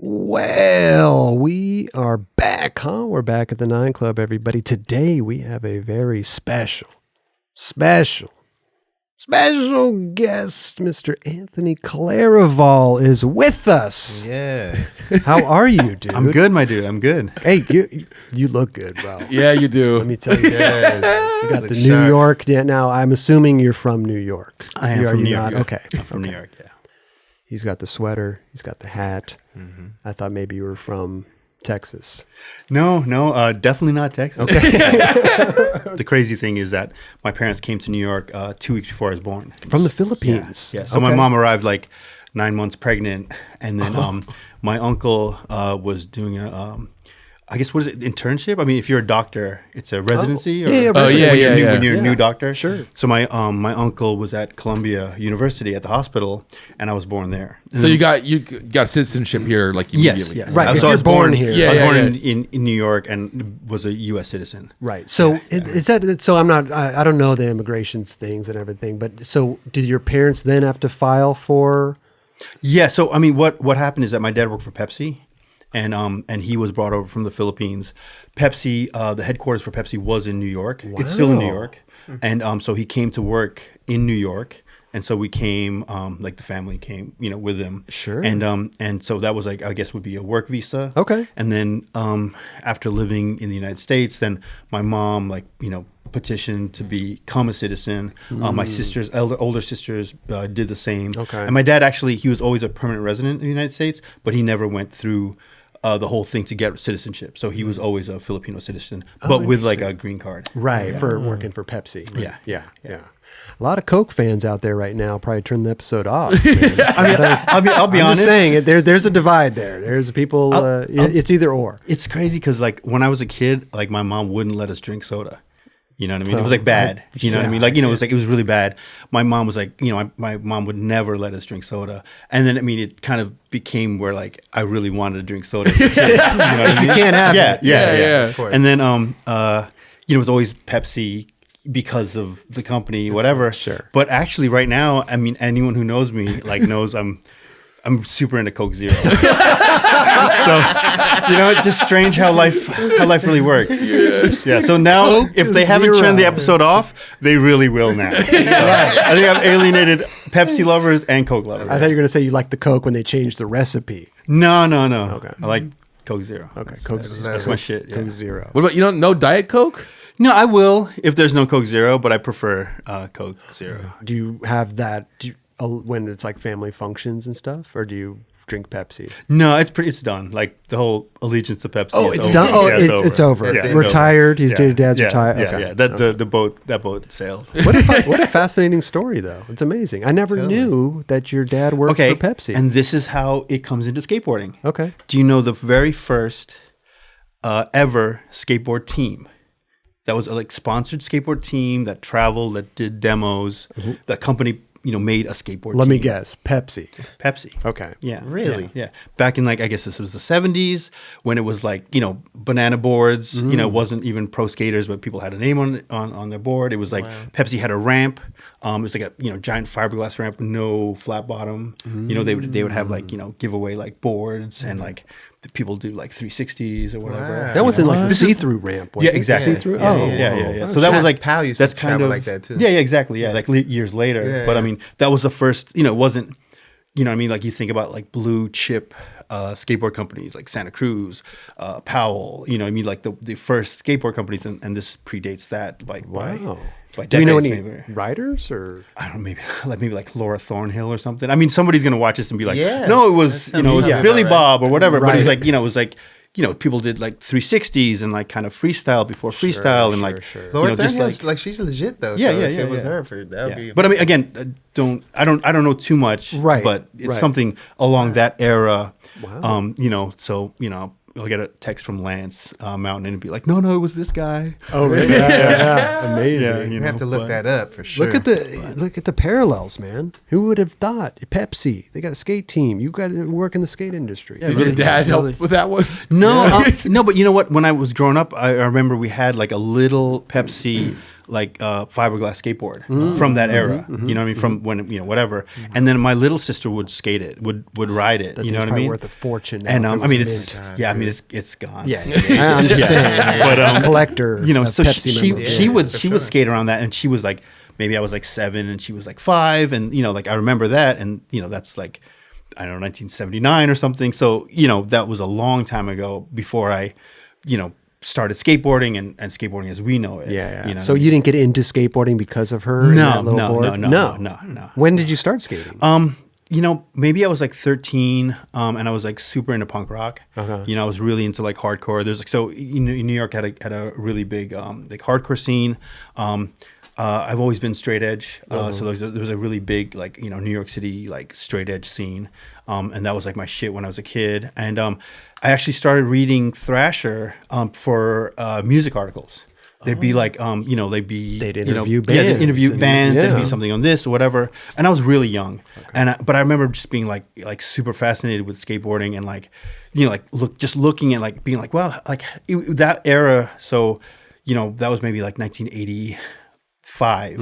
Well, we are back, huh? We're back at the 9 Club, everybody. Today we have a very special guest. Mr. Anthony Claravall is with us. Yes. How are you, dude? I'm good, my dude. I'm good. Hey, you look good, bro. Yeah, you do. Let me tell you. You got the New York. Yeah, now, I'm assuming you're from New York. I am from New York. Okay. I'm from New York, yeah. He's got the sweater. He's got the hat. Mm-hmm. I thought maybe you were from Texas. No, definitely not Texas. Okay. The crazy thing is that my parents came to New York 2 weeks before I was born. From the Philippines. Yeah. So my mom arrived like 9 months pregnant, and then my uncle was doing a I guess, what is it, internship? I mean, if you're a doctor, it's a residency. When you're a new doctor. Sure. So my uncle was at Columbia University at the hospital, and I was born there. So you got citizenship here like immediately. Yes, yeah. Right. So I was born here. Yeah, I was born yeah. in New York and was a U.S. citizen. Right. So is that so? I'm not. I don't know the immigration things and everything. But so did your parents then have to file for? Yeah. So I mean, what happened is that my dad worked for Pepsi. And he was brought over from the Philippines. Pepsi, the headquarters for Pepsi was in New York. Wow. It's still in New York. And so he came to work in New York. And so we came, like the family came, with him. Sure. And so that was like, I guess would be a work visa. Okay. And then after living in the United States, then my mom petitioned to become a citizen. My sisters, older sisters, did the same. Okay. And my dad actually, he was always a permanent resident in the United States, but he never went through the whole thing to get citizenship. So he was always a Filipino citizen, but with like a green card. Right, for working for Pepsi. Yeah. A lot of Coke fans out there right now probably turn the episode off. I'll be I'm honest. just saying, there's a divide there. There's people, it's either or. It's crazy because like when I was a kid, like my mom wouldn't let us drink soda. You know what I mean? It was like bad. You know what I mean? Like, it was really bad. My mom was like, my mom would never let us drink soda. And then, I mean, it kind of became where like I really wanted to drink soda. You can't have it. Yeah. Of course. And then, it was always Pepsi because of the company, whatever. Sure. But actually right now, I mean, anyone who knows me knows I'm super into Coke Zero. So, it's just strange how life really works. Yeah. So now, if they haven't turned the episode off, they really will now. I think I've alienated Pepsi lovers and Coke lovers. I thought you were going to say you like the Coke when they changed the recipe. No. Okay. I like Coke Zero. Okay. That's my shit. Yeah. Coke Zero. What about no Diet Coke? No, I will if there's no Coke Zero, but I prefer Coke Zero. Do you have that when it's like family functions and stuff, or do you drink Pepsi? No, it's done. Like the whole allegiance to Pepsi. Oh, it's done. Oh, it's over. Yeah, retired. It's Your dad's retired. Yeah, okay. yeah. That boat sailed. What a fascinating story, though. It's amazing. I never knew that your dad worked for Pepsi. And this is how it comes into skateboarding. Okay. Do you know the very first ever skateboard team? That was a sponsored skateboard team that traveled, that did demos. Mm-hmm. That company, made a skateboard team. Let me guess. Pepsi. Okay. Yeah. Really? Yeah. Back in I guess this was the 70s when it was banana boards, it wasn't even pro skaters, but people had a name on their board. It was Pepsi had a ramp. It was like a giant fiberglass ramp with no flat bottom. They would have give away boards and people do 360s or whatever. Wow. That wasn't the see-through ramp, was it? Exactly. See-through? Yeah. So that was Pal used that's to kind of like that too. Yeah, exactly. Yeah, years later. Yeah, but I mean, that was the first. It wasn't. I mean, you think about blue chip skateboard companies like Santa Cruz, Powell. I mean, the first skateboard companies, and this predates that. Wow. By do we know decades, any maybe. writers or I don't know, maybe Laura Thornhill or something. I mean, somebody's gonna watch this and be like, Yeah, no, it was it was Billy Bob or whatever. Right. But it's it was people did 360s and kind of freestyle before freestyle and sure. Laura just Thornhill's she's legit though. Yeah, so yeah, if yeah, it was yeah. her, that would be. But I mean, again, I don't know too much. Right, But it's right. something along that era. Wow. So I'll get a text from Lance Mountain and be like, no, it was this guy. Oh, really? Yeah. Amazing. Yeah, you have to look that up for sure. Look at the parallels, man. Who would have thought? Pepsi, they got a skate team. You got to work in the skate industry. Yeah, Did your dad help with that one? No, no, but you know what? When I was growing up, I remember we had a little Pepsi fiberglass skateboard from that era. You know what I mean? From when whatever. And then my little sister would skate it, would ride it. That You know thing's what I mean? Worth a fortune. Now And if it I mean, was it's gone. yeah. I'm just saying, but collector. You know, of so Pepsi she memorabilia. would skate around that, and she was like, maybe I was like 7 and she was like 5, and like I remember that, and that's like, I don't know, 1979 or something. So that was a long time ago before I started skateboarding and skateboarding as we know it. Yeah. So you didn't get into skateboarding because of her? and that little board? No. When did you start skating? Maybe I was like 13, and I was like super into punk rock. I was really into like hardcore. There's like, so New York had a really big like hardcore scene. I've always been straight edge, so there was a really big like New York City like straight edge scene, and that was like my shit when I was a kid. And I actually started reading Thrasher for music articles. They'd be like, they'd interview bands. Yeah, they'd interview bands. Yeah. There'd be something on this or whatever. And I was really young, but I remember just being like super fascinated with skateboarding and like, looking at like being like, well, like that era. So, that was maybe like 1985,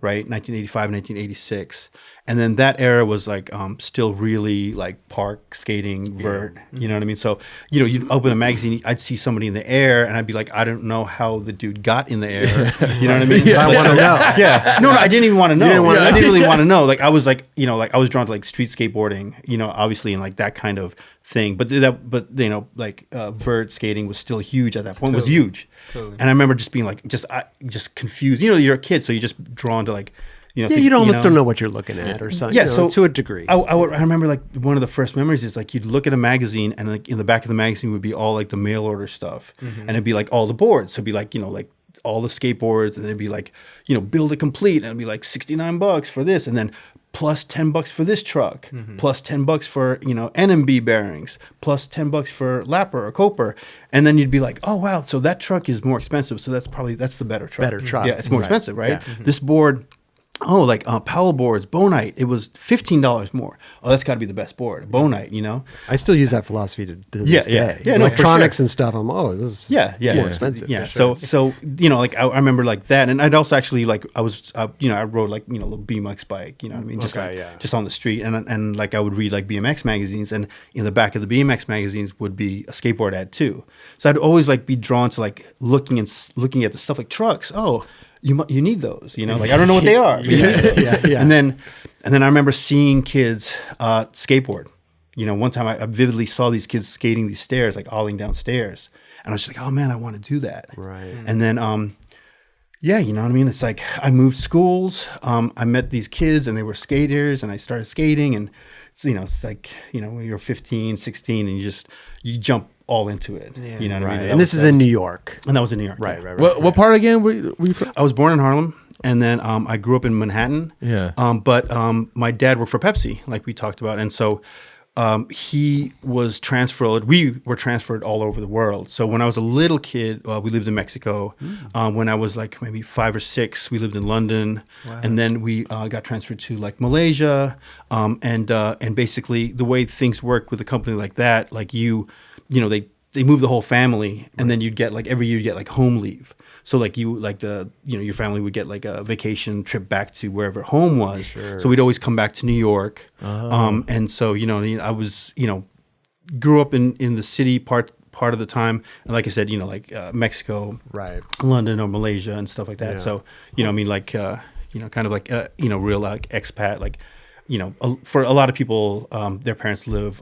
right? 1985, 1986. And then that era was like still really like park skating, vert, you know what I mean? So, you'd open a magazine, I'd see somebody in the air and I'd be like, I don't know how the dude got in the air. You know what I mean? I want to know. Yeah. No, I didn't even want to know. I didn't really want to know. Like I was like, like I was drawn to like street skateboarding, obviously, and like that kind of thing. But vert skating was still huge at that point. It was huge. Totally. And I remember just being like, just confused. You're a kid, so you're just drawn to like, you almost don't know what you're looking at or something. Yeah, so to a degree. I remember like one of the first memories is like you'd look at a magazine and like in the back of the magazine would be all like the mail order stuff, and it'd be like all the boards. So it'd be like like all the skateboards, and then it'd be like build it complete, and it'd be like $69 for this, and then plus $10 for this truck, plus $10 for NMB bearings, plus $10 for Lapper or Coper, and then you'd be like, oh wow, so that truck is more expensive, so that's the better truck. Better truck. Yeah, it's more expensive, right? Yeah. This board. Oh, like Powell boards, Bonite. It was $15 more. Oh, that's got to be the best board, Bonite. I still use that philosophy to this day. Yeah, no, electronics and stuff. This is more expensive. Yeah, so like I remember like that, and I'd also actually like I was I rode like a little BMX bike. You know what I mean? Just just on the street, and like I would read like BMX magazines, and in the back of the BMX magazines would be a skateboard ad too. So I'd always like be drawn to like looking at the stuff like trucks. Oh. You need those, like I don't know what they are. Yeah. And then I remember seeing kids skateboard. One time I vividly saw these kids skating these stairs, like olling downstairs, and I was just like, oh man, I want to do that. Right. And then you know what I mean? It's like I moved schools. I met these kids and they were skaters, and I started skating, and it's like when you're 15, 16, and you jump all into it. Yeah. You know what I mean? And this is in New York. And that was in New York. Right. What part again were you from? I was born in Harlem, and then I grew up in Manhattan. Yeah. But my dad worked for Pepsi, like we talked about, and so he was transferred. We were transferred all over the world. So when I was a little kid, we lived in Mexico. When I was like maybe 5 or 6, we lived in London, and then we got transferred to like Malaysia. And basically the way things work with a company like that, like they move the whole family, and then you'd get like every year you get like home leave. So like your family would get like a vacation trip back to wherever home was. Sure. So we'd always come back to New York. And so I was grew up in the city part of the time, and like I said, Mexico, right, London or Malaysia and stuff like that. Yeah. So kind of like real like expat, like for a lot of people, their parents live.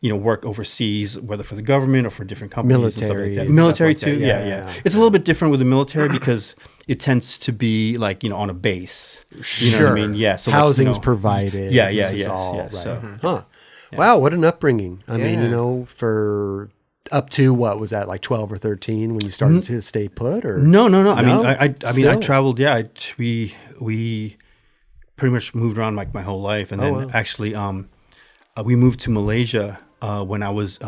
Work overseas, whether for the government or for different companies. Military. And military like too. That. Yeah. It's a little bit different with the military because it tends to be like, on a base. You know what I mean? Yeah. So housing's provided. Yeah. Right. So, Wow, what an upbringing. I mean, for up to what was that, like 12 or 13 when you started to stay put, or no. I mean, I traveled. Yeah, we pretty much moved around like my whole life, and then actually, we moved to Malaysia when I was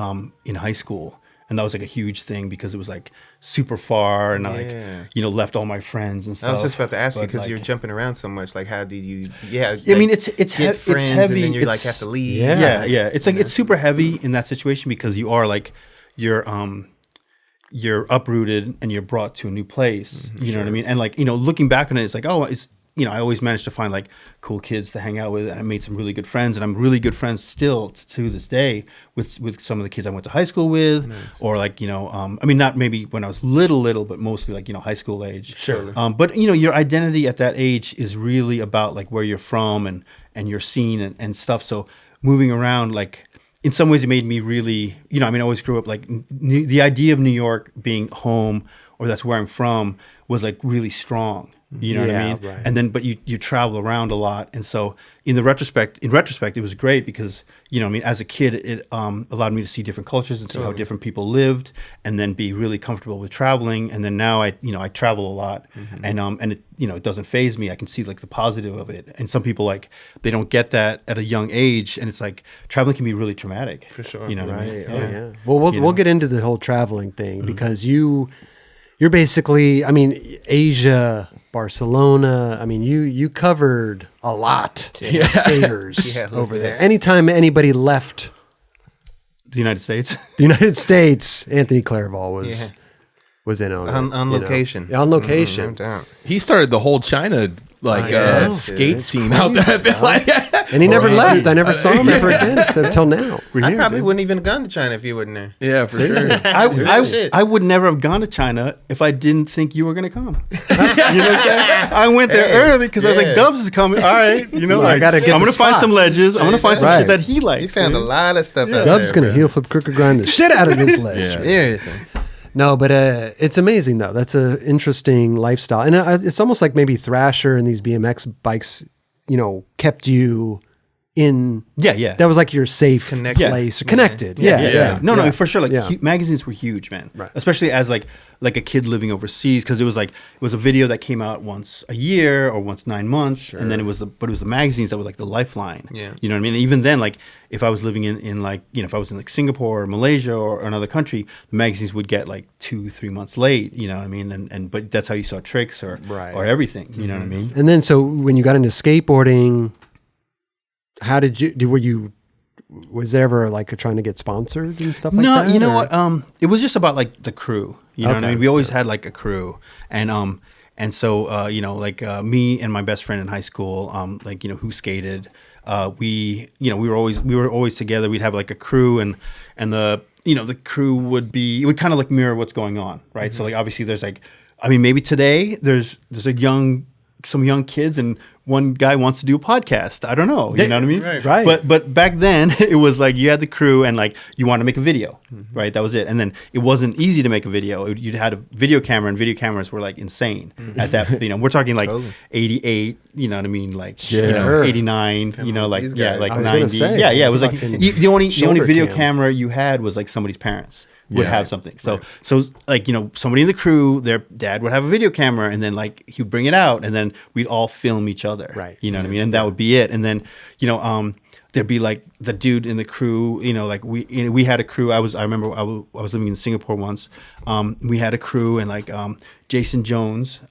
in high school, and that was like a huge thing because it was like super far, and I left all my friends and stuff. I was just about to ask you because you're jumping around so much. Like, how did you? Yeah, I mean, it's friends, heavy. And then you like have to leave. Yeah. It's like it's super heavy in that situation because you are like you're you're uprooted and you're brought to a new place. You know what I mean? And like, you know, looking back on it, it's like, oh, it's, you know, I always managed to find like cool kids to hang out with, and I made some really good friends, and I'm really good friends still to this day with some of the kids I went to high school with, or like, you know, I mean, not maybe when I was little, but mostly like, you know, high school age. Sure. But you know, your identity at that age is really about like where you're from and your scene and stuff. So moving around, like in some ways, it made me really, you know, I mean, I always grew up like the idea of New York being home, or that's where I'm from, was like really strong. You know what I mean? Right. And then, but you travel around a lot, and so in retrospect, it was great because, you know, I mean, as a kid, it allowed me to see different cultures and see how different people lived, and then be really comfortable with traveling. And then now I travel a lot, and it, you know, it doesn't faze me. I can see like the positive of it. And some people, like, they don't get that at a young age, and it's like traveling can be really traumatic. For sure. You know what I mean? Oh, yeah. Well, we'll get into the whole traveling thing because you're basically, I mean, Asia, Barcelona. I mean, you covered a lot of skaters over there. Anytime anybody left The United States. the United States, Anthony Claravall was in on it, on you know. location. Yeah, on location. No doubt. He started the whole China skate It's scene out there. I feel like. And he never left. I never saw him ever again except till now. I probably wouldn't even have gone to China if you wasn't there. Yeah, for sure. I would never have gone to China if I didn't think you were going to come. You know what I'm saying? I went there early because I was like, Dubs is coming. All right. You know, Well, I like, gotta get I'm the going to find some spots. ledges. I'm going to find some Right. shit that he likes. You found a lot of stuff out Dub's there. going to heel flip crooked grind the shit out of this ledge. Yeah. Seriously. No, but it's amazing though. That's an interesting lifestyle, and it's almost like maybe Thrasher and these BMX bikes, you know, kept you in. Yeah. That was like your safe Connected. place, connected. Yeah. Yeah. No, for sure. Like Yeah. magazines were huge, man. Right. Especially as like a kid living overseas, because it was a video that came out once a year or once 9 months, and then it was the magazines that were like the lifeline. Yeah. You know what I mean? And even then, like if I was living in like, you know, if I was in like Singapore or Malaysia or another country, the magazines would get like 2-3 months late. You know what I mean? And but that's how you saw tricks or everything. You know what I mean? And then, so when you got into skateboarding, how did you? Was there ever like trying to get sponsored and stuff like that? No, you know or- what? It was just about like the crew. You know what I Okay. mean? We always had like a crew, and so you know, like me and my best friend in high school, like, you know, who skated. We were always together. We'd have like a crew, and the, you know, the crew would kind of like mirror what's going on, right? So like obviously there's like, I mean, maybe today there's some young kids and one guy wants to do a podcast. I don't know. You know what I mean? Right. But back then it was like you had the crew and like you wanted to make a video, right? That was it. And then it wasn't easy to make a video. You had a video camera, and video cameras were like insane at that. You know, we're talking like 88. You know what I mean? Like you know, 89. You know, like These guys. like I was gonna 90. say, Yeah. It was like fucking the only shoulder video cam. camera you had was like somebody's parents would Yeah. have something. So like, you know, somebody in the crew, their dad would have a video camera, and then like he'd bring it out, and then we'd all film each other. Right. You know what I mean? And that would be it. And then, you know, there'd be like the dude in the crew, you know, like we had a crew. I remember I was living in Singapore once. We had a crew, and like Jason James,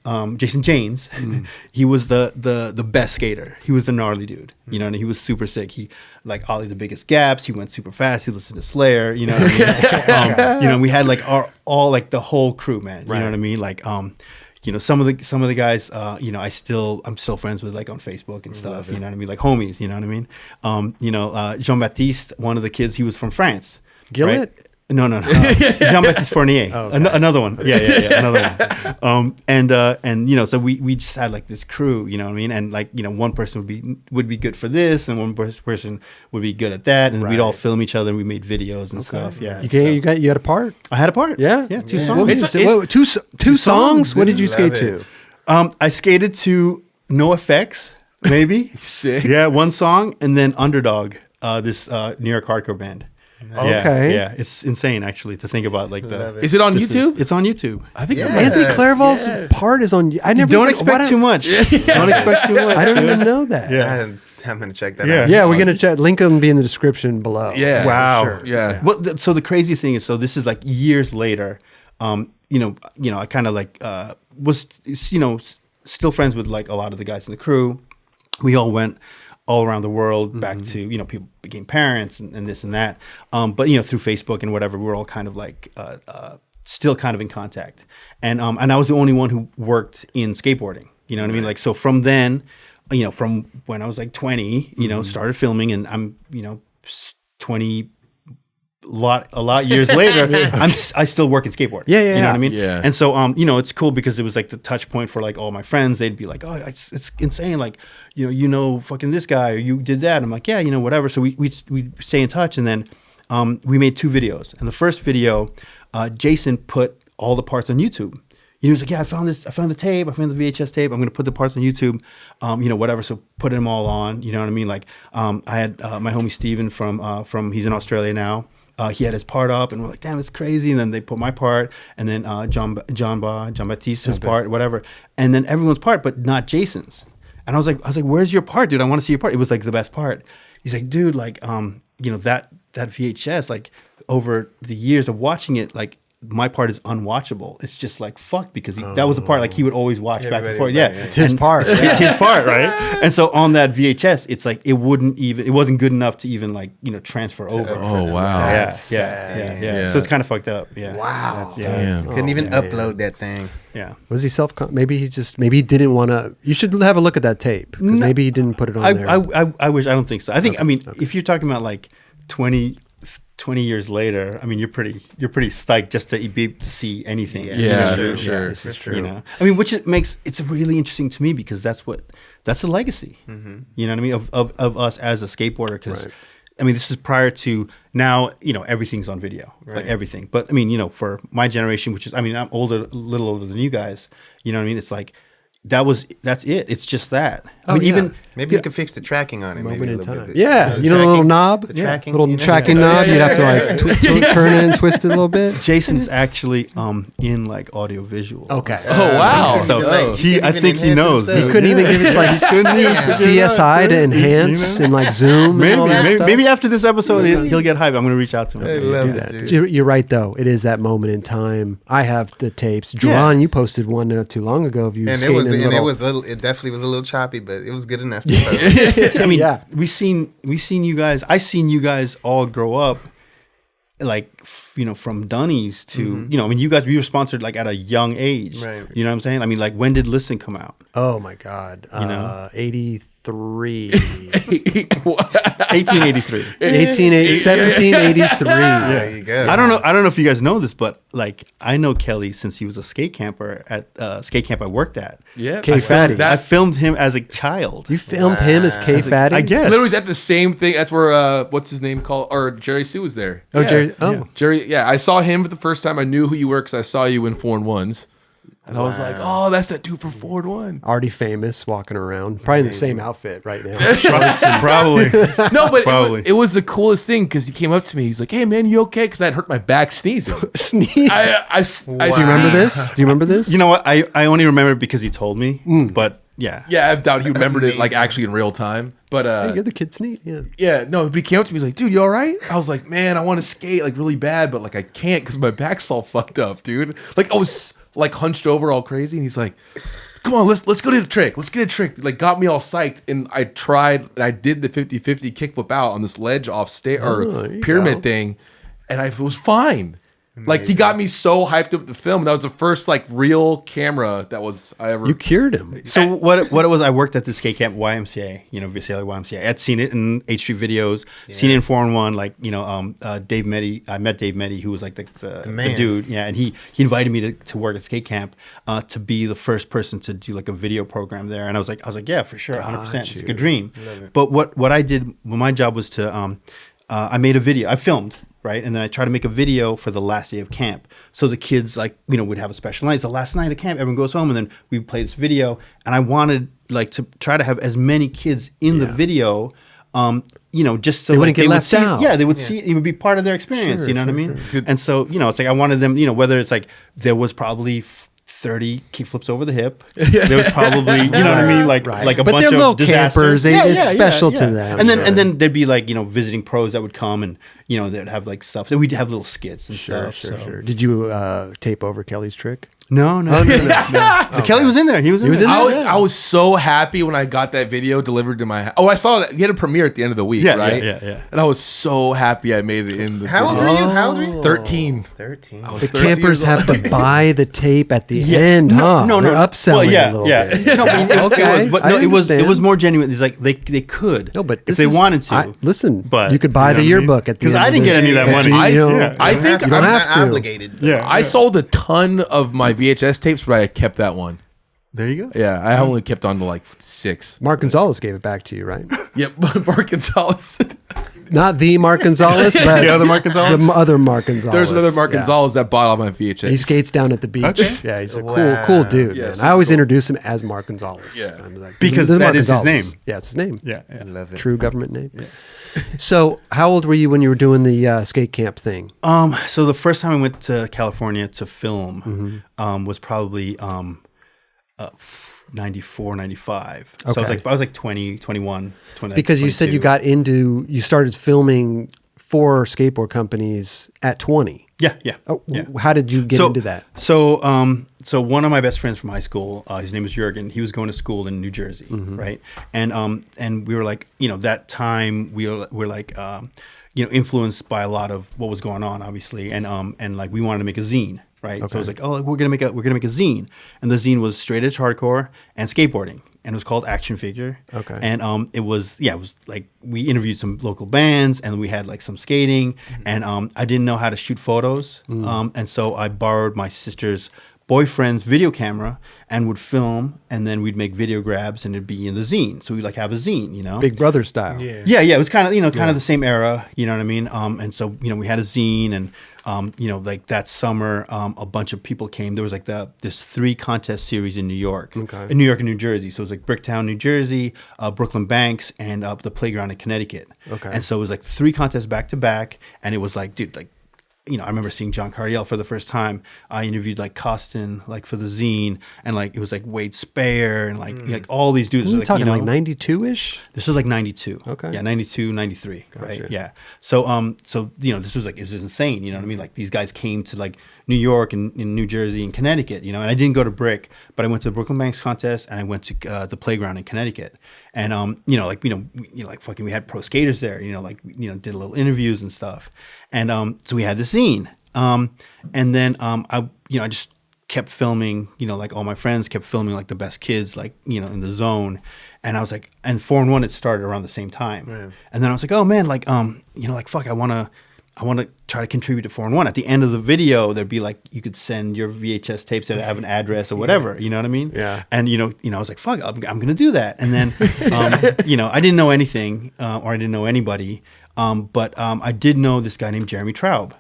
he was the best skater. He was the gnarly dude, you know, and he was super sick. He like ollied the biggest gaps. He went super fast. He listened to Slayer, you know what I mean? You know, we had like all like the whole crew, man. You know what I mean? Like you know, some of the guys, you know, I'm still friends with, like on Facebook and stuff. You know what I mean? Like homies. You know what I mean? You know, Jean Baptiste, one of the kids, he was from France. Gillette? Right? No. Jean Baptiste Fournier. Another one. Yeah. Another one. And you know, so we just had like this crew. You know what I mean? And like, you know, one person would be good for this, and one person would be good at that, and we'd all film each other, and we made videos and stuff. Yeah. You had a part. I had a part. Yeah. Yeah. 2 What songs. was it? What, two songs. What did you skate Love it. to? I skated to No Effects, maybe. Sick. Yeah, one song, and then Underdog, this New York hardcore band. Okay. Yeah, it's insane actually to think about like Love the. it. Is it on this YouTube? It's on YouTube. I think Yeah. Anthony Yes. Claravall's part is on. I never Don't even- expect why too much. Don't expect too much. I don't dude. even know that. Yeah. I'm gonna check that Yeah. out. Yeah, we're gonna check. Link will be in the description below. Yeah. Wow. Sure. Yeah. Well, so the crazy thing is, so this is like years later. You know, I kind of like was, you know, still friends with like a lot of the guys in the crew. We all went all around the world back to, you know, people became parents and this and that. But, you know, through Facebook and whatever, we were all kind of like still kind of in contact. And I was the only one who worked in skateboarding. You know what I mean? Like, so from then, from when I was like 20, started filming, and I'm, 20, a lot years later, I still work in skateboarding. Yeah. You know what I mean? Yeah. And so, it's cool because it was like the touch point for like all my friends. They'd be like, oh, it's insane. Like, fucking this guy, or you did that. I'm like, yeah, whatever. So we stay in touch. And then we made 2 videos. And the first video, Jason put all the parts on YouTube. He was like, yeah, I found the tape. I found the VHS tape. I'm going to put the parts on YouTube, whatever. So put them all on, you know what I mean? Like, I had my homie Steven from he's in Australia now. He had his part up, and we're like, damn, it's crazy. And then they put my part, and then John Baptiste's part, whatever. And then everyone's part, but not Jason's. And I was like, where's your part, dude? I want to see your part. It was like the best part. He's like, dude, like, that VHS, like, over the years of watching it, like, my part is unwatchable. It's just like fuck, because that was the part like he would always watch back and forth. Yeah, it's his part. It's his part, right? And so on that VHS, it's like it wasn't good enough to even like transfer over. Oh wow, yeah. So it's kind of fucked up. Yeah. Wow. Yeah. Couldn't even upload that thing. Yeah. Was he maybe he didn't want to. You should have a look at that tape, because maybe he didn't put it on there. I wish. I don't think so. I think. I mean, if you're talking about like 20 years later, I mean, you're pretty psyched just to be able to see anything. Yeah, sure. This is true. I mean, which it's really interesting to me, because that's the legacy. Mm-hmm. You know what I mean, of us as a skateboarder. Because I mean, this is prior to now. Everything's on video, like everything. But I mean, for my generation, which is, I mean, I'm a little older than you guys. You know what I mean? It's like that's it. It's just that. I mean, even maybe you could fix the tracking on it. Moment in time. Bit. Yeah, the little knob, tracking, little tracking knob. You'd have to like turn it and twist it a little bit. Jason's actually in like audio visual. Okay. Oh wow. So I think he knows. He couldn't even give it like CSI to enhance and like zoom. Maybe after this episode he'll get hyped. I'm gonna reach out to him. I love that, dude. You're right though. It is that moment in time. I have the tapes. John, you posted one not too long ago of you skating. It definitely was a little choppy, but it was good enough. I mean, we seen you guys. I seen you guys all grow up, like from Dunnies to I mean, you guys, we were sponsored like at a young age. Right. You know what I'm saying? I mean, like, when did Listen come out? Oh my God. 83. 1883. 1783. There you go. I don't know if you guys know this, but like, I know Kelly since he was a skate camper at skate camp I worked at. Yeah, K Fatty. I filmed him as a child. You filmed him as K Fatty? I guess. literally was at the same thing. That's where what's his name called, or Jerry Sue was there. Oh, Yeah. Jerry. Oh. Jerry. Yeah, I saw him for the first time. I knew who you were because I saw you in 4-1s. And I was like, oh, that's that dude from 4-1. Already famous, walking around. Probably in the same outfit right now. Probably. No, but Probably. it was the coolest thing because he came up to me. He's like, hey, man, you okay? Because I had hurt my back sneezing. Sneeze. Do you Do you remember this? Do you remember this? You know what? I only remember it because he told me. But yeah. Yeah, I doubt he remembered it like actually in real time. But Hey, you're the kid sneeze. Yeah. yeah, no, he came up to me. He's like, dude, you all right? I was like, man, I want to skate like really bad, but like I can't because my back's all fucked up, dude. Like I was like hunched over all crazy, and he's like, come on, let's go to the trick. Let's get a trick. Like got me all psyched, and I tried. And I did the 50-50 kickflip out on this ledge off pyramid thing, and it was fine. Amazing. Like he got me so hyped up to film. That was the first like real camera that was I ever. You cured him. So what it was, I worked at the skate camp YMCA, Visalia YMCA. I'd seen it in H Street videos, seen it in 4-1, like, Dave Meddy. I met Dave Meddy, who was like the dude. Yeah. And he invited me to work at skate camp, to be the first person to do like a video program there. And I was like, yeah, for sure. 100%. It's a good dream. But what I did, my job was to, I made a video. I filmed. Right. And then I tried to make a video for the last day of camp. So the kids would have a special night. It's the last night of camp. Everyone goes home and then we play this video. And I wanted to try to have as many kids in the video, just so they wouldn't get left out. Yeah. They would see, it would be part of their experience. Sure, you know what I mean? Sure. And so, it's like I wanted them, whether it's like there was probably 30 kickflips over the hip. There was probably, you know what I mean? Like a but bunch they're of little disasters. campers. It's special to them. And then there'd be visiting pros that would come and, you know, they'd have like stuff. We'd have little skits and stuff. Sure. Did you tape over Kelly's trick? No. But Kelly was in there. He was in there. I was so happy when I got that video delivered to my house. Oh, I saw it. He had a premiere at the end of the week, right? Yeah. And I was so happy I made it in the How old video. are you? How old are you? 13. 13. I was The 13 campers years old. have to buy the tape at the end, huh? No. They're upselling a little bit. No, Okay, it was understand. more genuine. It's like they could. No, but if they wanted to. listen, but you could buy you know the what I mean? yearbook at the 'Cause end. I didn't get any of that money. I think You don't I'm have to. Obligated. Yeah. I sold a ton of my VHS tapes, but I kept that one. There you go. Yeah, I only kept on to like 6. Mark Gonzalez gave it back to you, right? Yep, Mark Gonzalez. Not the Mark Gonzalez, but The other Mark Gonzalez? The other Mark Gonzalez. There's another Mark Yeah. Gonzalez that bought all my VHS. He skates down at the beach. Okay. Yeah, he's a Wow. cool dude, Yeah, man. super I always cool. introduce him as Mark Gonzalez. Yeah. I'm like, Because this that Mark is his Gonzalez. name. Yeah, it's his name. Yeah. Love it. True government name. So, how old were you when you were doing the skate camp thing? So the first time I went to California to film was probably 94, 95. So Okay. I was like 20, 21, 20. Because you said you 22. you started filming for skateboard companies at 20. Yeah. Oh, Yeah. How did you get into that? So one of my best friends from high school, his name was Jurgen. He was going to school in New Jersey, right? And we were like, you know, that time we were like, you know, influenced by a lot of what was going on, obviously, and like we wanted to make a zine, right? So it was like, oh, we're gonna make a zine, and the zine was straight edge hardcore and skateboarding. And it was called Action Figure. Okay. And it was like we interviewed some local bands and we had like some skating and I didn't know how to shoot photos. And so I borrowed my sister's boyfriend's video camera and would film and then we'd make video grabs and it'd be in the zine. So we'd like have a zine, you know? Big Brother style. Yeah. It was kind of, you know, kind of the same era, you know what I mean? And so, you know, we had a zine and, you know, like that summer, a bunch of people came. There was like this 3 contest series in New York, in New York and New Jersey. So it was like Bricktown, New Jersey, Brooklyn Banks, and the Playground in Connecticut. Okay. And so it was like 3 contests back to back. And it was like, dude, like, you know, I remember seeing John Cardiel for the first time. I interviewed like Costin, like for the zine, and like it was like Wade Speyer and like all these dudes. You're Like, talking you know, like 92-ish? this was like 92. Okay. Yeah, 92, 93. Right. Yeah. So so you know, this was like, it was insane, you know what I mean? Like these guys came to like New York and in New Jersey and Connecticut, you know, and I didn't go to Brick, but I went to the Brooklyn Banks contest and I went to the Playground in Connecticut. And you know, like, you know, like fucking we had pro skaters there, you know, like, you know, did little interviews and stuff. And so we had the scene. And then I just kept filming, you know, like all my friends kept filming like the best kids, like, you know, in the zone. And I was like, and 4 and 1, it started around the same time. Right. And then I was like, oh man, like, you know, like, fuck, I want to try to contribute to 4 and 1. At the end of the video, there'd be like, you could send your VHS tapes that have an address or whatever, you know what I mean? Yeah. And, you know, I was like, fuck, I'm going to do that. And then, you know, I didn't know anything or I didn't know anybody. But I did know this guy named Jeremy Traub.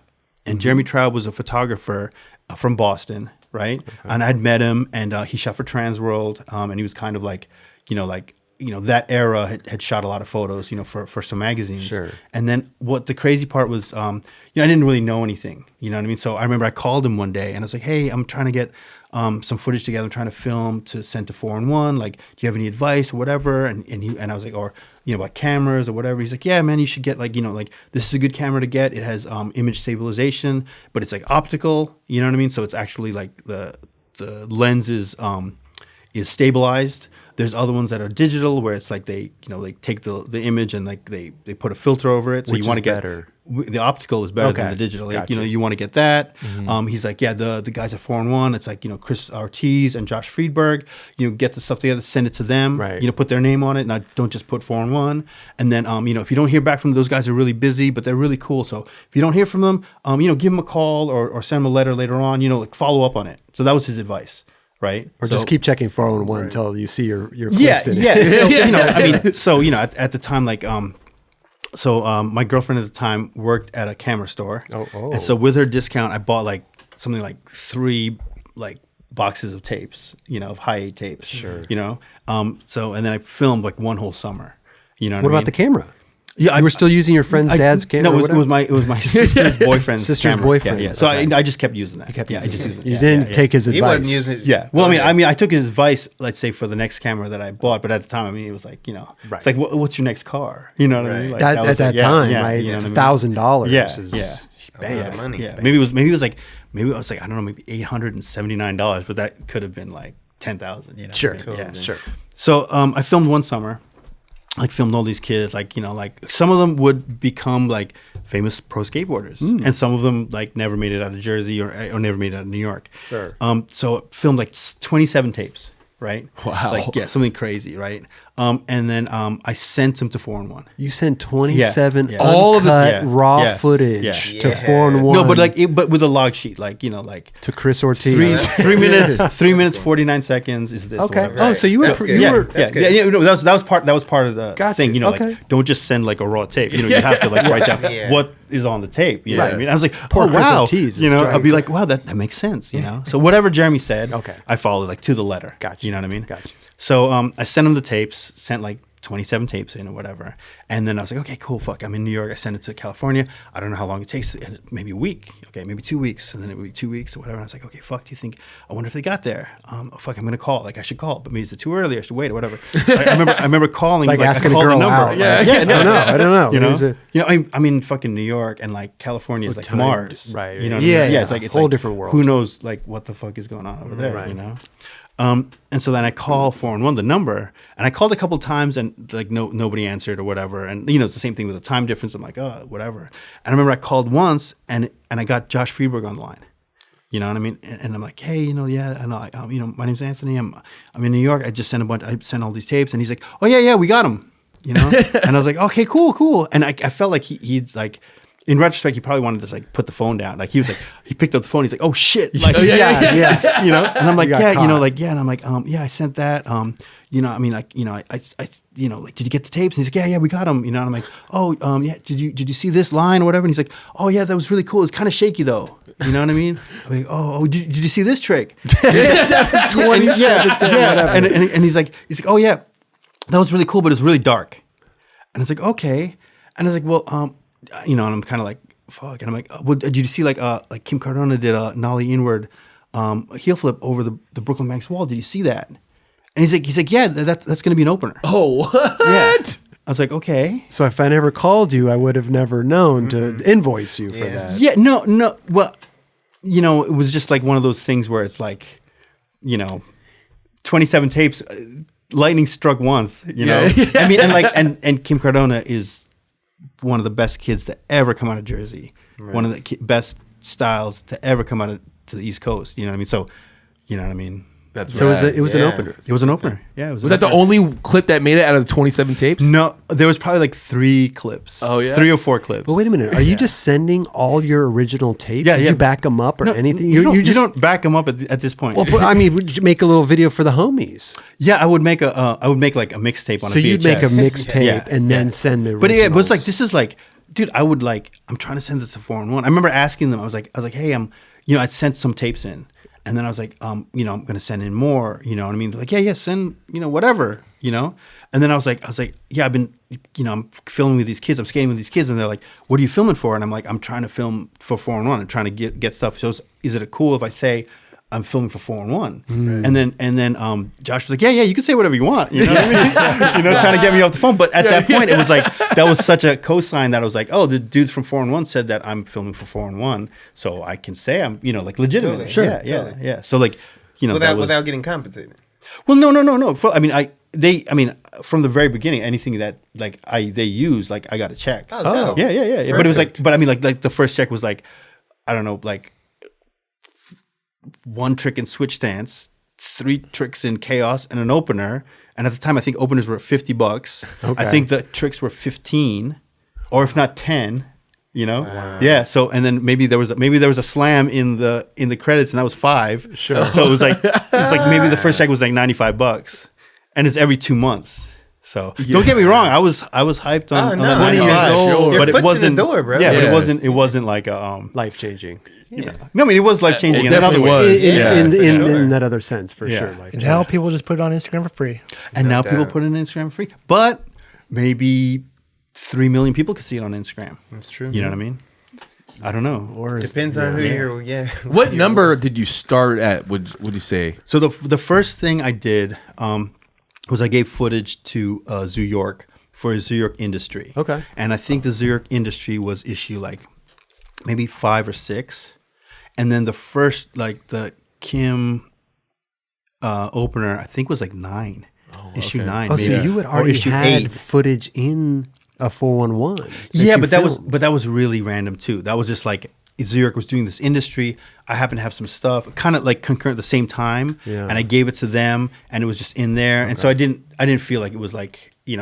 And Jeremy Traub was a photographer from Boston, right? Okay. And I'd met him, and he shot for Transworld, and he was kind of like, you know, that era had shot a lot of photos, you know, for some magazines. Sure. And then what the crazy part was, you know, I didn't really know anything, you know what I mean? So I remember I called him one day, and I was like, hey, I'm trying to get some footage together. I'm trying to film to send to 4 and 1. Like, do you have any advice or whatever? And I was like, or, you know, about cameras or whatever. He's like, yeah, man, you should get like, you know, like this is a good camera to get. It has image stabilization, but it's like optical, you know what I mean? So it's actually like the lens is stabilized. There's other ones that are digital where it's like they, you know, like take the image and like they put a filter over it. So which you want to get better. The optical is better than the digital. Like, you know, you want to get that. Mm-hmm. He's like, yeah, the guys at 4 and 1. It's like, you know, Chris Ortiz and Josh Freberg. You know, get the stuff together, send it to them. Right. You know, put their name on it. Not don't just put 4 and 1. And then, you know, if you don't hear back from them, those guys are really busy, but they're really cool. So if you don't hear from them, you know, give them a call or send them a letter later on. You know, like follow up on it. So that was his advice. Right. Or just keep checking 401 until you see your clips in it. Yeah. So, you know, I mean, so, you know, at the time, like, my girlfriend at the time worked at a camera store. Oh. And so with her discount, I bought like something like 3 like boxes of tapes, you know, of high 8 tapes. Sure. You know? So, and then I filmed like one whole summer, you know what I mean? What about the camera? Yeah, You were still using your friend's dad's camera? No, or whatever? it was my sister's boyfriend's Sister's camera. boyfriend. Yeah, yeah. So Okay. I just kept using that. kept I using just it. used it. You Yeah, didn't yeah, take his He advice. wasn't using it. Yeah. Well, Okay. I mean, I took his advice, let's say, for the next camera that I bought, but at the time, I mean, it was like, Right. it's like, what's your next car? You know what I mean? Like, That, was at that like, yeah, time, yeah, right? you know what I mean? $1,000 Yeah, is yeah. A lot of money. Yeah, maybe it was like I don't know, maybe $879, but that could have been like 10,000. You know? Sure. Yeah, Sure. So I filmed one summer, like filmed all these kids, like like some of them would become like famous pro skateboarders, and some of them like never made it out of Jersey or never made it out of New York. Sure. So I filmed like 27 tapes, right? Wow. Like something crazy, right? And then I sent them to 4-in-1. You sent 27 Yeah. All of the- uncut raw Yeah. footage Yeah. to Yeah. 4-in-1. No, but with a log sheet, like like to Chris Ortiz. 3 minutes, 3 minutes 49 seconds is this. or Okay. whatever. Oh, so you were That's you good. yeah, were That's yeah, good. yeah. No, that was part of the Gotcha. thing. Okay. Like don't just send like a raw tape. You have to like write down Yeah. what is on the tape. You know what I Right. mean? I was like, Poor oh Chris wow. Ortiz is I'll be trying- like, wow, that makes sense. So whatever Jeremy said, Okay. I followed like to the letter. Gotcha. You know what I mean? Gotcha. So I sent him the tapes. Sent like 27 tapes in or whatever. And then I was like, okay, cool, fuck. I'm in New York. I sent it to California. I don't know how long it takes. Maybe a week. Okay, maybe 2 weeks. And then it would be 2 weeks or whatever. And I was like, okay, fuck, do you think, I wonder if they got there. Fuck, I'm going to call. Like, I should call. But maybe it's too early. I should wait or whatever. I remember calling. Like asking I a called girl the number. out. Yeah, Like, yeah. No, I don't know. You It was a- I'm in fucking New York, and like California is like time- Mars. right, You know right. what I mean? Yeah, Yeah, it's yeah. like Whole different world. Who knows like what the fuck is going on over there, Right. And so then I call 4-in-1 the number, and I called a couple times, and like nobody answered or whatever. And it's the same thing with the time difference. I'm like, oh, whatever. And I remember I called once, and I got Josh Freberg on the line. You know what I mean? And I'm like, hey, yeah, I know, my name's Anthony. I'm in New York. I just sent I sent all these tapes, and he's like, oh yeah, we got them. And I was like, okay, cool. And I felt like he'd like. In retrospect, he probably wanted to just like put the phone down. Like he was like, he picked up the phone. He's like, oh shit, like yeah. And I'm like, got yeah, caught. and I'm like, yeah, I sent that. I mean, like, I like, did you get the tapes? And he's like, yeah, we got them. And I'm like, oh, yeah, did you see this line or whatever? And he's like, oh yeah, that was really cool. It's kind of shaky though. You know what I mean? I'm like, oh, did you see this trick? 20, yeah. And he's like, oh yeah, that was really cool, but it's really dark. And it's like, okay. And I was like, well, and I'm kind of like, fuck. And I'm like, well, did you see like Kim Cardona did a nollie inward heel flip over the Brooklyn Banks wall? Did you see that? And he's like, yeah, that's going to be an opener. Oh, what? Yeah. I was like, okay. So if I never called you, I would have never known to invoice you for that. Yeah, no. Well, it was just like one of those things where it's like, 27 tapes, lightning struck once, Yeah. I mean, and Kim Cardona is one of the best kids to ever come out of Jersey. Right. One of the best styles to ever come out to the East Coast. You know what I mean? So, you know what I mean? That's So rad. it was an opener. It was an opener. Yeah. It was that the only clip that made it out of the 27 tapes? No, there was probably like 3 clips. Oh, yeah? 3 or 4 clips. But wait a minute. Are you just sending all your original tapes? Yeah, Did yeah. you back them up or anything? You You just don't back them up at this point. Well, but, I mean, would you make a little video for the homies? Yeah, I would make like a mixtape on So a VHS. you'd make a mixtape Yeah, and then send the. But yeah, but it's like originals. this is like, dude, I'm trying to send this to 4-in-1. I remember asking them. I was like, hey, I'd sent some tapes in, and then I was like, I'm gonna send in more. You know what I mean? They're like, yeah, send, whatever, And then I was like, yeah, I've been, I'm filming with these kids. I'm skating with these kids, and they're like, what are you filming for? And I'm like, I'm trying to film for 4-in-1. I'm trying to get stuff. So is it cool if I say I'm filming for 4-in-1? And then Josh was like, yeah, you can say whatever you want. You know what I mean? Trying to get me off the phone. But at that point, it was like, that was such a cosign that I was like, oh, the dudes from 4-in-1 said that I'm filming for 4-in-1, so I can say I'm, like legitimate. Totally. Yeah, Totally. yeah. So like, that was, without getting compensated. well, no. From the very beginning, anything that like they use, like I got to check. Oh, dope. Yeah. But it was like, like the first check was like, I don't know, like 1 trick in switch stance, 3 tricks in chaos, and an opener. And at the time, I think openers were $50. Okay. I think the tricks were 15, or if not 10. Wow. Yeah. So and then maybe there was a slam in the credits, and that was 5. Sure. So it was like maybe the first check was like $95, and it's every 2 months. So don't get me wrong, I was hyped on, Oh, no, 20 no, years sure. old, Your but it foot's in wasn't the door, bro. Yeah, but Yeah. it wasn't like a life changing. no, I mean it was life changing. It definitely was. In that other sense, for Yeah. sure. And Life And now people just put it on Instagram for free. And No now people doubt. put it on Instagram free. But maybe 3 million people could see it on Instagram. That's true. You know what I mean? I don't know. Or Depends on who you're. Yeah. What number did you start at? Would you say? So the first thing I did was I gave footage to Zoo York for Zoo York Industry. Okay. And I think the Zoo York Industry was issue like maybe 5 or 6. And then the first, like the Kim opener, I think was like 9. Issue 9. Oh, maybe. so you had Or already issue had 8. footage in a 411. Yeah, but that was really random too. That was just like Zoo York was doing this industry. I happened to have some stuff kind of like concurrent at the same time, Yeah. and I gave it to them, and it was just in there. And so I didn't feel like it was like what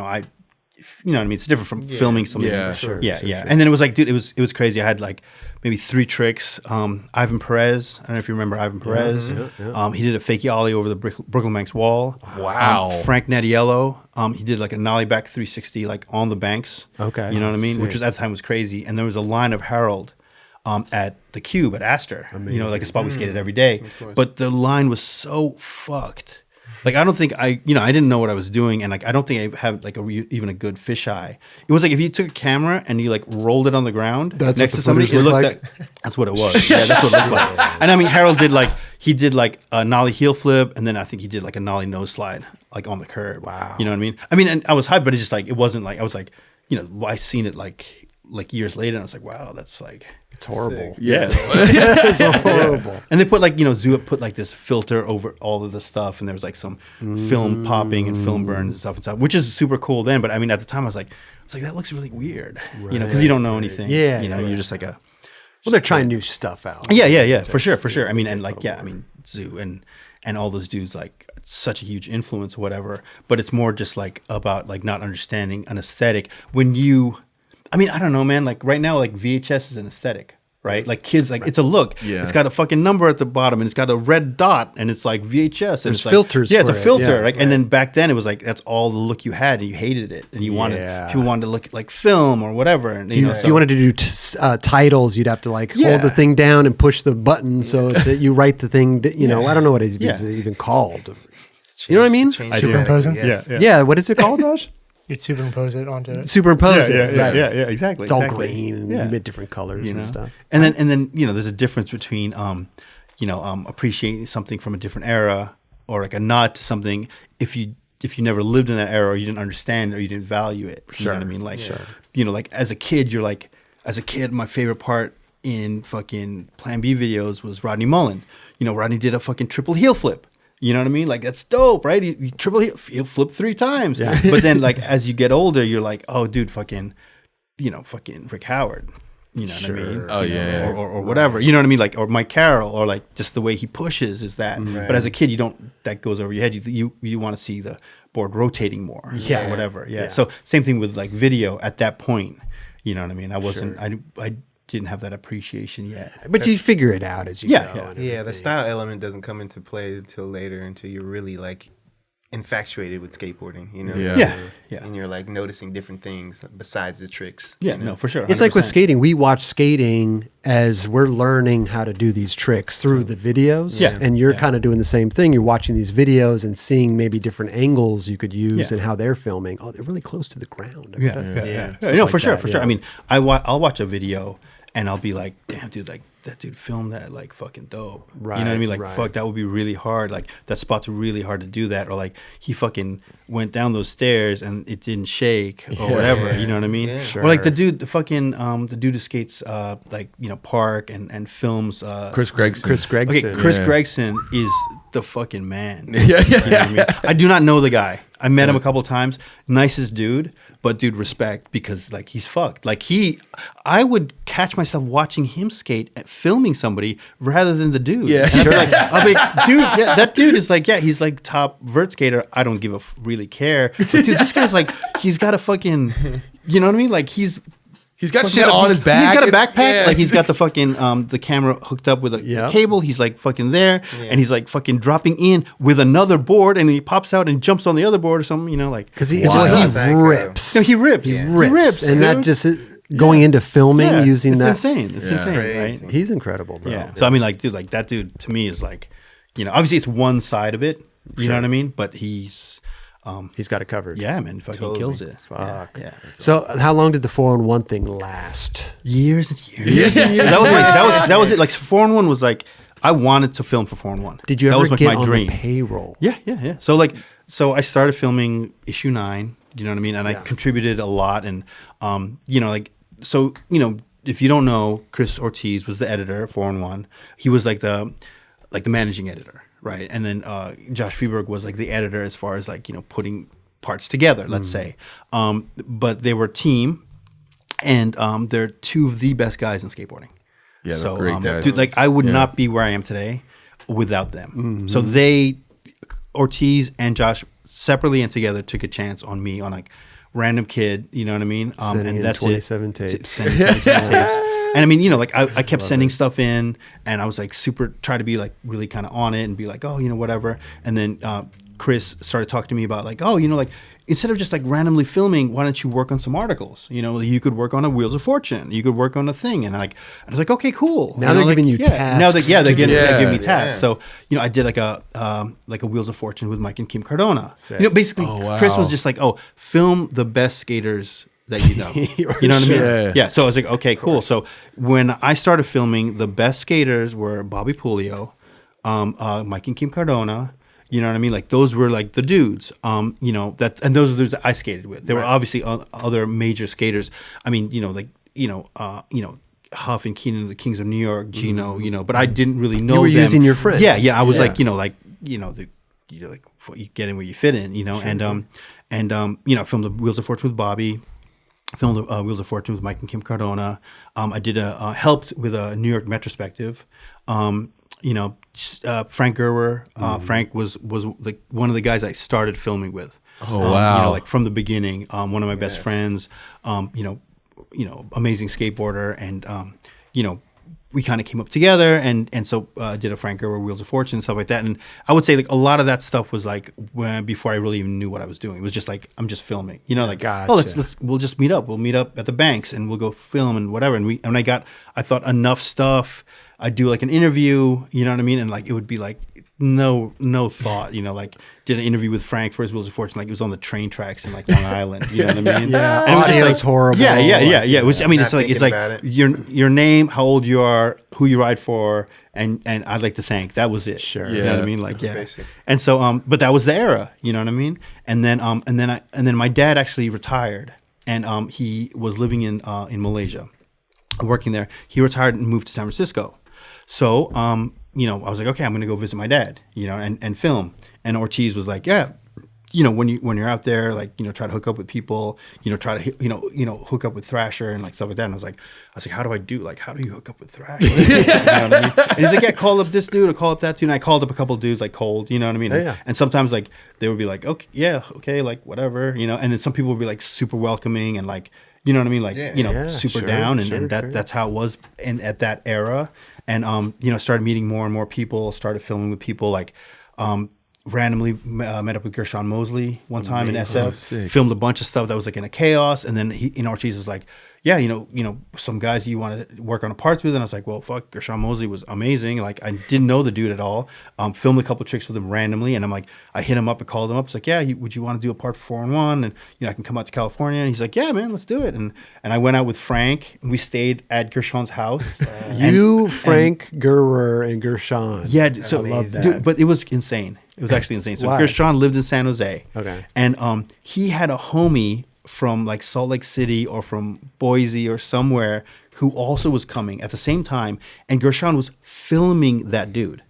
I mean. It's different from filming something. Yeah, sure. And then it was like, dude, it was crazy. I had like maybe 3 tricks. Ivan Perez. I don't know if you remember Ivan Perez. He did a fakie ollie over the Brooklyn Bank's wall. Wow. Frank Nattiello. He did like a nollie back 360 like on the banks. Okay. You know what I mean? Which was at the time was crazy. And there was a line of Harold at the Cube at Astor. Like a spot we skated every day. But the line was so fucked. Like I don't think I didn't know what I was doing, and like I don't think I have like even a good fisheye. It was like if you took a camera and you like rolled it on the ground That's next what to the somebody, footage it looked looked like that's what it was. Yeah, that's what it looked like. And I mean, Harold did like a nollie heel flip, and then I think he did like a nollie nose slide like on the curb. Wow. You know what I mean? I mean, and I was hyped, but it's just like it wasn't like I was like I seen it like years later, and I was like, wow, that's like. It's horrible. Yeah. It's horrible. And they put like, Zoo put like this filter over all of the stuff, and there was like some film popping and film burns and stuff, which is super cool then. But I mean, at the time I was like, that looks really weird, because you don't know anything. Yeah, you're just like Well, they're trying new stuff out. yeah, for sure. I mean, and like, Zoo and all those dudes, like such a huge influence or whatever, but it's more just like about like not understanding an aesthetic I don't know, man. Like right now, like VHS is an aesthetic, right? Like kids, like it's a look. Yeah. It's got a fucking number at the bottom, and it's got a red dot, and it's like VHS. And There's it's like, filters Yeah, it's a for it, filter. yeah. Like, and then back then it was like that's all the look you had, and you hated it, and you wanted people wanted to look like film or whatever. And If you wanted to do titles, you'd have to like hold the thing down and push the btten so you write the thing. I don't know what it's even called. You know what I mean? Superimposing? Yes. Yeah. What is it called, Josh? You'd superimpose it onto it. Superimpose it. Right. yeah, exactly. It's all exactly. green and mid different colors and stuff. And then there's a difference between appreciating something from a different era or like a nod to something if you never lived in that era or you didn't understand or you didn't value it. You know what I mean? Like like as a kid, my favorite part in fucking Plan B videos was Rodney Mullen. Rodney did a fucking triple heel flip. You know what I mean? Like that's dope, right? You triple heel flip 3 times. Yeah. But then like as you get older, you're like, oh, dude, fucking Rick Howard. You know what I mean? Oh yeah. Or whatever. You know what I mean? Like or Mike Carroll or like just the way he pushes is that. Right. But as a kid, that goes over your head. You want to see the board rotating more. Yeah. Or whatever. Yeah. So same thing with like video at that point. You know what I mean? I wasn't. I didn't have that appreciation yet. But you figure it out as you go. Yeah, the style element doesn't come into play until later, until you're really like infatuated with skateboarding, Yeah. And you're like noticing different things besides the tricks. Yeah, no, for sure. 100%. It's like with skating. We watch skating as we're learning how to do these tricks through the videos. Yeah. And you're kind of doing the same thing. You're watching these videos and seeing maybe different angles you could use and how they're filming. Oh, they're really close to the ground. Yeah. No, for sure. I mean, I'll watch a video and I'll be like, damn, dude, like that dude filmed that like fucking dope. Right, you know what I mean? Like, right. fuck, that would be really hard. Like that spot's really hard to do that. Or like he fucking went down those stairs and it didn't shake or whatever. You know what I mean? Yeah. Or like the dude who skates park and films. Chris Gregson. Okay, Chris Gregson is the fucking man. You know what I mean? I do not know the guy. I met him a couple of times. Nicest dude, but dude, respect because like he's fucked. Like I would catch myself watching him skate at filming somebody rather than the dude. Yeah, and I'll be like, dude, that dude is like, he's like top vert skater. I don't give a really care. But dude, this guy's like, he's got a fucking, you know what I mean? Like he's got shit on his back. He's got a backpack. Like he's got the fucking the camera hooked up with a cable. He's like fucking there, and he's like fucking dropping in with another board, and he pops out and jumps on the other board or something. Like because he rips. No, he rips. He rips, and that just going into filming using it's that. Insane. It's insane, crazy. right? He's incredible, bro. Yeah. So I mean, like, dude, like that dude to me is like, obviously it's one side of it. You know what I mean? But he's He's got it covered. Yeah, man, fucking Totally. kills it. Fuck. Yeah. So how long did the 4-on-1 thing last? Years and years. So that was it. Like 4-on-1 was like I wanted to film for 4-on-1. Did you that ever was like get my on dream. the payroll? Yeah. So I started filming issue 9. You know what I mean? And I contributed a lot. And if you don't know, Chris Ortiz was the editor of 4-on-1. He was like the managing editor, right? And then Josh Freberg was like the editor as far as like putting parts together, let's say. But they were a team, and they're two of the best guys in skateboarding. Yeah, So, they're great guys. dude, like I would not be where I am today without them. So Ortiz and Josh separately and together took a chance on me on like random kid, you know what I mean? Sending in that's 27 it. tapes. Sending 27 tapes. And I mean, like I kept sending stuff in, and I was like try to be like really kind of on it and be like, oh, whatever. And then Chris started talking to me about like, oh, like instead of just like randomly filming, why don't you work on some articles? You could work on a Wheels of Fortune. You could work on a thing. And I was like, okay, cool. Now they're giving you tasks. Now they're giving me tasks. Yeah. So, I did like a Wheels of Fortune with Mike and Kim Cardona. Sick. Basically Chris was just like, oh, film the best skaters that you know. You know what I mean? Yeah. So I was like, okay, cool. So when I started filming, the best skaters were Bobby Puglio, Mike and Kim Cardona. You know what I mean? Like those were like the dudes, and those are the dudes that I skated with. There were obviously other major skaters. I mean, Huff and Keenan, the Kings of New York, Gino, but I didn't really know You were them. using your friends. Yeah. I was like, you get in where you fit in, I filmed the Wheels of Fortune with Bobby. Filmed Wheels of Fortune with Mike and Kim Cardona. I did helped with a New York Metrospective. Frank Gerwer. Frank was like one of the guys I started filming with. Oh wow! Like from the beginning, one of my best friends. Amazing skateboarder, and we kind of came up together, and so did a Frank Gerwer Wheels of Fortune and stuff like that. And I would say like a lot of that stuff was like before I really even knew what I was doing. It was just like I'm just filming, Gotcha. Oh, we'll just meet up. We'll meet up at the Banks and we'll go film and whatever. And I thought enough stuff. I'd do like an interview, you know what I mean? And like it would be like no thought, like did an interview with Frank for his Wheels of Fortune, like it was on the train tracks in like Long Island, you know what I mean? Yeah, and it was just audio's horrible. Yeah. It was, I mean, it's Not like thinking your name, how old you are, who you ride for, and I'd like to thank. That was it. Sure. You know what I mean? Like super basic. And so but that was the era, you know what I mean? And then my dad actually retired, and he was living in Malaysia, working there. He retired and moved to San Francisco. So, I was like, okay, I'm going to go visit my dad, and film. And Ortiz was like, yeah, when you're out there, like, try to hook up with people, try to, hook up with Thrasher and like stuff like that. And I was like, how do you hook up with Thrasher? You know what I mean? And he's like, yeah, call up this dude or call up that dude. And I called up a couple of dudes like cold, you know what I mean? Yeah. And sometimes like they would be like, okay, yeah, okay, like whatever, and then some people would be like super welcoming and like, you know what I mean? Like, super sure, down. And, sure, and sure. that's how it was at that era. And, started meeting more and more people, started filming with people like, randomly met up with Gershon Mosley one time in SF, sick. filmed a bunch of stuff that was like in a chaos. And then Ortiz was like, yeah, some guys you want to work on a parts with. And I was like, well, fuck, Gershon Mosley was amazing. Like I didn't know the dude at all. Filmed a couple tricks with him randomly. And I'm like, I hit him up and called him up. It's like, yeah, would you want to do a part for 4-on-1? And, I can come out to California. And he's like, yeah, man, let's do it. And I went out with Frank and we stayed at Gershon's house. Frank Gerwer and Gershon. Yeah. So I love that. Dude, but it was insane. It was actually insane. So Why? Gershon lived in San Jose. Okay. And he had a homie from like Salt Lake City or from Boise or somewhere who also was coming at the same time. And Gershon was filming that dude.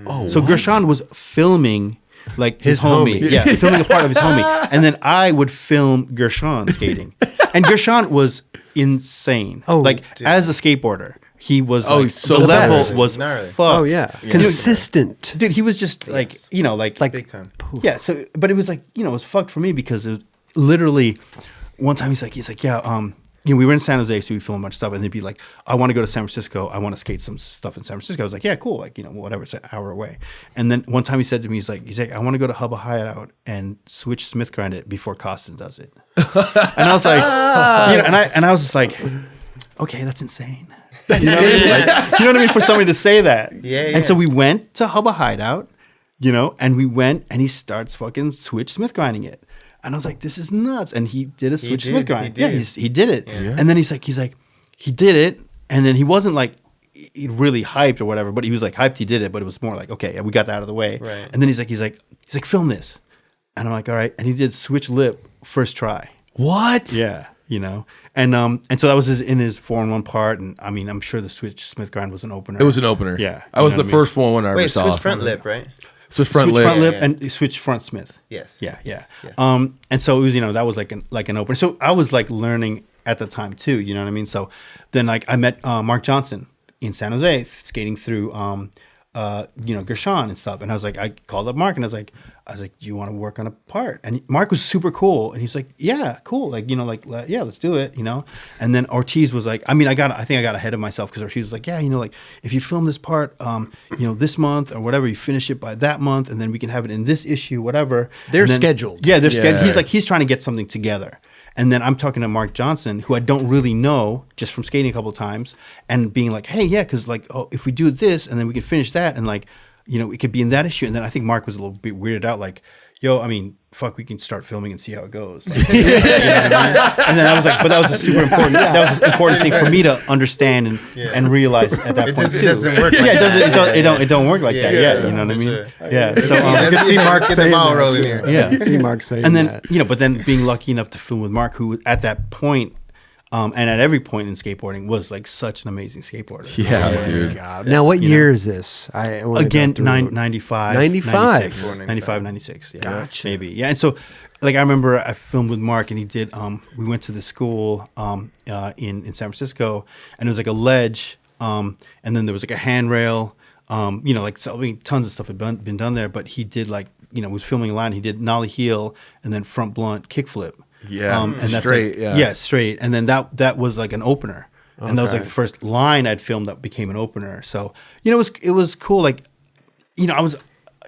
Oh, So what? Gershon was filming like his homie. homie. Yeah, filming a part of his homie. And then I would film Gershon skating. And Gershon was insane. Oh, like as a skateboarder. He was Oh, like, he's so the level best. was Gnarly. fucked. Oh yeah, consistent. Dude, he was just like, like Big time. yeah. So, but it was like, it was fucked for me because it literally one time he's like, yeah, we were in San Jose, so we filmed a bunch of stuff, and he'd be like, I want to go to San Francisco. I want to skate some stuff in San Francisco. I was like, yeah, cool. Like, whatever. It's an hour away. And then one time he said to me, he's like, I want to go to Hubba Hideout and switch Smith grind it before Costin does it. And I was like, and I was just like, okay, that's insane. You know what I mean? For somebody to say that. Yeah. And so we went to Hubba Hideout, you know, and we went and he starts fucking switch Smith grinding it. And I was like, this is nuts. And he did a switch Smith grind. Yeah, he did it. Yeah. And then he's like, he did it. And then he wasn't like really hyped or whatever, but he was like hyped he did it, but it was more like, okay, we got that out of the way. Right. And then he's like, film this. And I'm like, all right. And he did switch lip first try. What? Yeah. You know, and so that was in his 4-in-1 part, and I mean, I'm sure the switch Smith grind was an opener. It was an opener. Yeah, I was the first one I ever Wait, saw. switch front lip, right? Switch front lip, and switch front Smith. Yes. Yeah. And so it was, you know, that was like an opener. So I was like learning at the time too. You know what I mean? So then like I met Mark Johnson in San Jose skating through you know, Gershon and stuff. And I called up Mark and I was like, do you want to work on a part? And Mark was super cool. And he's like, yeah, cool. Like, you know, like, yeah, let's do it, you know? And then Ortiz was like, I think I got ahead of myself because Ortiz was like, yeah, you know, like if you film this part, you know, this month or whatever, you finish it by that month and then we can have it in this issue, whatever. They're scheduled. Yeah, they're scheduled. He's trying to get something together. And then I'm talking to Mark Johnson, who I don't really know just from skating a couple of times, and being like, hey, yeah, because like, oh, if we do this and then we can finish that and like, you know, it could be in that issue. And then I think Mark was a little bit weirded out, like, yo, I mean, fuck, we can start filming and see how it goes. Like, you know what I mean? And then I was like, but that was a super important, that was an important thing for me to understand and realize at that point too. It doesn't work like that. It don't work like that. Yeah, you know what I mean? Sure. Yeah. So I could see Mark saying ball that. rolling here. Yeah. See Mark saying and then, that. you know, but then being lucky enough to film with Mark, who at that point, and at every point in skateboarding was like such an amazing skateboarder. Yeah, dude. God. Now, what year is this? Again, 95. 95. 95, 96. Yeah. Gotcha. Maybe. Yeah. And so, like, I remember I filmed with Mark and he did, we went to the school in San Francisco and it was like a ledge. And then there was like a handrail. You know, like, so, I mean, tons of stuff had been done there, but he did like, you know, was filming a line. He did nollie heel and then front blunt kickflip. Yeah, and that's straight. Like, yeah, straight. And then that was like an opener, and that was like the first line I'd filmed that became an opener. So you know, it was cool. Like, you know, I was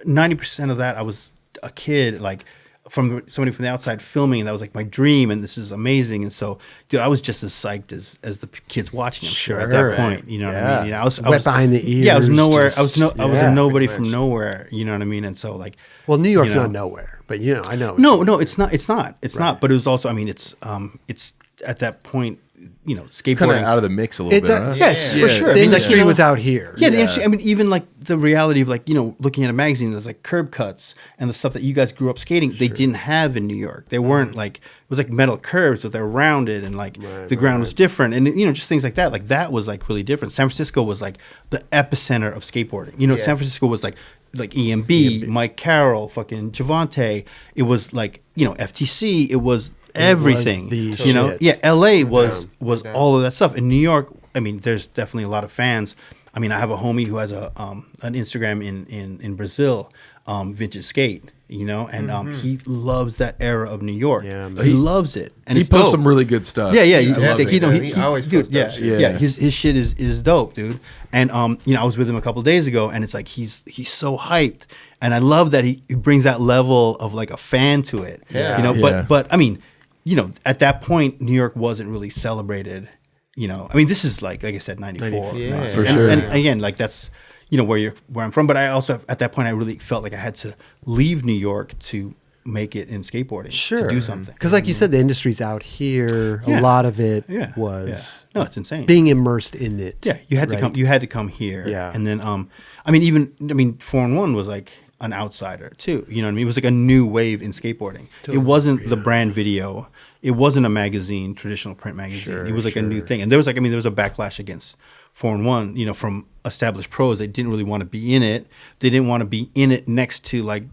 90% of that. I was a kid, like from somebody from the outside filming, and that was like my dream. And this is amazing. And so, dude, I was just as psyched as the kids watching. I'm sure at that point. You know what I mean? You know, I was wet behind the ears. Yeah, I was nowhere. Just, I was a nobody from nowhere. You know what I mean? And so like. Well, New York's you know, not nowhere, but you know, I know. No, it's not. It's not. But it was also. I mean, it's at that point, you know, skateboarding kind of out of the mix a little bit. Huh? Yes, for sure. The I mean, industry like, you know, was out here. Yeah, the industry. I mean, even like the reality of like, you know, looking at a magazine, there's like curb cuts and the stuff that you guys grew up skating. They didn't have in New York. They weren't like it was like metal curbs, but they're rounded and like the ground was different, and you know, just things like that. Like that was like really different. San Francisco was like the epicenter of skateboarding. You know, San Francisco was like EMB, Mike Carroll, fucking Javante. It was like, you know, FTC. It was everything. You know, yeah. LA was all of that stuff. In New York, I mean, there's definitely a lot of fans. I mean, I have a homie who has an Instagram in Brazil, Vintage Skate. You know, and he loves that era of New York. Yeah, he loves it, and he it's posts dope. some really good stuff. Yeah. He always posts yeah, shit. yeah. His shit is dope, dude. And you know, I was with him a couple of days ago, and it's like he's so hyped, and I love that he brings that level of like a fan to it. Yeah. You know, but I mean, you know, at that point, New York wasn't really celebrated. You know, I mean, this is like I said, 94. Yeah, for sure. And again, like that's. You know, where I'm from, but I also at that point I really felt like I had to leave New York to make it in skateboarding, to do something. Because, like you said, the industry's out here. Yeah. A lot of it Yeah. was no, it's insane. being immersed in it. Yeah, you had to come. You had to come here. Yeah, and then I mean, 4-in-1 was like an outsider too. You know what I mean? It was like a new wave in skateboarding. It wasn't the brand video. It wasn't a magazine, traditional print magazine. It was like a new thing, and there was like there was a backlash against 4-in-1, you know, from established pros. They didn't really want to be in it. They didn't want to be in it next to like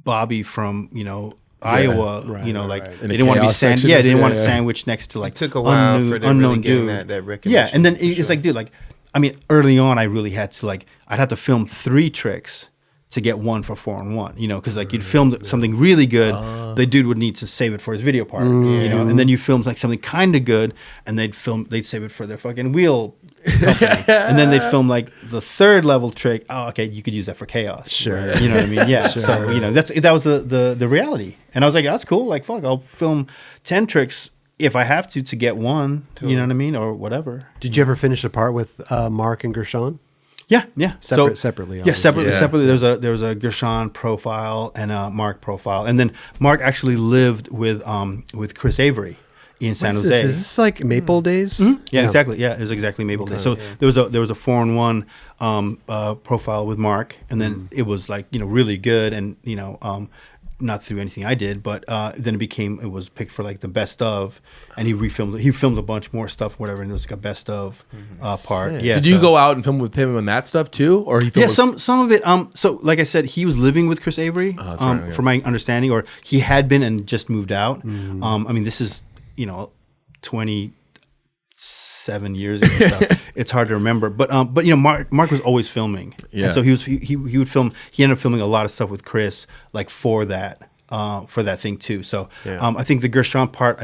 Bobby from, you know, Iowa, you know, like they didn't want to be they didn't want to sandwich next to like it took a while for them unknown really dude. that recognition. Yeah, and then it's like, dude, like, I mean, early on, I really had to like, I'd have to film 3 tricks to get one for 4-in-1, you know, because like you'd filmed something really good, the dude would need to save it for his video part, you know, and then you filmed like something kind of good, and they'd save it for their fucking wheel company. And then they'd film like the 3rd level trick. Oh, okay, you could use that for chaos. Sure. You know what I mean? Yeah. So, you know, that was the reality. And I was like, that's cool. Like, fuck, I'll film 10 tricks if I have to get one, you know what I mean? Or whatever. Did you ever finish a part with Mark and Gershon? Yeah. Separately. Yeah, separately. Yeah. Separately. There was a Gershon profile and a Mark profile, and then Mark actually lived with Chris Avery in San Jose. Is this like Maple Days? Yeah, exactly. Yeah, it was exactly Maple Day. So there was a 4-in-1 profile with Mark, and then it was like really good, and not through anything I did, but then it was picked for like the best of, and he filmed a bunch more stuff, whatever, and it was like a best of part. Yeah. Did you go out and film with him on that stuff too, or he filmed? Yeah, some of it. So like I said, he was living with Chris Avery, from my understanding, or he had been and just moved out. I mean, this is 27 years ago, so it's hard to remember. But Mark was always filming, and so he would film. He ended up filming a lot of stuff with Chris, like for that thing too. So I think the Gershon part,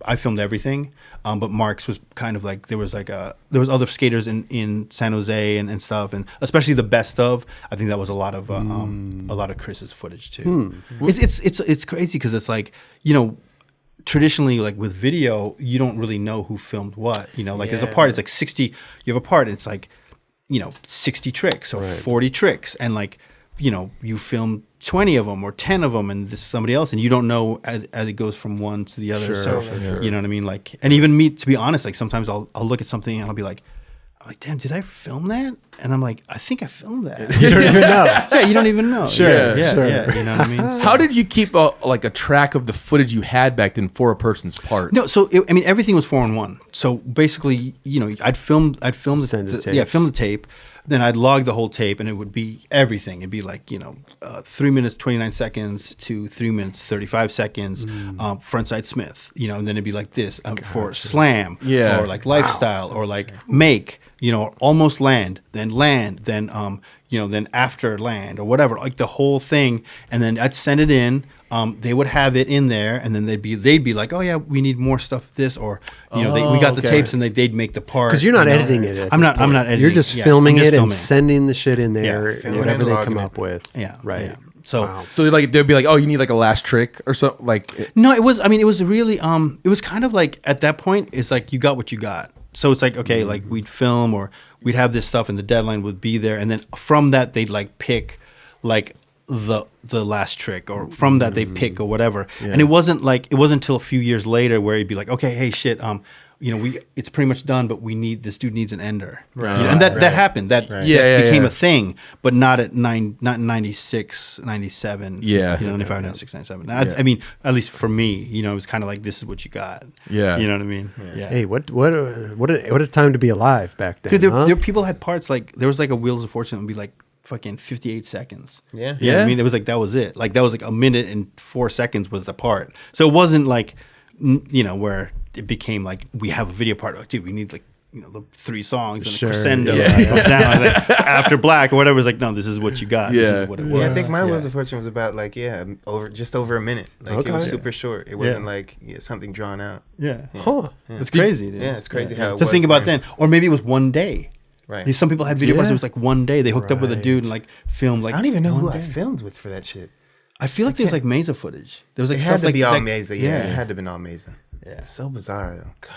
I filmed everything, but Mark's was kind of like there was other skaters in San Jose and stuff, and especially the best of. I think that was a lot of Chris's footage too. It's crazy because it's like traditionally, like with video, you don't really know who filmed what. There's a part, it's like 60. You have a part, and it's like 60 tricks or 40 tricks, and like you film 20 of them or 10 of them, and this is somebody else, and you don't know as it goes from one to the other. You know what I mean? Like, and even me, to be honest, like sometimes I'll look at something and I'll be like, damn, did I film that? And I'm like, I think I filmed that. You don't even know. Yeah, you don't even know. Sure. Yeah. You know what I mean? How did you keep a track of the footage you had back then for a person's part? No, so everything was 4-in-1. So basically, I'd film the tape, then I'd log the whole tape, and it would be everything. It'd be like 3 minutes 29 seconds to 3 minutes 35 seconds, frontside Smith, and then it'd be like this for slam, or like lifestyle, or like make, almost land, then then after land or whatever, like the whole thing, and then I'd send it in. They would have it in there, and then they'd be like, oh yeah, we need more stuff of this, or we got the tapes, and they'd make the part. Because you're not editing it. I'm not editing. You're just filming it and sending the shit in there, whatever they come up with. Yeah, right. Yeah. So like they'd be like, oh, you need like a last trick or something. Like no, it was. I mean, it was really. It was kind of like at that point, it's like you got what you got. So it's like okay, like we'd film or we'd have this stuff, and the deadline would be there, and then from that they'd like pick like the last trick, or from that they pick or whatever. And it wasn't until a few years later where he'd be like, okay, hey, shit, it's pretty much done, but this dude needs an ender. Right. And that happened. That became a thing, but not in 96, 97. Yeah. 95, 96, 97. I mean, at least for me, it was kind of like, this is what you got. Yeah. You know what I mean? Yeah. Hey, what a time to be alive back then. Dude, there people had parts like, there was like a Wheels of Fortune that would be like, fucking 58 seconds. Yeah. You know what I mean? It was like, that was it. Like, that was like a minute and 4 seconds was the part. So it wasn't like, where it became like, we have a video part. Oh, dude, we need like, the 3 songs and a crescendo goes down. And then after Black or whatever, it's like, no, this is what you got. Yeah. This is what it was. Yeah, I think my Wheels of Fortune was about like, just over a minute. Like it was super short. It wasn't like something drawn out. Yeah. Huh. It's crazy, dude. Yeah, it's crazy how it to was think about then. then. Or maybe it was one day. Right. Some people had video parts. It was like one day. They hooked up with a dude and like filmed like. I don't even know who one I day. filmed with for that shit. I feel like there was like Mesa footage. There was like It stuff had to like be all that- Mesa. Yeah, it had to have been all Mesa. Yeah. It's so bizarre though. God,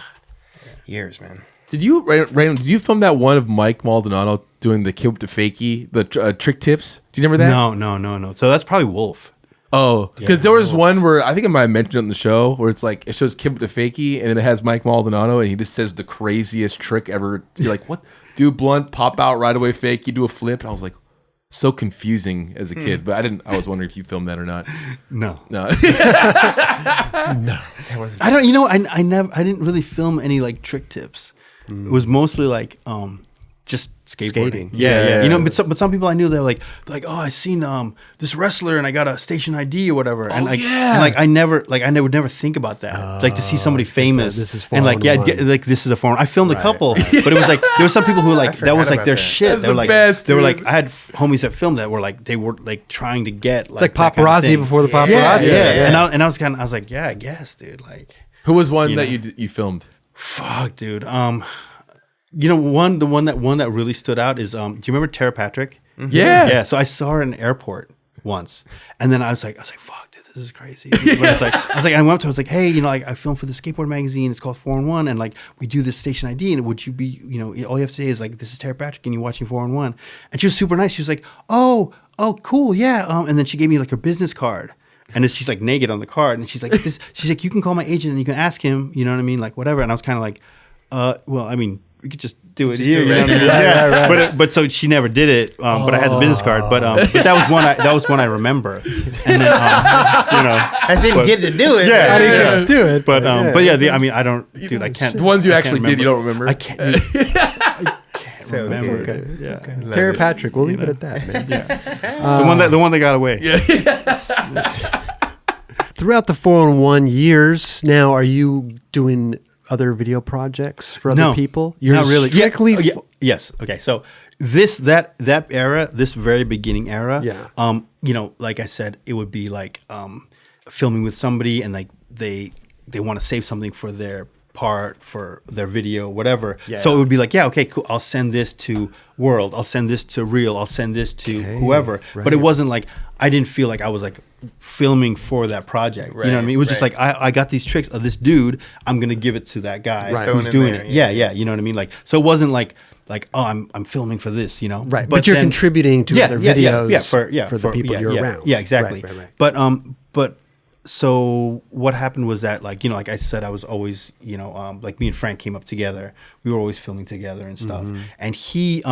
years, man. Did you, Random, did you film that one of Mike Maldonado doing the kid with the fakie, the trick tips? Do you remember that? No. So that's probably Wolf. Oh, because there was one where I think I might have mentioned it on the show where it's like it shows Kid with the fakie and then it has Mike Maldonado and he just says the craziest trick ever. You're like, what? Do a blunt, pop out right away, fake. You do a flip, and I was like, so confusing as a kid. But I was wondering if you filmed that or not. No. No. That was I don't. I didn't really film any like trick tips. It was mostly like just skateboarding. Yeah. But some people I knew, they're like, oh, I seen this wrestler and I got a station ID or whatever. And I would never think about that. Like to see somebody famous. This is and like this is a form. I filmed a couple, but it was like there were some people who like that was like their shit. That's They were the like best, they were dude. like I had homies that filmed that were like they were like trying to get It's like that kind of paparazzi thing. before the paparazzi. Yeah. And I was like, yeah, I guess, dude. Like, Who was one that you filmed? fuck, dude. The one that really stood out is do you remember Tara Patrick? Yeah. Yeah, so I saw her in an airport. once. And then I was like, fuck, dude, this is crazy. But I went up to her, I was like, hey, I filmed for the skateboard magazine. It's called 4-in-1. And like, we do this station ID. And would you be, all you have to say is like, this is Tara Patrick and you're watching 4-in-1. And she was super nice. She was like, oh, cool. Yeah. And then she gave me like her business card. And she's like naked on the card. And she's like, she's like, you can call my agent and you can ask him, you know what I mean? Like whatever. And I was kind of like, well, I mean, we could just do it here. You know what I mean? Yeah. Right. But so she never did it. But I had the business card. But that was one I remember. And then I didn't get to do it. I didn't get to do it. But I don't, dude. I can't. The ones you actually did, you don't remember. I can't. Remember. It's okay. Tara Patrick, we'll leave it at that, man. The one that got away. Yeah. Throughout the 4-in-1 years, now are you doing other video projects for other people? You're not really. Strictly yes. Okay. So that era, this very beginning era, like I said, it would be like filming with somebody and like they want to save something for their part, for their video, whatever. Yeah. So it would be like, yeah, okay, cool. I'll send this to World. I'll send this to Reel. I'll send this to whoever. Right. But it wasn't like, I didn't feel like I was like filming for that project. Right. You know what I mean? It was just like, I got these tricks of this dude. I'm going to give it to that guy who's doing it. Yeah. You know what I mean? Like, so it wasn't like, oh, I'm filming for this, Right. But you're contributing to other videos for the people you're around. Yeah, exactly. Right. But so what happened was that like I said, I was always like me and Frank came up together. We were always filming together and stuff. And he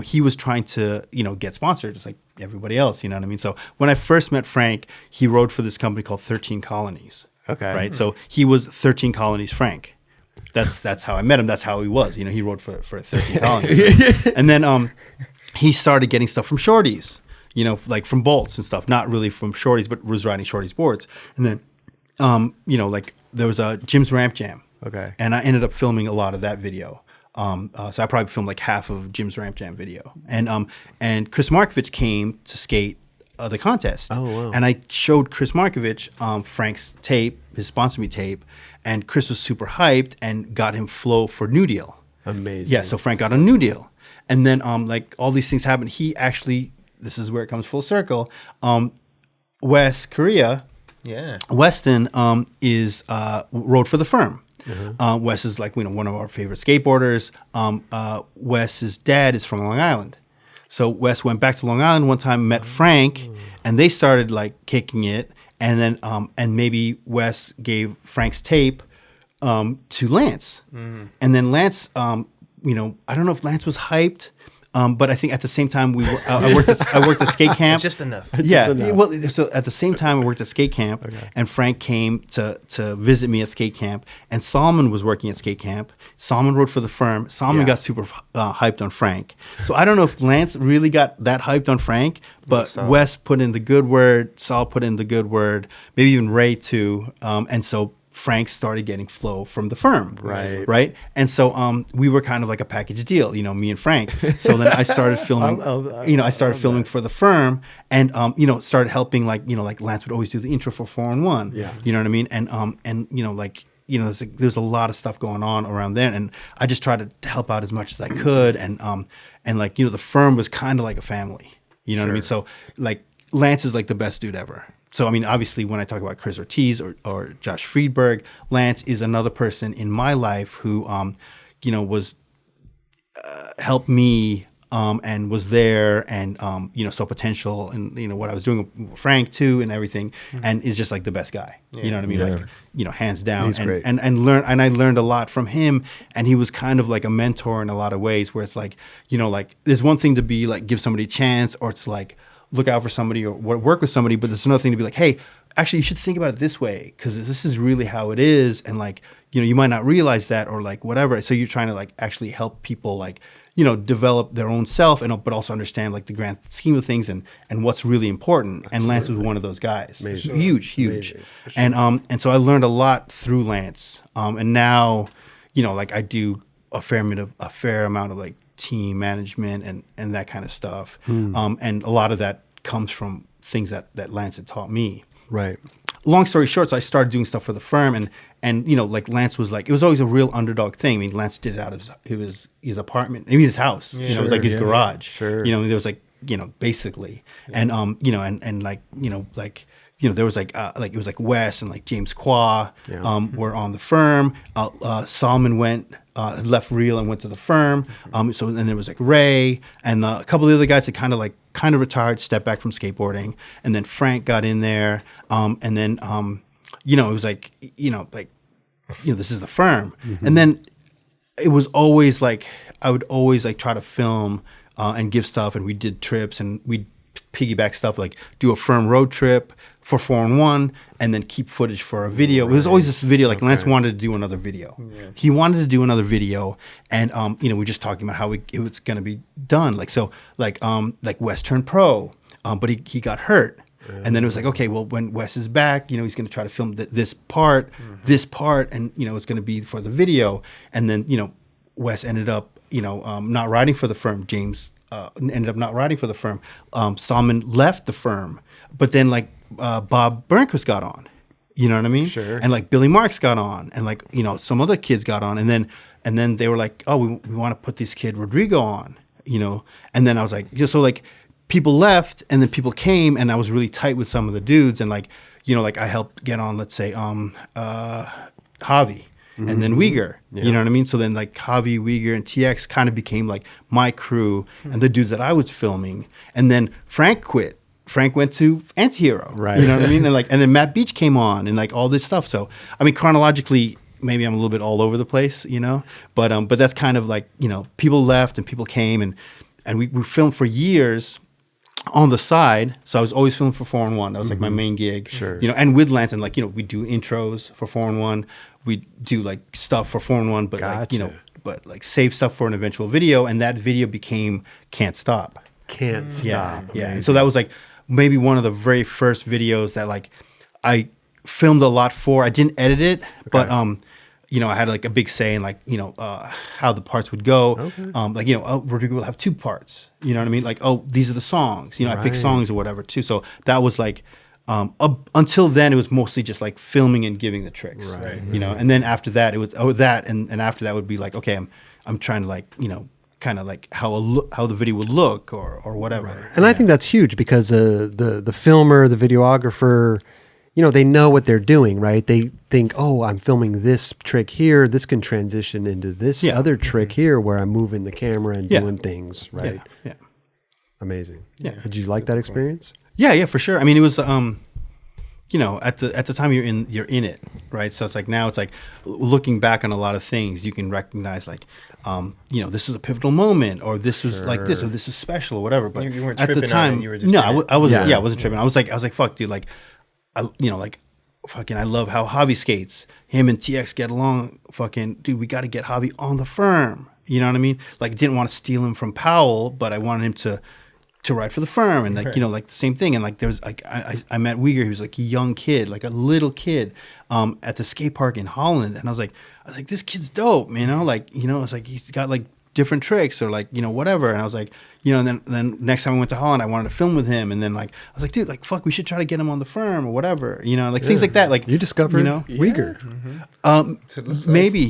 he was trying to get sponsored just like everybody else. You know what I mean? So when I first met Frank, he rode for this company called 13 Colonies. Okay. Right. So he was 13 Colonies Frank. That's how I met him. That's how he was. He rode for 13 Colonies. And then he started getting stuff from Shorties. Like from Bolts and stuff, not really from Shorties, but was riding Shorties boards. And then, like there was a Jim's Ramp Jam. Okay. And I ended up filming a lot of that video. So I probably filmed like half of Jim's Ramp Jam video. And Chris Markovich came to skate the contest. Oh, wow. And I showed Chris Markovich Frank's tape, his Sponsor Me tape, and Chris was super hyped and got him flow for New Deal. Amazing. Yeah, so Frank got a New Deal. And then like all these things happened. He actually... This is where it comes full circle. West Korea, Weston is rode for the firm. Wes is like one of our favorite skateboarders. Wes's dad is from Long Island, so Wes went back to Long Island one time, met Frank, and they started like kicking it. And then and maybe Wes gave Frank's tape to Lance, and then Lance, I don't know if Lance was hyped. But I think at the same time I worked at skate camp. Just enough. Well, so at the same time I worked at skate camp, and Frank came to visit me at skate camp, and Solomon was working at skate camp. Solomon rode for the firm. Solomon got super hyped on Frank. So I don't know if Lance really got that hyped on Frank, but Wes put in the good word. Sol put in the good word. Maybe even Ray too. And so Frank started getting flow from the firm. Right. And so we were kind of like a package deal, me and Frank. So then I started filming, I started filming for the firm, and, started helping like Lance would always do the intro for 4-in-1. Yeah. You know what I mean? And, there's a lot of stuff going on around there. And I just tried to help out as much as I could. And the firm was kind of like a family, you know what I mean? So like Lance is like the best dude ever. So, I mean, obviously, when I talk about Chris Ortiz or Josh Freberg, Lance is another person in my life who, was helped me and was there and, saw potential and, what I was doing with Frank, too, and everything, and is just like the best guy. Yeah. You know what I mean? Yeah. Like, hands down. He's great. And I learned a lot from him, and he was kind of like a mentor in a lot of ways where it's like, like, there's one thing to be like, give somebody a chance or to like, look out for somebody or work with somebody, but there's another thing to be like, hey, actually, you should think about it this way because this is really how it is, and like, you might not realize that or like whatever. So you're trying to like actually help people like, develop their own self and but also understand like the grand scheme of things and what's really important. Absolutely. And Lance was one of those guys. Amazing. Huge. Sure. And so I learned a lot through Lance. And now, like I do a fair amount of like team management and that kind of stuff. And a lot of that comes from things that Lance had taught me. Right. Long story short, so I started doing stuff for the firm and like Lance was like, it was always a real underdog thing. I mean, Lance did it out of his apartment, his house. Yeah, it was like his garage. Sure. There was like basically. And and there was it was like Wes and like James Qua were on the firm. Solomon left Reel and went to the firm. So then there was like Ray and a couple of the other guys that kind of retired, stepped back from skateboarding, and then Frank got in there. And then it was like this is the firm. And then it was always like I would always like try to film and give stuff, and we did trips and we piggyback stuff, like do a firm road trip for 4-in-1 and then keep footage for a video. It was always this video, like Lance wanted to do another video. Yeah. He wanted to do another video, and we're just talking about how it was going to be done. Like Wes turned pro, but he got hurt. And then it was like, okay, well, when Wes is back, he's going to try to film this part, and it's going to be for the video. And then Wes ended up not riding for the firm. James ended up not riding for the firm. Solomon left the firm, but then like Bob Burnquist got on. You know what I mean? Sure. And like Billy Marks got on, and like some other kids got on, and then they were like, oh, we want to put this kid Rodrigo on. And then I was like, so like people left, and then people came, and I was really tight with some of the dudes, and like I helped get on, let's say Javi. And then Uyghur, you know what I mean? So then like Javi, Uyghur, and TX kind of became like my crew and the dudes that I was filming. And then Frank quit. Frank went to Antihero, right? You know what I mean? And then Matt Beach came on and like all this stuff. So I mean, chronologically, maybe I'm a little bit all over the place, but that's kind of like people left and people came, and we filmed for years on the side. So I was always filming for 4-in-1. That was like my main gig, sure. And with Lance, and like we do intros for 4-in-1. We do like stuff for 4-in-1, but gotcha. like save stuff for an eventual video, and that video became Can't Stop. Can't Stop. Yeah. And so that was like maybe one of the very first videos that like I filmed a lot for. I didn't edit it, but I had like a big say in like how the parts would go. Okay. Rodrigo will have 2 parts. You know what I mean? Like, oh, these are the songs. I pick songs or whatever too. So that was like. Until then, it was mostly just like filming and giving the tricks, right? And then after that, it was that, and after that would be like, okay, I'm trying to like kind of like how the video would look or whatever. Right. And I think that's huge because the filmer, the videographer, they know what they're doing, right? They think, oh, I'm filming this trick here. This can transition into this other trick here where I'm moving the camera and doing things, right? Yeah. Amazing. Yeah. Did you like that experience? Yeah, for sure. I mean, it was, at the time you're in it, right? So it's like now it's like looking back on a lot of things, you can recognize like, this is a pivotal moment, or this is like this, or this is special, or whatever. But you weren't at tripping the time, on it, you were just I wasn't. Yeah, I wasn't tripping. I was like, fuck, dude, like, fucking, I love how Javi skates. Him and TX get along. Fucking, dude, we got to get Javi on the firm. You know what I mean? Like, didn't want to steal him from Powell, but I wanted him to ride for the firm, and like like the same thing. And like there was like I met Uyghur. He was like a young kid, like a little kid, at the skate park in Holland, and I was like this kid's dope, like it's like he's got like different tricks or like whatever. And I was like and then next time I went to Holland, I wanted to film with him, and then like I was like, dude, like fuck, we should try to get him on the firm or whatever, like things like that. Like you discovered Uyghur, maybe.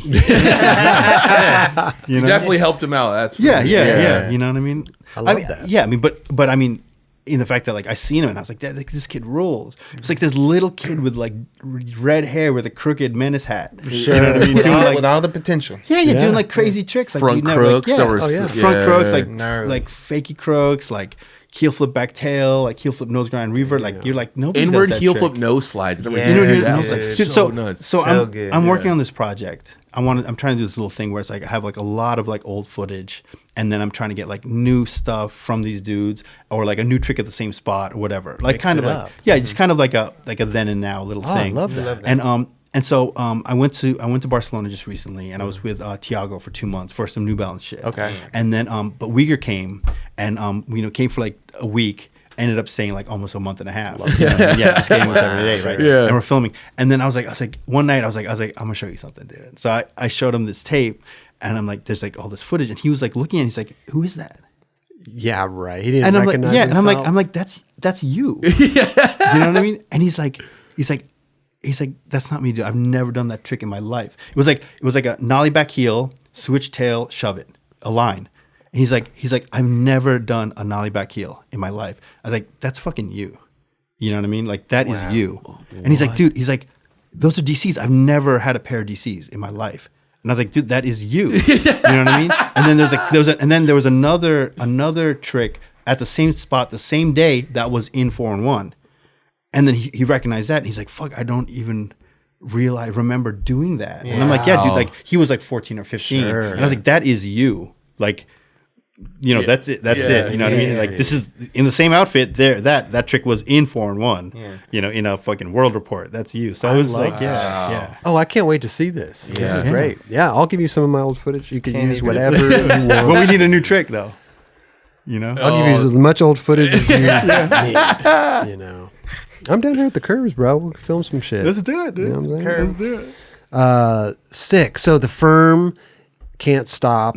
You definitely helped him out. That's yeah. You know what I mean? I love that. Yeah, I mean, but I mean, in the fact that like I seen him and I was like, this kid rules. It's like this little kid with like red hair with a crooked menace hat. Sure. You know what I mean? with all the potential. Yeah, you're doing like crazy tricks, like front crooks. Front crooks, like fakey crooks, like heel flip back tail, like heel flip nose grind revert. Like you're like nobody inward does that heel trick. flip nose slides. So nuts. So So good. I'm working on this project. I'm trying to do this little thing where it's like I have like a lot of like old footage, and then I'm trying to get like new stuff from these dudes, or like a new trick at the same spot or whatever. Like Mix kind of it like up. just kind of like a then and now little thing. I love that. And so I went to Barcelona just recently, and I was with Tiago for 2 months for some New Balance shit. Okay. And then but Uyghur came, and came for like a week. Ended up staying like almost a month and a half. Just skating almost every day, right? Yeah. And we're filming. And then I was like, one night I was like, I'm gonna show you something, dude. So I showed him this tape, and I'm like, there's like all this footage, and he was like looking at it, he's like, who is that? Yeah, right. He didn't And I'm like, recognize and himself. I'm like, that's you. You know what I mean? And he's like, that's not me, dude. I've never done that trick in my life. It was like a nollie back heel, switch tail, shove it, a line. And he's like, I've never done a nollie back heel in my life. I was like, that's fucking you. You know what I mean? Like that is you. And he's like, dude, those are DCs. I've never had a pair of DCs in my life. And I was like, dude, that is you. You know what I mean? And then there was another trick at the same spot the same day that was in 4-in-1. And then he recognized that and he's like, fuck, I don't even remember doing that. And I'm like, yeah, dude, like he was like 14 or 15. And I was like, that is you. Like, you know, that's it. That's it. You know what I mean? Like this is in the same outfit there. That trick was in 4-in-1, you know, in a fucking world report. That's you. So I was like, yeah. Oh, I can't wait to see this. This is great. Yeah. I'll give you some of my old footage. You can use whatever you want. But we need a new trick though. You know? I'll give you as much old footage as you need. You know. I'm down here at the curves, bro. We'll film some shit. Let's do it, dude. You know Let's do it. Sick. So the firm Can't Stop.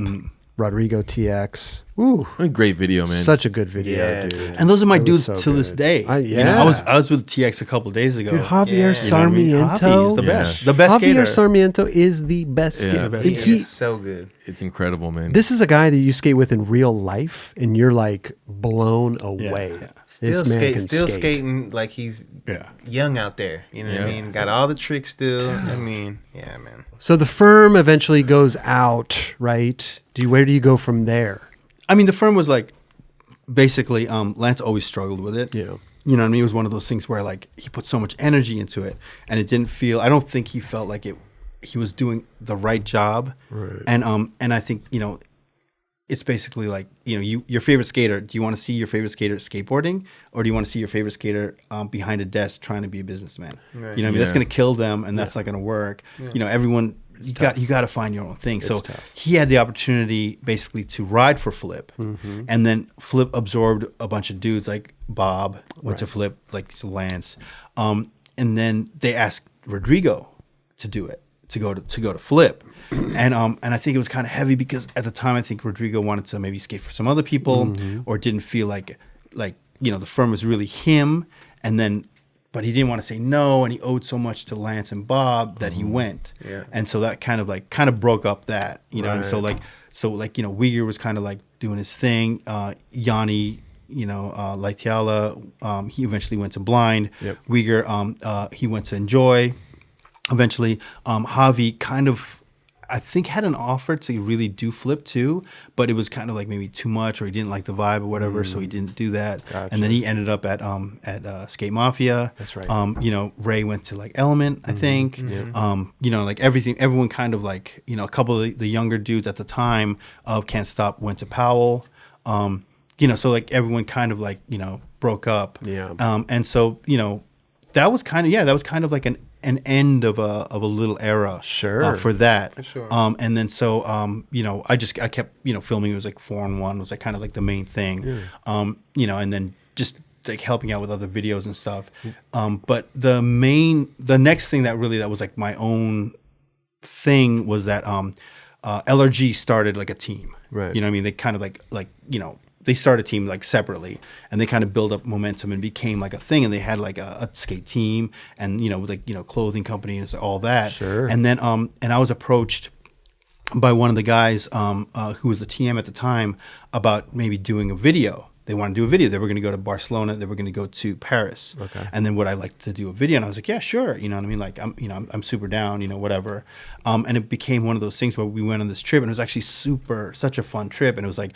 Rodrigo TX. Ooh, A great video, man. such a good video, dude. And those are my That dudes was so till this good. day. You know, I was with TX a couple of days ago. Dude, Javier You know what I mean? Sarmiento. Javi is the best. The best Javier skater. Sarmiento is the best Yeah. skater. The Yeah, He- it's so good. It's incredible, man. this is a guy that you skate with in real life, and you're like blown away. Yeah. Still This man can still skate. skating like he's young out there. You know what I mean? Got all the tricks still. I mean, yeah, man. So the firm eventually goes out, right? Where do you go from there? I mean, the firm was like, basically, Lance always struggled with it. Yeah. You know what I mean? It was one of those things where like he put so much energy into it and it didn't feel, I don't think he felt like he was doing the right job. Right. And I think, you know, it's basically like, you know, your favorite skater, do you want to see your favorite skater skateboarding or do you want to see your favorite skater behind a desk trying to be a businessman? Right. You know what I mean? Yeah. That's going to kill them and that's not going to work. You know, everyone, you got to find your own thing. So tough. he had the opportunity basically to ride for Flip and then Flip absorbed a bunch of dudes like Bob went to Flip, like to Lance. And then they asked Rodrigo to do it, to go to Flip. And I think it was kind of heavy because at the time I think Rodrigo wanted to maybe skate for some other people or didn't feel like you know the firm was really him, and then but he didn't want to say no, and he owed so much to Lance and Bob that he went. Yeah. And so that kind of broke up that, you know. And so like you know, Uyghur was kind of like doing his thing. Yanni, you know, Laitiala, he eventually went to Blind. Yep. Uyghur, he went to Enjoy. Eventually, Javi kind of, I think, had an offer to really do Flip too, but it was kind of like maybe too much, or he didn't like the vibe or whatever, so he didn't do that. Gotcha. And then he ended up at Skate Mafia. That's right. You know, Ray went to like Element, I think. You know, like everyone kind of like, you know, a couple of the younger dudes at the time of Can't Stop went to Powell. You know, so like everyone kind of like, you know, broke up. Yeah. And so, you know, that was kind of like an end of a little era. Sure. For that. For sure. And then so, you know, I kept, you know, filming. It was like 4-in-1 was like kind of like the main thing. You know, and then just like helping out with other videos and stuff. But the next thing that was like my own thing was that LRG started like a team. Right. You know what I mean? They kind of like, you know, they started a team like separately and they kind of build up momentum and became like a thing. And they had like a skate team and, you know, like, you know, clothing company and all that. Sure. And then, and I was approached by one of the guys who was the TM at the time about maybe doing a video. They wanted to do a video. They were going to go to Barcelona. They were going to go to Paris. Okay. And then would I like to do a video? And I was like, yeah, sure. You know what I mean? Like, I'm super down, you know, whatever. And it became one of those things where we went on this trip and it was actually such a fun trip. And it was like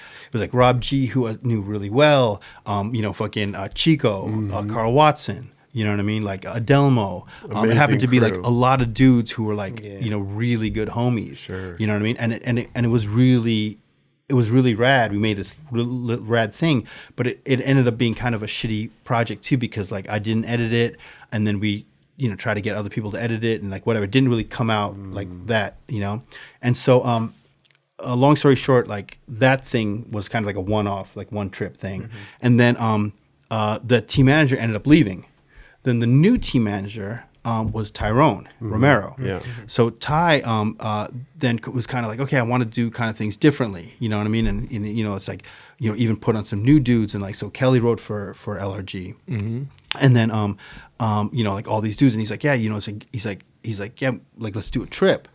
Rob G, who I knew really well, you know, fucking Chico, Carl Watson, you know what I mean? Like Adelmo. It happened to be like crew. a lot of dudes who were like, you know, really good homies. Sure. You know what I mean? And it was really, it was really rad. We made this rad thing, but it ended up being kind of a shitty project too, because like I didn't edit it, and then we, you know, try to get other people to edit it and like whatever. It didn't really come out like that, you know? And so, long story short, like that thing was kind of like a one-off, like one trip thing. And then, the team manager ended up leaving. Then the new team manager, was Tyrone Romero. Yeah. So Ty then was kind of like, okay, I want to do kind of things differently. You know what I mean? And you know, it's like, you know, even put on some new dudes and like, so Kelly wrote for LRG, and then you know, like all these dudes, and he's like, yeah, you know, it's like, he's like, yeah, like let's do a trip.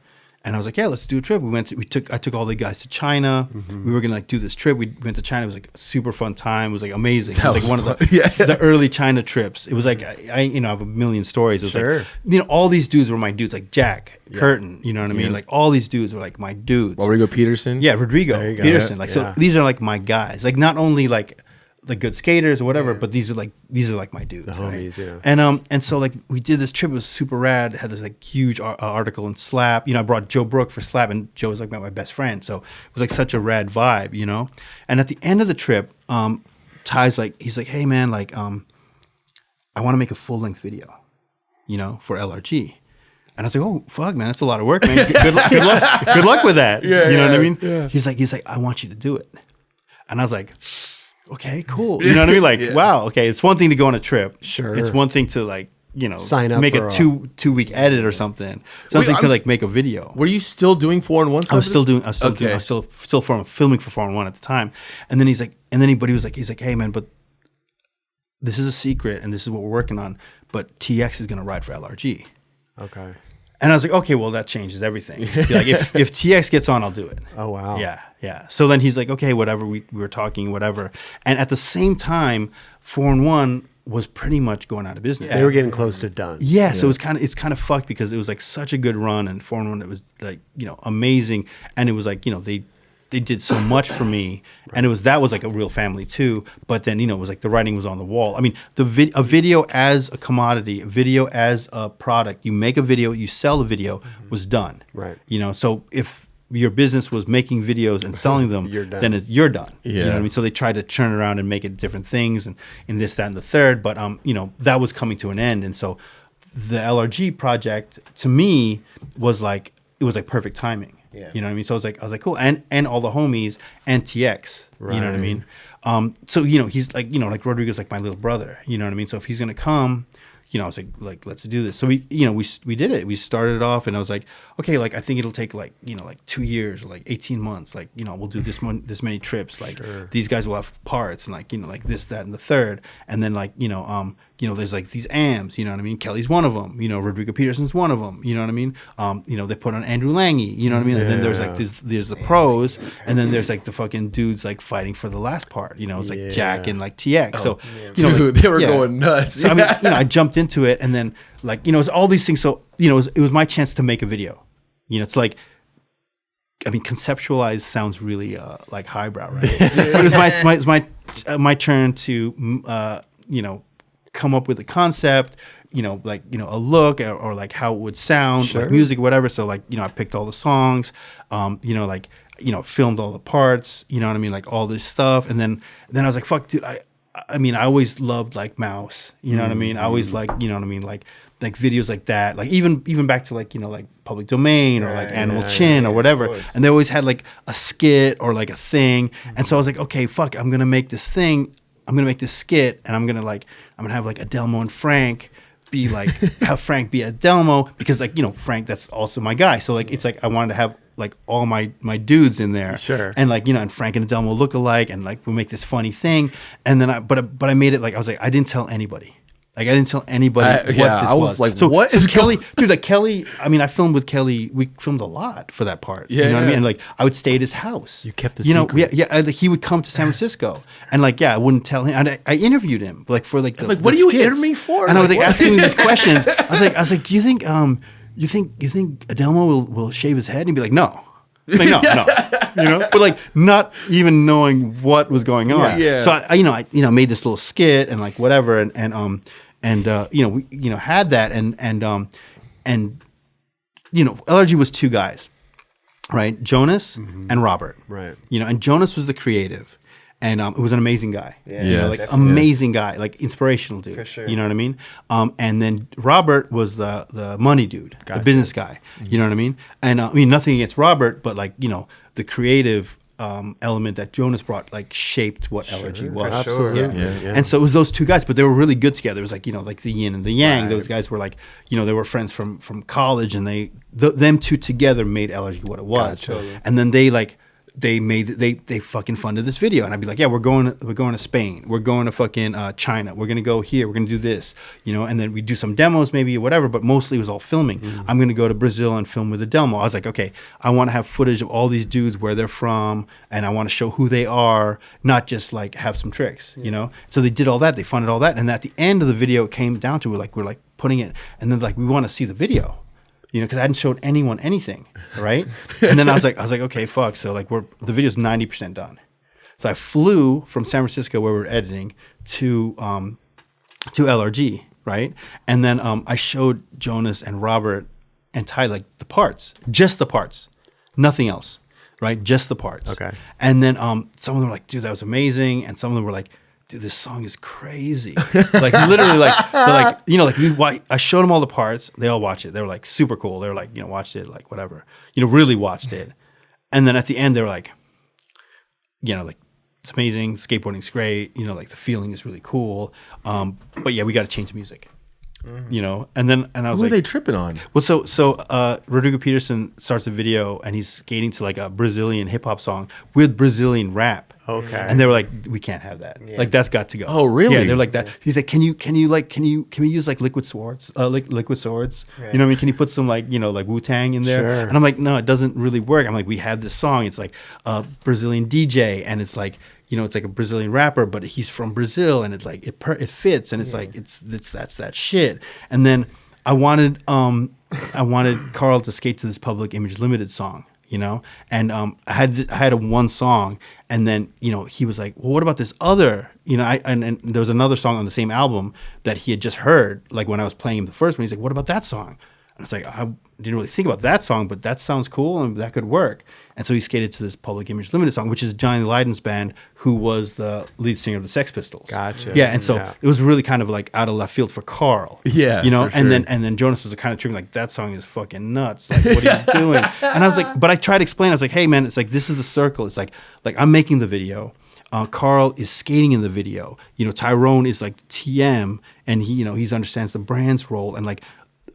And I was like, yeah, let's do a trip. I took all the guys to China. We were gonna like do this trip. We went to China. It was like a super fun time. It was like amazing. It was like one of the early China trips. It was like I have a million stories. It was like, all these dudes were my dudes, like Jack, Curtin, you know what I mean? Like all these dudes were like my dudes. Rodrigo Peterson. Yeah, Rodrigo Peterson. Like so these are like my guys. Like not only like the good skaters or whatever, but these are like my dudes, the homies, and so like we did this trip. It was super rad. It had this like huge article in Slap. I brought Joe Brook for Slap, and Joe was like my best friend, so it was like such a rad vibe, And at the end of the trip, Ty's like, he's like, hey man, like I want to make a full length video, for LRG. And I was like, oh fuck, man, that's a lot of work, man. Good luck with that. You know what I mean? Yeah. He's like, I want you to do it, and I was like, okay, cool. You know what I mean? Like, wow, okay. It's one thing to go on a trip. Sure. It's one thing to like, sign up, make a 2-week edit or something. Something to like make a video. Were you still doing 4-in-1 stuff? I was still filming for 4-in-1 at the time. And then he's like, he's like, hey man, but this is a secret and this is what we're working on. But TX is gonna ride for LRG. Okay. And I was like, okay, well that changes everything. Like if TX gets on, I'll do it. Oh wow. Yeah. So then he's like, okay, whatever. We were talking, whatever. And at the same time, 4-in-1 was pretty much going out of business. They were getting close to done. Yeah. So it's kind of fucked because it was like such a good run, and 4-in-1 it was like amazing, and it was like they did so much for me, and that was like a real family too. But then it was like the writing was on the wall. I mean, a video as a commodity, a video as a product. You make a video, you sell a video, was done. Right. So if your business was making videos and selling them, then you're done. Yeah. You know what I mean? So they tried to turn around and make it different things and this, that, and the third. But that was coming to an end, and so the LRG project to me was like perfect timing. Yeah. You know what I mean? So I was like, cool. And all the homies and TX, you know what I mean? So, he's like, like Rodrigo's like my little brother, you know what I mean? So if he's going to come, I was like, let's do this. So we did it. We started off, and I was like, okay, like, I think it'll take like 2 years or like 18 months. Like, we'll do this many trips. Like these guys will have parts and like, like this, that, and the third. And then like, there's like these AMs, you know what I mean? Kelly's one of them, Rodrigo Peterson's one of them, you know what I mean? They put on Andrew Lange, you know what I mean? And then there's like there's the pros, and then there's like the fucking dudes like fighting for the last part, it's like Jack and like TX. So, dude, they were going nuts. So I mean, I jumped into it, and then like, it's all these things. So, it was my chance to make a video. It's like, I mean, conceptualize sounds really like highbrow, right? But it was my turn to come up with a concept, like a look or like how it would sound, like music, whatever. So like I picked all the songs, filmed all the parts, you know what I mean, like all this stuff, and then I was like, fuck, dude, I mean, I always loved like Mouse, you know what I mean. I always like, you know what I mean, like videos like that, like even back to like like Public Domain or like Animal Chin or whatever, and they always had like a skit or like a thing, and so I was like, okay, fuck, I'm gonna make this thing. I'm gonna make this skit, and I'm gonna have like Adelmo and Frank be like have Frank be Adelmo, because like Frank, that's also my guy. So like it's like I wanted to have like all my dudes in there, and like and Frank and Adelmo look alike, and like we'll make this funny thing. And then I made it like I was like I didn't tell anybody. Like I didn't tell anybody what this was. I was like, so, what is Kelly? Dude, like Kelly, I mean, I filmed with Kelly. We filmed a lot for that part. Yeah, you know what I mean? And like I would stay at his house. You kept the secret. He would come to San Francisco, and like I wouldn't tell him. And I interviewed him like for like the what do you interview me for? And I was like asking him these questions. I was like, do you think Adelmo will shave his head? And he'd be like, no. Like, no, but like not even knowing what was going on. Yeah. So I made this little skit and like whatever, and we had that, and LRG was two guys, right? Jonas and Robert, right? And Jonas was the creative, and it was an amazing guy, amazing guy, like inspirational dude, for sure. You know what I mean? And then Robert was the money dude, the business guy, you know what I mean? And I mean, nothing against Robert, but like the creative element that Jonas brought like shaped what LRG was. Absolutely. Yeah. And so it was those two guys, but they were really good together. It was like like the yin and the yang. Right. Those guys were like they were friends from college, and them two together made LRG what it was. Gotcha. And then they like they fucking funded this video, and I'd be like, yeah, we're going to Spain, we're going to fucking China, we're gonna go here, we're gonna do this, and then we do some demos maybe or whatever, but mostly it was all filming. I'm gonna go to Brazil and film with a Delmo. I was like, okay, I want to have footage of all these dudes, where they're from, and I want to show who they are, not just like have some tricks, So they did all that, they funded all that, and at the end of the video, it came down to we're like putting it, and then like we want to see the video. Because I hadn't showed anyone anything, right? And then I was like, okay, fuck. So like the video's 90% done. So I flew from San Francisco, where we were editing, to LRG, right? And then I showed Jonas and Robert and Ty like the parts, just the parts, nothing else, right? Just the parts. Okay. And then some of them were like, dude, that was amazing, and some of them were like, dude, this song is crazy. Like literally, like they're like, I showed them all the parts. They all watched it. They were like super cool. They were like, watched it, like whatever, really watched it. And then at the end, they were like, like it's amazing. Skateboarding's great. Like the feeling is really cool. But yeah, we got to change the music. And I was Who like, are they tripping on? well, so Rodrigo Peterson starts a video, and he's skating to like a Brazilian hip hop song with Brazilian rap. Okay. And they were like, we can't have that. Yeah. Like that's got to go. Oh, really? Yeah. They're like that. He's like, can we use like liquid swords? Liquid swords. Right. You know what I mean? Can you put some like like Wu-Tang in there? Sure. And I'm like, no, it doesn't really work. I'm like, we have this song. It's like a Brazilian DJ, and it's like, it's like a Brazilian rapper, but he's from Brazil, and it's like it fits, and it's like that's that shit. And then I wanted Carl to skate to this Public Image Limited song, and I had a one song, and then he was like, well, what about this other, and there was another song on the same album that he had just heard, like when I was playing him the first one. He's like, what about that song? And it's like, I didn't really think about that song, but that sounds cool and that could work. And so he skated to this Public Image Limited song, which is Johnny Lydon's band, who was the lead singer of the Sex Pistols. Gotcha. Yeah, and so it was really kind of like out of left field for Carl. Yeah, and for sure. then Jonas was kind of tripping, like, that song is fucking nuts. Like, what are you doing? And I was like, but I tried to explain. I was like, hey man, it's like, this is the circle. It's like I'm making the video. Carl is skating in the video. Tyrone is like TM, and he understands the brand's role, and like,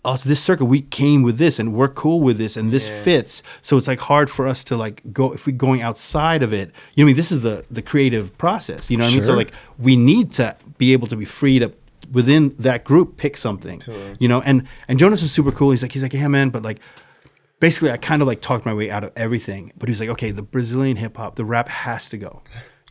also this circle, we came with this, and we're cool with this, and this fits. So it's like hard for us to like go, if we're going outside of it. This is the creative process. You know what I mean? So like, we need to be able to be free to, within that group, pick something. Totally. And Jonas is super cool. He's like, yeah, man, but like, basically, I kind of like talked my way out of everything. But he's like, okay, the Brazilian hip hop, the rap has to go.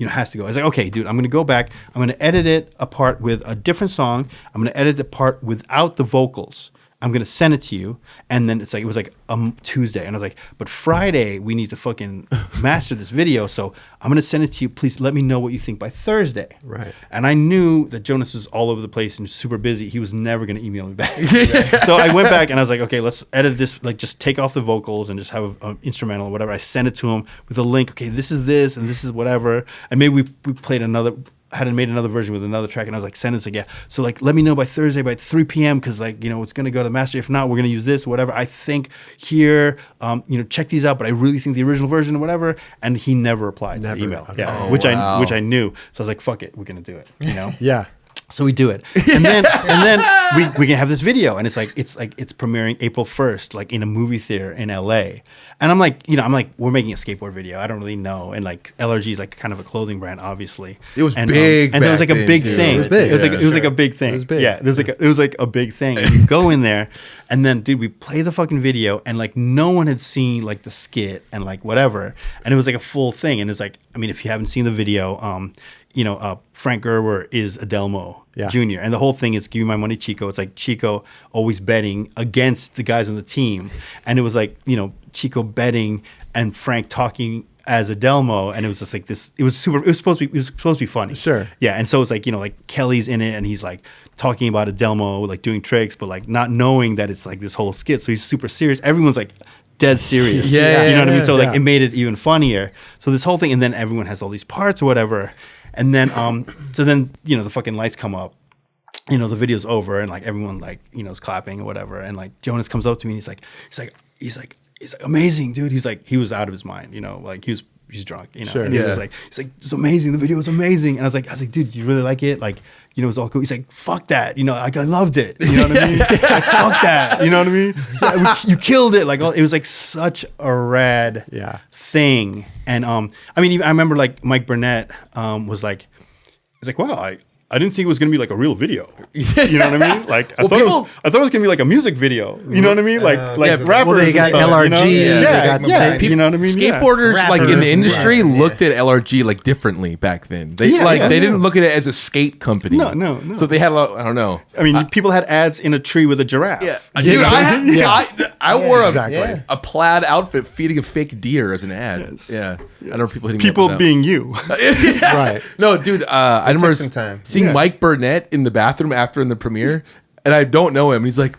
Has to go. I was like, okay, dude, I'm going to go back. I'm going to edit it apart with a different song. I'm going to edit the part without the vocals. I'm going to send it to you. And then it was like Tuesday. And I was like, but Friday, we need to fucking master this video. So I'm going to send it to you. Please let me know what you think by Thursday. Right. And I knew that Jonas was all over the place and super busy. He was never going to email me back. So I went back and I was like, okay, let's edit this. Like, just take off the vocals and just have an instrumental or whatever. I sent it to him with a link. Okay, this is this and this is whatever. And maybe we played hadn't made another version with another track, and I was like, send it. Yeah. So like, let me know by Thursday by 3 p.m. because like, it's going to go to the master. If not, we're going to use this, whatever. I think here, check these out, but I really think the original version or whatever. And he never replied to the email. Okay. Yeah. Oh, which wow. I knew. So I was like, fuck it, we're going to do it. Yeah. So we do it, and then we can have this video, and it's premiering April 1st, like in a movie theater in LA. And I'm like, we're making a skateboard video. I don't really know, and like LRG is like kind of a clothing brand, obviously. It was and, big, and it was like a back big then, too. thing. It was big. It was like a big thing. It was big. Yeah, it was like a big thing. And you go in there, and then dude, we play the fucking video, and like no one had seen like the skit and like whatever, and it was like a full thing. And it's like, I mean, if you haven't seen the video, Frank Gerber is Adelmo Jr. And the whole thing is Give Me My Money Chico. It's like Chico always betting against the guys on the team. And it was like, Chico betting and Frank talking as Adelmo. And it was just like this, it was supposed to be funny. Sure. Yeah. And so it's like, like Kelly's in it and he's like talking about Adelmo, like doing tricks, but like not knowing that it's like this whole skit. So he's super serious. Everyone's like dead serious. Yeah, you know what I mean? So like yeah. it made it even funnier. So this whole thing, and then everyone has all these parts or whatever. And then, the fucking lights come up, the video's over and like everyone like, is clapping or whatever. And like Jonas comes up to me and he's like, amazing, dude. He's like, he was out of his mind, like he was he's drunk, you know. Sure. And he's like, it's amazing. The video was amazing. And I was like, dude, you really like it? Like, you know, it was all cool. He's like, fuck that. You know, like I loved it. You know what I mean? Like, fuck that. You know what I mean? Yeah, you killed it. Like it was like such a rad thing. And I mean, even, I remember like Mike Burnett was like, wow, I didn't think it was gonna be like a real video. You know what I mean? Like I thought it was gonna be like a music video. You know what I mean? Like rappers. Well, they got and stuff, LRG. You know? Yeah. You know what I mean? Skateboarders like in the industry looked at LRG like differently back then. They they didn't look at it as a skate company. No. So they had a lot. I don't know. I mean, people had ads in a tree with a giraffe. Yeah, dude, I wore a plaid outfit feeding a fake deer as an ad. Yeah, I know people hitting People me up being you. Right. No, dude, I remember some time. seeing Mike Burnett in the bathroom after in the premiere, and I don't know him. And he's like,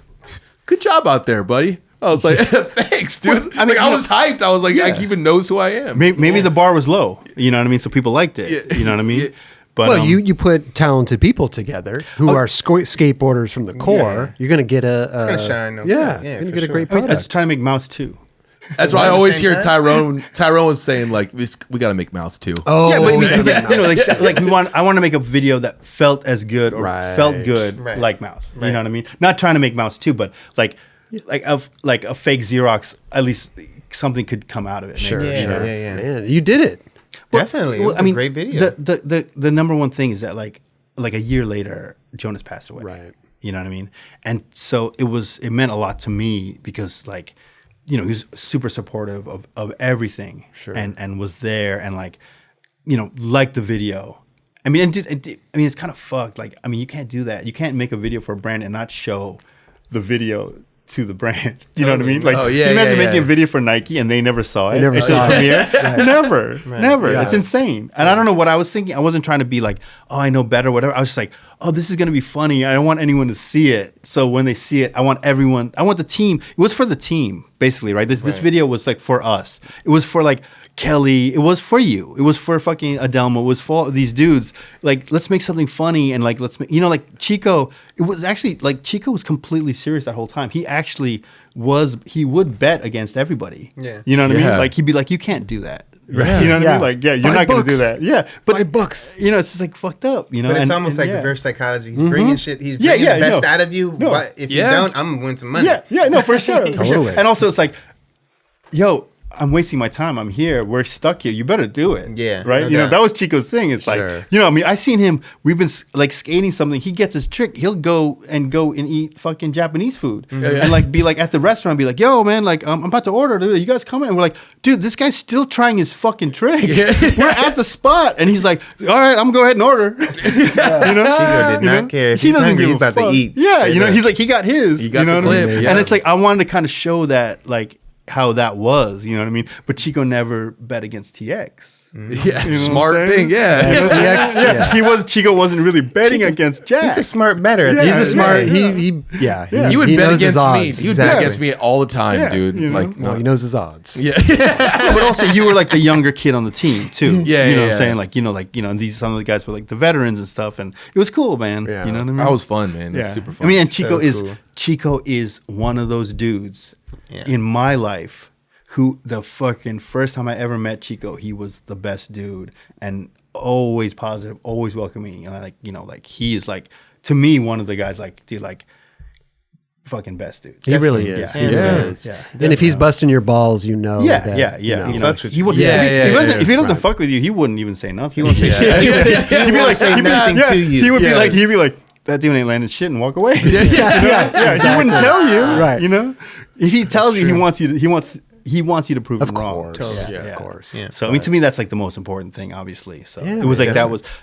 "Good job out there, buddy." I was like, "Thanks, dude." Well, I mean, I was hyped. I was like, "I even knows who I am." Maybe the bar was low. You know what I mean? So people liked it. You know what I mean? But Well, you put talented people together who are skateboarders from the core. You're going to get It's gonna shine. you're Yeah, going to for get a sure. great I was product. trying to make Mouse too. That's why I at the always same hear time? Tyrone was saying like, "We got to make Mouse too." Oh, Yeah, but we because got you know, like I want to make a video that felt as good or felt good Right. like Mouse. You Right. know what I mean? Not trying to make Mouse too, but like a fake Xerox. At least something could come out of it. Sure, maybe. sure. Yeah. Man, you did it. Definitely. It was a great video. The number one thing is that like a year later, Jonas passed away. Right. You know what I mean? And so it meant a lot to me because like, you know, he was super supportive of everything. Sure. And was there and like, you know, liked the video. I mean, it's kind of fucked. Like, I mean, you can't do that. You can't make a video for a brand and not show the video to the brand. You know what I mean? Like, Oh, can yeah, you imagine yeah, making a video for Nike and they never saw it. never It's saw just it. premiere. Never. Yeah. It's insane. And I don't know what I was thinking. I wasn't trying to be like, oh, I know better, whatever. I was just like, oh, this is going to be funny. I don't want anyone to see it. So when they see it, I want the team. It was for the team, basically, right? This video was like for us. It was for like Kelly. It was for you. It was for fucking Adelmo. It was for these dudes. Like, let's make something funny and like, let's make, you know, like Chico, it was actually like Chico was completely serious that whole time. He actually he would bet against everybody. Yeah. You know what I Yeah. mean? Like he'd be like, you can't do that. Right. You know what I Yeah. mean? Like, yeah, you're $5 not going to do that. Yeah. But $5. you know, it's just like fucked up, you know? But it's And- almost and like yeah. reverse psychology. He's bringing shit. He's Yeah, bringing yeah, the best no. out of you. No. But if Yeah. you don't, I'm gonna win some money. Yeah, no, for sure. For sure. Totally. And also, it's like, yo, I'm wasting my time. I'm here. We're stuck here. You better do it. Yeah, Right? no You know, doubt. that was Chico's thing. It's Sure. like, you know, I mean, I seen him, we've been like skating something. He gets his trick. He'll go and eat fucking Japanese food. And like be like at the restaurant, be like, yo, man, like I'm about to order. Dude, you guys coming? And we're like, dude, this guy's still trying his fucking trick. We're at the spot. And he's like, all right, I'm going to go ahead and order. You know? Chico did not care. If He he's doesn't hungry, give he's a about to fuck. eat. Yeah, you know, Straight he's up. like, he got his. He got you know the what I mean? clip, yeah. And it's like, I wanted to kind of show that, like, how that was, you know what I mean? But Chico never bet against TX. Yeah, You know what I'm smart saying? thing. Yeah. TX, Chico wasn't really betting against Jack. He's a smart better. Yeah. He's a smart. Yeah. He would he bet knows his against me. odds. He would bet Exactly. against me all the time, Yeah, dude. you know? Like, Well, he knows his odds. yeah. But also, you were like the younger kid on the team too. Yeah, you know yeah, what I'm saying? yeah. Like, and these some of the guys were like the veterans and stuff, and it was cool, man. Yeah. You know what I mean? That was fun, man. It was Yeah. super fun. I mean, and So Chico is one of those dudes in my life who the fucking first time I ever met Chico, he was the best dude and always positive, always welcoming. And like he is like, to me, one of the guys like, dude, like fucking best dude. He really is. Yeah. He really Yeah. is. Yeah. And if he's busting your balls, you know. Yeah, that, yeah. you know. You know, fucks with he you. would. Yeah, if he doesn't Right. fuck with you, he wouldn't even say nothing. He won't say shit. He'd be like, say nothing to you. He would be Yeah. like, he'd be like, that dude ain't landing shit and walk away. Yeah, He wouldn't tell you. Right. You know, if he tells you, he wants you to. He wants you to prove Of him wrong. course. Yeah, Of course. Yeah. So I mean, to me, that's like the most important thing, obviously. So Yeah, it was man. like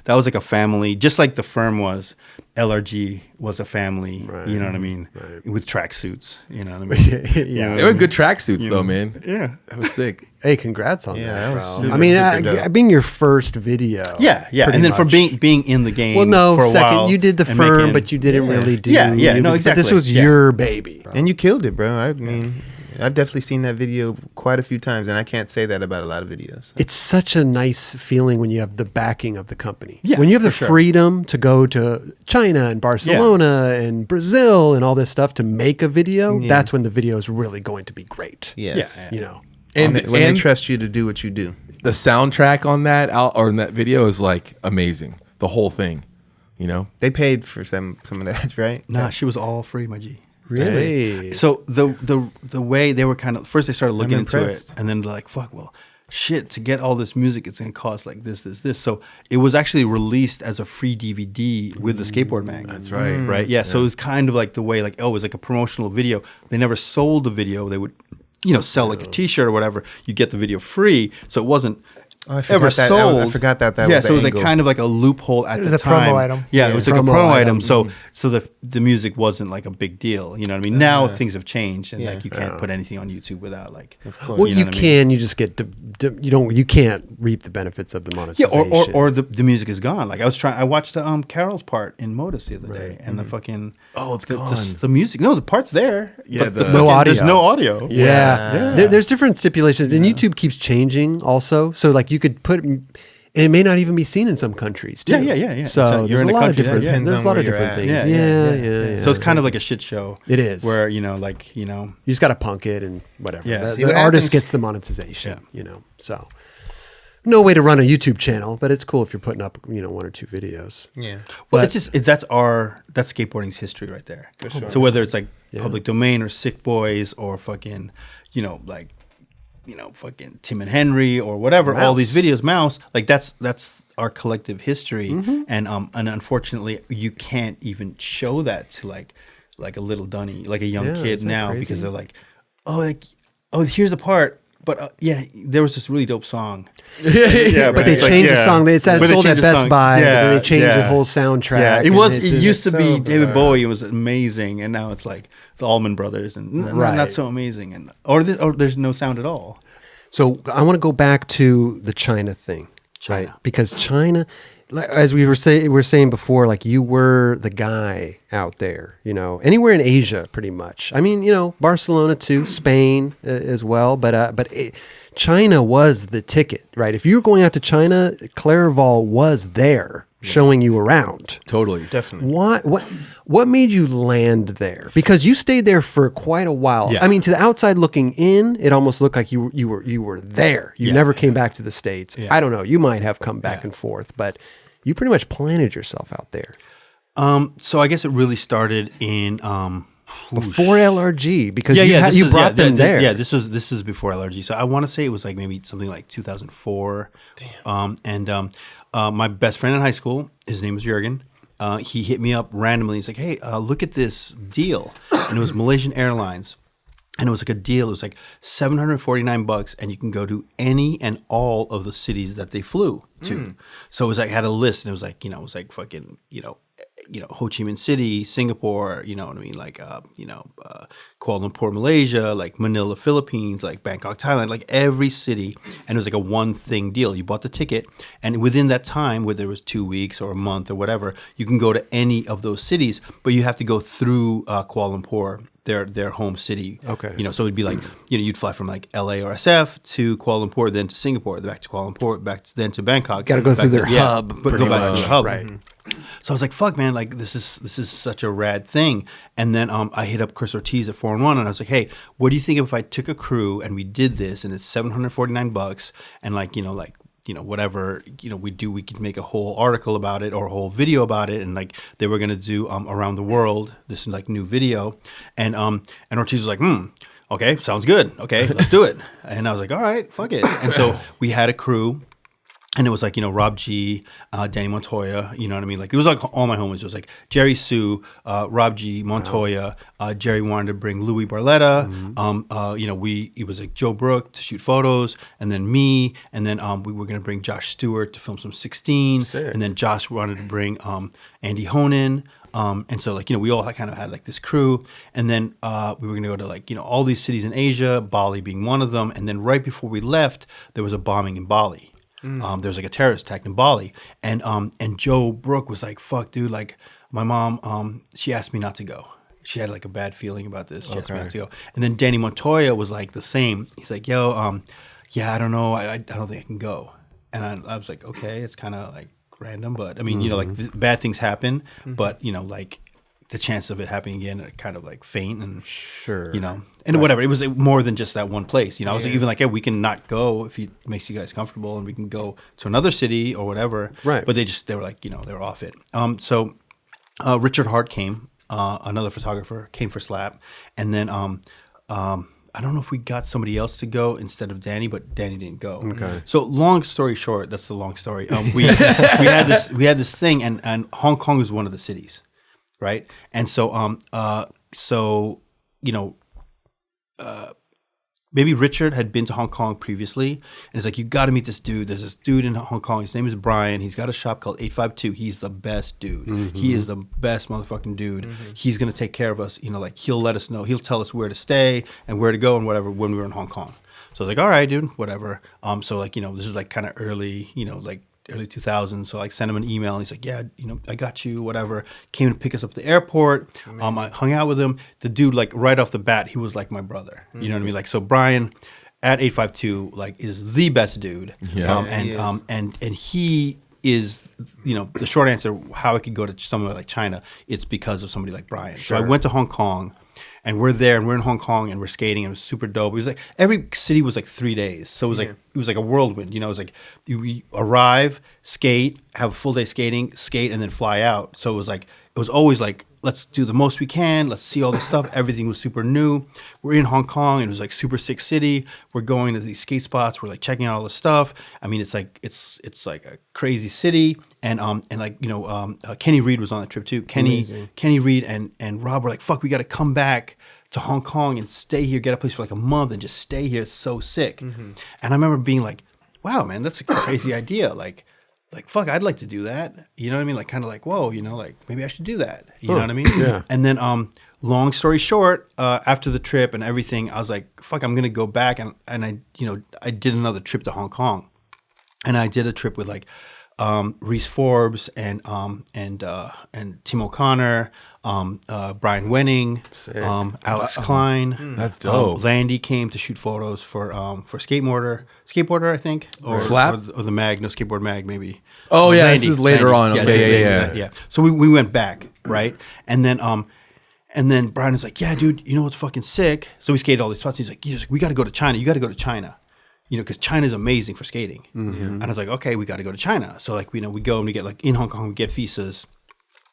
that was like a family, just like the firm was. LRG was a family. Right. You know what I mean? Right. With tracksuits. You know what I mean? Yeah. They were good tracksuits, though, man. Yeah. That was sick. Hey, congrats on Yeah, that, that was bro. super, I mean, super dope. being your first video. Yeah, yeah, pretty and then for much. being in the game. Well, no, for a second, while you did the and firm, making- but you didn't really do. Yeah, yeah, no, But this exactly. was Yeah. your baby. Bro. And you killed it, bro. I mean, I've definitely seen that video quite a few times, and I can't say that about a lot of videos. It's such a nice feeling when you have the backing of the company. Yeah, when you have the for sure. freedom to go to China and Barcelona and Brazil and all this stuff to make a video, that's when the video is really going to be great. Yes. Yeah, yeah. You know. And When they trust you to do what you do. the soundtrack on that or in that video is like amazing. The whole thing, you know. They paid for some of that, right? Nah, she was all free, my G. Really? So the way they were kind of first, they started looking into impressed. it, and then they're like, "Fuck, well, shit, to get all this music, it's gonna cost like this." So it was actually released as a free DVD with the skateboard mag. That's right. Right? Yeah. So it was kind of like the way, like, oh, it was like a promotional video. They never sold the video. They would, sell like a T-shirt or whatever. You get the video free, so it wasn't. Oh, I ever forgot that. sold. I forgot that. Yeah, was so it was the like angle. kind of like a loophole at It was the a time. promo item. Yeah, it was like a Promo promo item. item. So the music wasn't like a big deal. You know what I mean? Now things have changed, and like you can't put anything on YouTube without like. Well, you know what I mean? can. You just get you can't reap the benefits of the Yeah, monetization. or the music is gone. Like I watched Carol's part in Modus the other day, and the fucking It's the, gone. the music. No, the part's there. Yeah, but the- No audio. There's no audio. Yeah, there's different stipulations, and YouTube keeps changing also. So like you could put, and it may not even be seen in some countries. Too. Yeah. So You're there's in a a lot of country, different. yeah. Depends There's a on lot where of you're different at. things. Yeah. So it's kind of like a shit show. It is. Where You just got to punk it and whatever. Yeah. The, See, what artist happens- gets the monetization. So no way to run a YouTube channel, but it's cool if you're putting up one or two videos. Yeah. Well, it's just that's skateboarding's history right there. So whether it's like public domain or Sick Boys or fucking, fucking Tim and Henry or whatever, all these videos, Mouse, like that's our collective history, and unfortunately you can't even show that to like a little dunny, like a young kid isn't that now, crazy? because they're like, here's the part. But there was this really dope song. Yeah, But they changed the song. It's But they sold at changed the Best song. Buy, but then Yeah, they changed the yeah. whole soundtrack. Yeah, it and was. it's- It used to so be David bizarre. Bowie. It was amazing, and now it's like the Allman Brothers, and Right. not so amazing, and or there's no sound at all. So I want to go back to the China thing, right? Because China, like, as we were saying before, like you were the guy out there, anywhere in Asia, pretty much. I mean, Barcelona too, Spain as well, but China was the ticket, right? If you were going out to China, Claravall was there showing you around. Totally. Definitely. What made you land there? Because you stayed there for quite a while. Yeah. I mean, to the outside looking in, it almost looked like you were there. You never came back to the States. Yeah. I don't know. You might have come back and forth, but you pretty much planted yourself out there So I guess it really started in before LRG because this you is- brought them there. Yeah, this is before LRG. So I want to say it was like maybe something like 2004. Damn. My best friend in high school, his name was Jürgen. He hit me up randomly. He's like, "Hey, look at this deal," and it was Malaysian Airlines. And it was like a deal. It was like $749, and you can go to any and all of the cities that they flew to. So it was like had a list, and it was like it was like fucking Ho Chi Minh City, Singapore, you know what I mean, like Kuala Lumpur, Malaysia, like Manila, Philippines, like Bangkok, Thailand, like every city, and it was like a one thing deal. You bought the ticket, and within that time, whether it was 2 weeks or a month or whatever, you can go to any of those cities, but you have to go through Kuala Lumpur, their home city. Okay. So it'd be like you'd fly from like LA or SF to Kuala Lumpur, then to Singapore, back to Kuala Lumpur, then to Bangkok. Got to go back through to- their yeah, hub. but pretty go back to much. their hub. Right. So I was like, fuck, man, like this is such a rad thing. And then I hit up Chris Ortiz at 4-in-1, and I was like, hey, what do you think if I took a crew and we did this, and it's $749, and whatever, we could make a whole article about it or a whole video about it, and like they were gonna do around the world, this like new video, and Ortiz was like, okay, sounds good, okay, let's do it. And I was like, all right, fuck it. And so we had a crew. And it was like, Rob G, Danny Montoya, you know what I mean? Like, it was like all my homies. It was like Jerry Sue, Rob G, Montoya. Jerry wanted to bring Louis Barletta. It was like Joe Brook to shoot photos, and then me. And then we were going to bring Josh Stewart to film some 16. And then Josh wanted to bring Andy Honan. And so like, we all kind of had like this crew, and then we were going to go to like, all these cities in Asia, Bali being one of them. And then right before we left, there was a bombing in Bali. There was like a terrorist attack in Bali, and Joe Brook was like, "Fuck, dude! Like my mom, she asked me not to go. She had like a bad feeling about this. She asked me not to go." And then Danny Montoya was like the same. He's like, "Yo, yeah, I don't know. I don't think I can go." And I was like, "Okay, it's kind of like random, but I mean, like bad things happen, but like the chance of it happening again are kind of like faint and Sure. and whatever. It was more than just that one place. I was even like, yeah, we can not go if it makes you guys comfortable, and we can go to another city or whatever. Right. But they were like, they were off it. So Richard Hart came, another photographer, came for Slap, and then I don't know if we got somebody else to go instead of Danny, but Danny didn't go. Okay. So long story short, that's the long story. We had this thing, and Hong Kong was one of the cities, right? And so maybe Richard had been to Hong Kong previously, and it's like, you got to meet this dude. There's this dude in Hong Kong. His name is Brian. He's got a shop called 852. He's the best dude. Mm-hmm. He is the best motherfucking dude. He's gonna take care of us. Like he'll let us know. He'll tell us where to stay and where to go and whatever when we were in Hong Kong. So I was like, all right, dude, whatever. So like, this is like kind of early, like early 2000s. So like sent him an email, and he's like, yeah, I got you, whatever. Came to pick us up at the airport. I hung out with him. The dude, like right off the bat, he was like my brother. You know what I mean? Like, so Brian at 852 like is the best dude. Yeah. And he is, the short answer how I could go to somewhere like China, it's because of somebody like Brian. Sure. So I went to Hong Kong. And we're there, and we're in Hong Kong, and we're skating, and it was super dope. It was like every city was like 3 days, so it was like a whirlwind. It was like we arrive, skate, have a full day skating, skate, and then fly out. So it was always like, let's do the most we can, let's see all this stuff. Everything was super new. We're in Hong Kong, and it was like super sick city. We're going to these skate spots. We're like checking out all the stuff. I mean, it's like a crazy city. And Kenny Reed was on that trip too. Kenny Reed and Rob were like, fuck, we got to come back to Hong Kong and stay here, get a place for like a month and just stay here. It's so sick. And I remember being like, wow, man, that's a crazy idea. Like, fuck, I'd like to do that. You know what I mean? Like, kind of like, whoa, like maybe I should do that. You know what I mean? Yeah. And then, long story short, after the trip and everything, I was like, fuck, I'm going to go back. And I did another trip to Hong Kong, and I did a trip with like, Reese Forbes and Tim O'Connor, Brian Wenning, Alex Klein. That's dope. Landy came to shoot photos for skateboarder, I think, or Slap? or the mag, no skateboard mag, maybe. Oh yeah, Landy, this is later Landy. on. This is Okay, Landy, yeah. So we went back, right, and then Brian was like, yeah, dude, you know what's fucking sick? So we skated all these spots. He's like, we got to go to China. You got to go to China. Because China is amazing for skating. And I was like, okay, we got to go to China. So like, we go and we get like in Hong Kong, we get visas.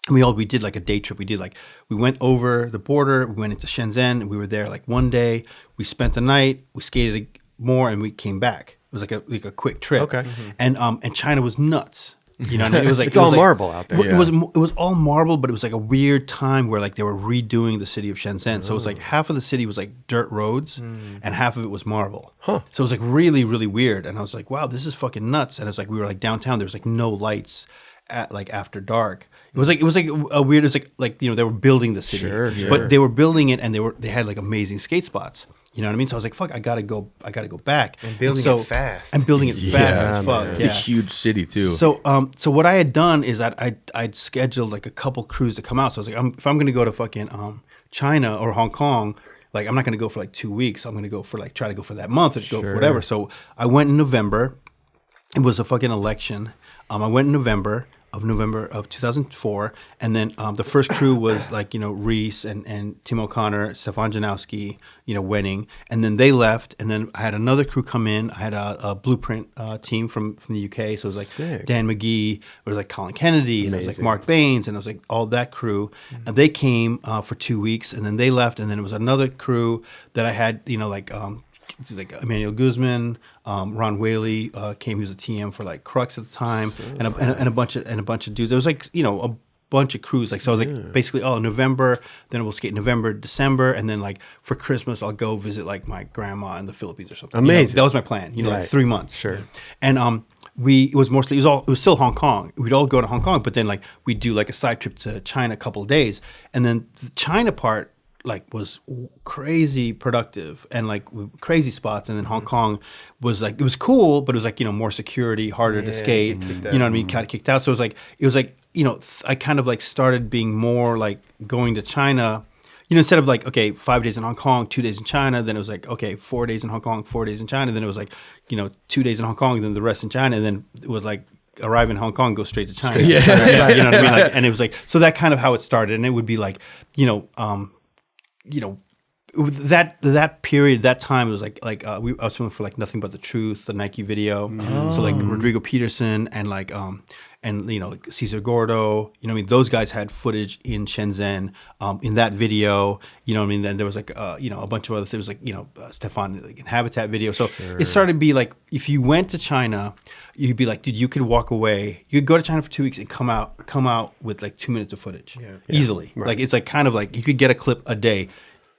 And we did like a day trip. We went over the border, we went into Shenzhen, and we were there like one day. We spent the night, we skated more, and we came back. It was like a quick trip. Okay. And China was nuts. You know what I mean? It was like It's all marble out there. Well, it was all marble, but it was like a weird time where like they were redoing the city of Shenzhen. So it was like half of the city was like dirt roads, and half of it was marble. So it was like really, really weird. And I was like, wow, this is fucking nuts. And it's like we were like downtown. There was like no lights at like after dark. It was like a weird. It was like they were building the city, Sure. but they were building it, and they had like amazing skate spots. You know what I mean? So I was like, fuck, I gotta go back. And building it fast. I'm building it fast as fuck. It's a huge city too. So what I had done is I'd scheduled like a couple crews to come out. So I was like, if I'm gonna go to fucking China or Hong Kong, like I'm not gonna go for like 2 weeks. I'm gonna go for like try to go for that month or go for whatever. So I went in November. It was a fucking election. I went in November of 2004, and then the first crew was like Reese and Tim O'Connor, Stefan Janowski, Wenning, and then they left, and then I had another crew come in. I had a Blueprint team from the UK, so it was like Sick. Dan McGee, it was like Colin Kennedy, and it was like Mark Baines, and it was like all that crew, and they came for 2 weeks, and then they left, and then it was another crew that I had like Emmanuel Guzman, Ron Whaley came. He was a TM for like Crux at the time, and a bunch of dudes. It was like a bunch of crews. Like so, I was like basically November. Then we'll skate November, December, and then like for Christmas I'll go visit like my grandma in the Philippines or something. Amazing. That was my plan. Like 3 months. Sure. And it was still Hong Kong. We'd all go to Hong Kong, but then like we'd do like a side trip to China a couple of days, and then the China part like was crazy productive and like crazy spots, and then Hong Kong was like it was cool, but it was like more security, harder to skate. You know what I mean? Kind of kicked out. So it was like I kind of like started being more like going to China. Instead of like 5 days in Hong Kong, 2 days in China, then it was like 4 days in Hong Kong, 4 days in China, then it was like 2 days in Hong Kong, then the rest in China, and then it was like arrive in Hong Kong, go straight to China. Yeah. You know what I mean? Like, and it was like, so that kind of how it started. And it would be like, that period, that time, it was I was filming for like Nothing But the Truth, the Nike video. So like Rodrigo Peterson and like Cesar Gordo, you know what I mean? Those guys had footage in Shenzhen in that video, you know what I mean? Then there was like, a bunch of other things, like, Stefan, like in Habitat video. So it started to be like, if you went to China, you'd be like, dude, you could walk away. You could go to China for 2 weeks and come out with like 2 minutes of footage easily. Right. Like, it's like kind of like you could get a clip a day.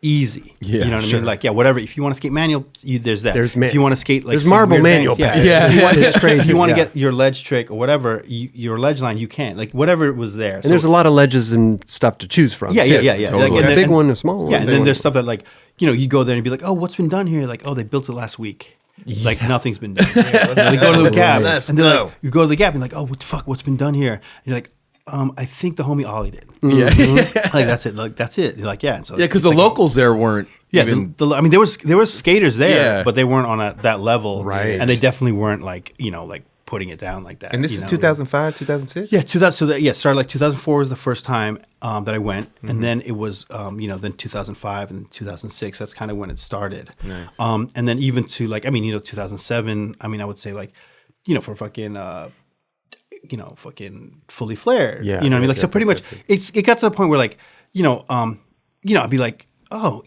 Easy, you know what I mean? Like, whatever. If you want to skate manual, there's that. If you want to skate, like, there's marble manual. It's crazy. If you want to get your ledge trick or whatever, your ledge line, you can't. Like, whatever was there. And there's a lot of ledges and stuff to choose from. Yeah. Totally. Like a big one, a small one. Yeah, and then there's stuff that like, you go there and be like, oh, what's been done here? Like, oh, they built it last week. Like nothing's been done. They go to the Gap, and they're like, you go to the Gap and like, oh, what the fuck? What's been done here? And you're like, I think the homie Ollie did. Yeah, like that's it. Like that's it. You're like, yeah. And so because the locals there weren't. Yeah, I mean, there was skaters there, but they weren't on that level, right? And they definitely weren't like like putting it down like that. And this is 2005, 2006. Yeah, started like 2004 was the first time that I went, and then it was then 2005 and 2006. That's kind of when it started. Nice. And then even to like 2007. I mean, I would say like for fucking. Fucking Fully Flared. Yeah, you know what I mean? Like, so pretty much, it got to the point where like, I'd be like, oh,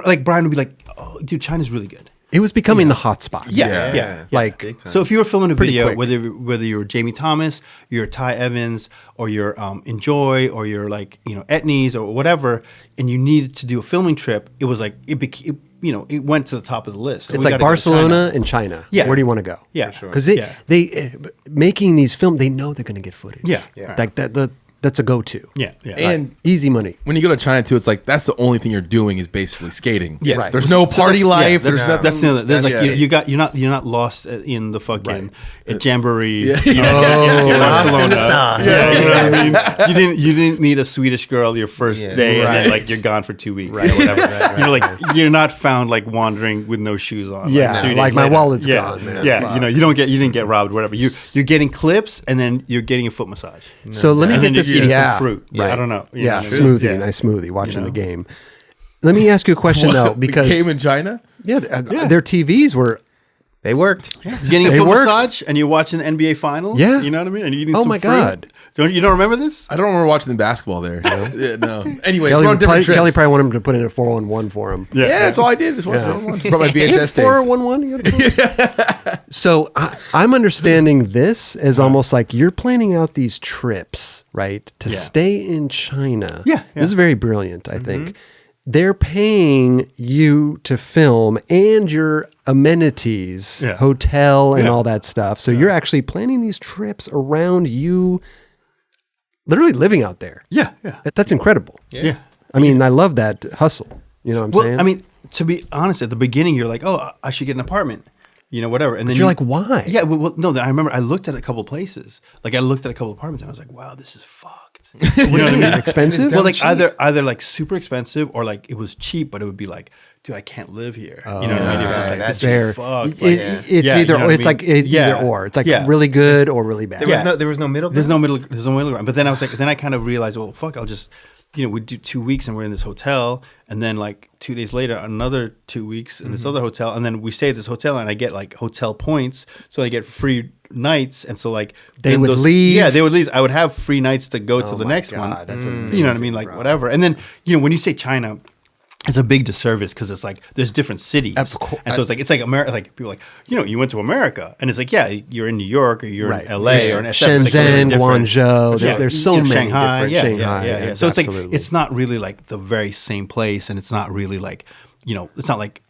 like Brian would be like, oh, dude, China's really good. It was becoming the hot spot. Yeah. Like, so if you were filming a video, quick. whether you're Jamie Thomas, you're Ty Evans, or you're Enjoy, or you're like Etnies or whatever, and you needed to do a filming trip, it was like it went to the top of the list. It's like Barcelona and China. Yeah. Where do you want to go? Yeah, sure. Because they making these films, they know they're going to get footage. Yeah. Like that's a go-to. Yeah. And easy money. when you go to China too, it's like that's the only thing you're doing is basically skating. Yeah, right. There's no party life. That's the other. There's like Yeah. you're not lost in the fucking jamboree. Yeah. You're Lost in the sauce. Yeah, you know what I mean. You didn't meet a Swedish girl your first day, and then like you're gone for 2 weeks or whatever. You're not found like wandering with no shoes on. Yeah, like, like my wallet's gone, man. Yeah, Fuck. you didn't get robbed. Whatever. You're getting clips, and then you're getting a foot massage. So let me And get then this. you're eating some Yeah, fruit. right. I don't know. You know Yeah, what I mean? smoothie, Yeah. nice smoothie. Watching the game. Let me ask you a question though, because came in China. their TVs were. They worked. You're getting a They foot worked. massage and you're watching the NBA finals. Yeah. You know what I mean? And you're eating Oh some my fruit. God. You don't remember this? I don't remember watching the basketball there. No. Anyway, Kelly, we're on different trips. Kelly probably wanted him to put in a 411 for him. Yeah, that's all I did. Just watch 411. Brought my VHS tapes. 411. So I'm understanding this as almost like you're planning out these trips, right, to stay in China. Yeah. This is very brilliant, I think. They're paying you to film and your amenities, hotel and all that stuff. So you're actually planning these trips around you literally living out there. Yeah. That's incredible. Yeah. I mean, I love that hustle. You know what I'm saying? I mean, to be honest, at the beginning, you're like, oh, I should get an apartment. Whatever. And then you're like, why? Yeah. Well, no, I remember I looked at a couple places. Like I looked at a couple apartments and I was like, wow, this is fucked. You know what I mean? Expensive? Well, like either like super expensive or like it was cheap, but it would be like, dude, I can't live here. You know what I mean? It was just like, that's this fair. is fucked. It's Yeah, either you know or. what It's I mean? like either or. It's like really good or really bad. There was no middle ground. There's no middle ground. But then I was like, then I kind of realized, well, fuck, I'll just, we do 2 weeks and we're in this hotel, and then like 2 days later, another 2 weeks in this other hotel, and then we stay at this hotel, and I get like hotel points, so I get free nights, and so like They would leave. Yeah, they would leave. I would have free nights to go to the next one. That's you know what I mean? Like whatever. And then when you say China, it's a big disservice because it's like there's different cities, Of course. and so it's like America. Like people are like you went to America, and it's like you're in New York or you're in LA or in SF. It's like Shenzhen, different. Guangzhou. Yeah, There's so many Shanghai, different Shanghai. yeah. So it's like absolutely. it's not really like the very same place, and it's not really like it's not like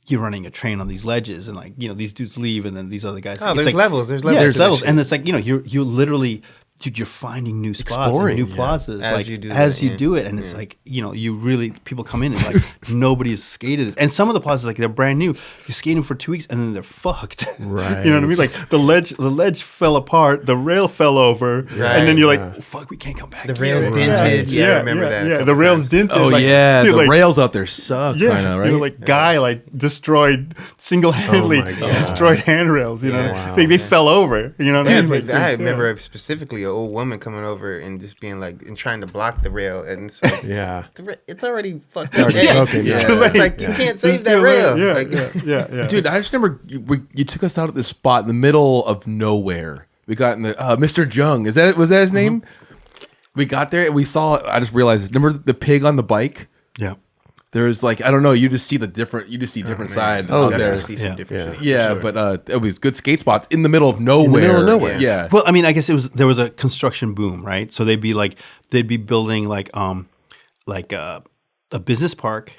you're running a train on these ledges, and like these dudes leave, and then these other guys. Oh, it's there's like, levels. There's Yeah, levels. there's to that levels, shit. and it's like you literally dude, you're finding new spots, Exploring. and new plazas, As like you do as that, you yeah. do it, and it's like you really people come in and like nobody's skated this, and some of the plazas like they're brand new. You skate them for 2 weeks and then they're fucked. Right. You know what I mean? Like the ledge fell apart, the rail fell over, and then you're like, oh, fuck, we can't come back. The here. rails dented. Yeah, I remember that. a Yeah, couple the rails times. dented. Oh like, yeah, dude, the like, rails out there suck, kind of, right? You know, like guy like destroyed single-handedly Oh my God. destroyed handrails. You know, Yeah. they fell over. You know what Yeah, I mean? but I remember specifically an old woman coming over and just being like, and trying to block the rail, and it's like, Yeah. it's already fucked It's already up. broken, It's yeah. too late. It's like you can't save that rail. Yeah, Like, yeah. Dude, I just remember you took us out at this spot in the middle of nowhere. We got in the Mr. Jung. Was that his name? We got there and we saw. I just realized. Remember the pig on the bike? Yeah. There's like I don't know. You just see different side out there. definitely see some different shit. Yeah, but it was good skate spots in the middle of nowhere. middle of nowhere. Yeah. Well, I mean, I guess there was a construction boom, right? So they'd be building like a business park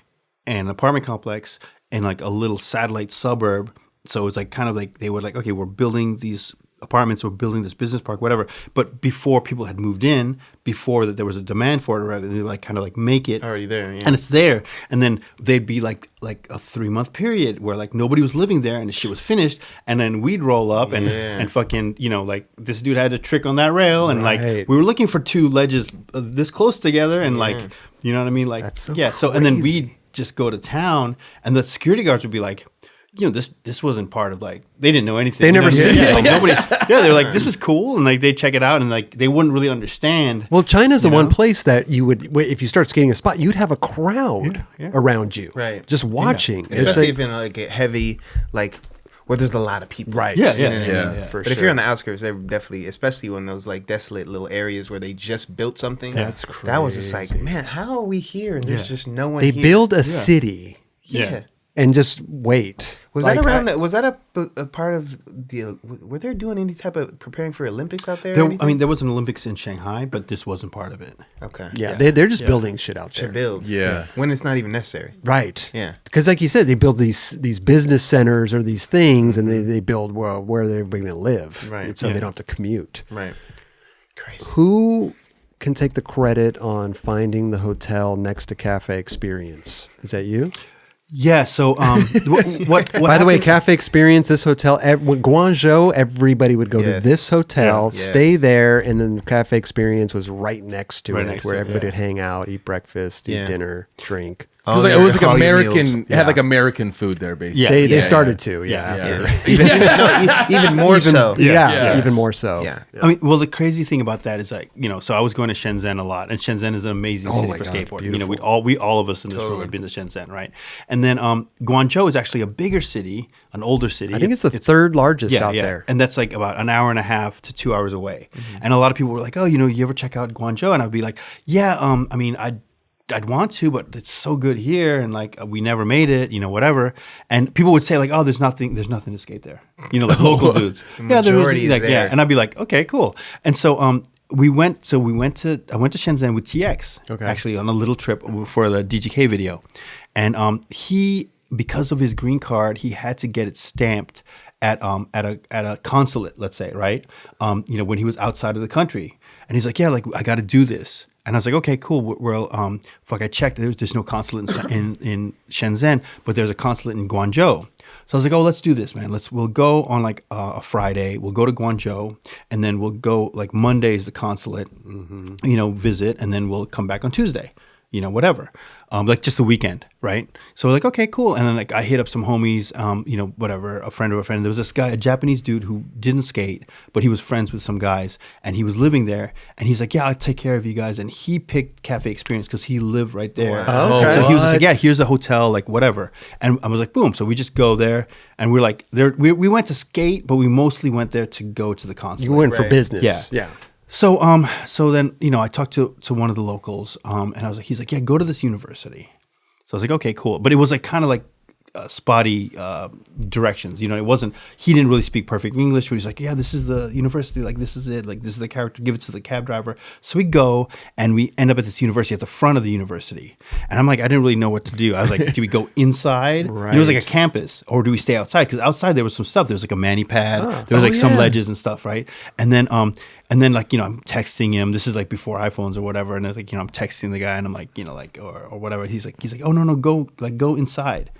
and an apartment complex and like a little satellite suburb. So it's like kind of like they were like, okay, we're building these apartments, we're building this business park, whatever. But before people had moved in, before that there was a demand for it, right? They like kind of like make it Already there, yeah. and it's there. And then they'd be like a 3-month period where like nobody was living there and the shit was finished. And then we'd roll up and fucking, you know, like this dude had a trick on that rail. And like Right. we were looking for 2 ledges this close together. And like, you know what I mean? Like, That's so So, and then we'd just go to town and the security guards would be like, you know, this wasn't part of like, they didn't know anything. They You know never what I mean? seen Yeah, it. like, nobody, they're like, this is cool. And like, they check it out and like, they wouldn't really understand. Well, China's the You one know? place that you would, if you start skating a spot, you'd have a crowd around you, Right. Just watching. It's Especially like- if in like a heavy, like where there's a lot of people. right. Yeah. For But sure. if you're on the outskirts, they're definitely, especially when those like desolate little areas where they just built something. That's That was just like, crazy. man, how are we here? And there's just no one they here. build a city Yeah. and just wait. Was Like, that around that? Was that a part of the? Were they doing any type of preparing for Olympics out there? or I anything? mean, there was an Olympics in Shanghai, but this wasn't part of it. okay. Yeah, they're just building shit out To there. build. Yeah. When it's not even necessary. Right. Yeah. Because like you said, they build these business centers or these things, and they build where they're going to live. Right. So they don't have to commute. Right. Crazy. Who can take the credit on finding the hotel next to Cafe Experience? Is that you? Yeah. So, what By the way, happened- Cafe Experience, this hotel, when Guangzhou, everybody would go to Yes. this hotel, Yeah. stay Yes. there, and then the Cafe Experience was right next to Right it, next where to it, everybody yeah. would hang out, eat breakfast, eat Yeah. dinner, drink. It was like all your American. meals. It had like American food there, basically. Yeah. They Yeah, started to, yeah. Yeah. after. Even more so. Yeah, Yes. even more so. Yeah. I mean, well, the crazy thing about that is like, you know, so I was going to Shenzhen a lot, and Shenzhen is an amazing city my for God, skateboarding. You know, beautiful. we all of us in this room have been to Shenzhen, right? And then Guangzhou is actually a bigger city, an older city. I think it's the third largest out there. And that's like about an hour and a half to 2 hours away. And a lot of people were like, oh, you know, you ever check out Guangzhou? And I'd be like, yeah, I mean, I'd want to, but it's so good here, and like we never made it, you know, whatever. And people would say like, "Oh, there's nothing to skate there," you know, like local dudes. Yeah, there was majority is like there. yeah, and I'd be like, "Okay, cool." And so I went to Shenzhen with TX, actually on a little trip for the DGK video, and he, because of his green card, he had to get it stamped at a consulate, let's say, right? You know, when he was outside of the country, and he's like, "Yeah, like I got to do this." And I was like, okay, cool. Well, I checked. There's no consulate in Shenzhen, but there's a consulate in Guangzhou. So I was like, oh, let's do this, man. We'll go on like a Friday. We'll go to Guangzhou, and then we'll go like Monday is the consulate, you know, visit, and then we'll come back on Tuesday, you know, whatever. Like just the weekend, right? So we're like, okay, cool. And then like I hit up some homies, you know, whatever, a friend of a friend. There was this guy, a Japanese dude who didn't skate, but he was friends with some guys, and he was living there. And he's like, yeah, I'll take care of you guys. And he picked Cafe Experience because he lived right there. Wow. And so he was just like, What? yeah, here's a hotel, like whatever. And I was like, boom. So we just go there, and we're like, we went to skate, but we mostly went there to go to the consulate. You went for Right. business. Yeah. Yeah. So then, you know, I talked to one of the locals, and I was like, he's like, yeah, go to this university. So I was like, okay, cool. But it was like kind of like spotty directions. You know, it wasn't. He didn't really speak perfect English, but he's like, yeah, this is the university. Like, this is it. Like, this is the character. Give it to the cab driver. So we go and we end up at this university at the front of the university. And I'm like, I didn't really know what to do. I was like, do we go inside? Right. It was like a campus, or do we stay outside? Because outside there was some stuff. There was like a mani pad. There was like some ledges and stuff, right? And then like, you know, I'm texting him. This is like before iPhones or whatever. And it's like, you know, I'm texting the guy and I'm like, you know, like, or whatever. He's like, oh no, go inside.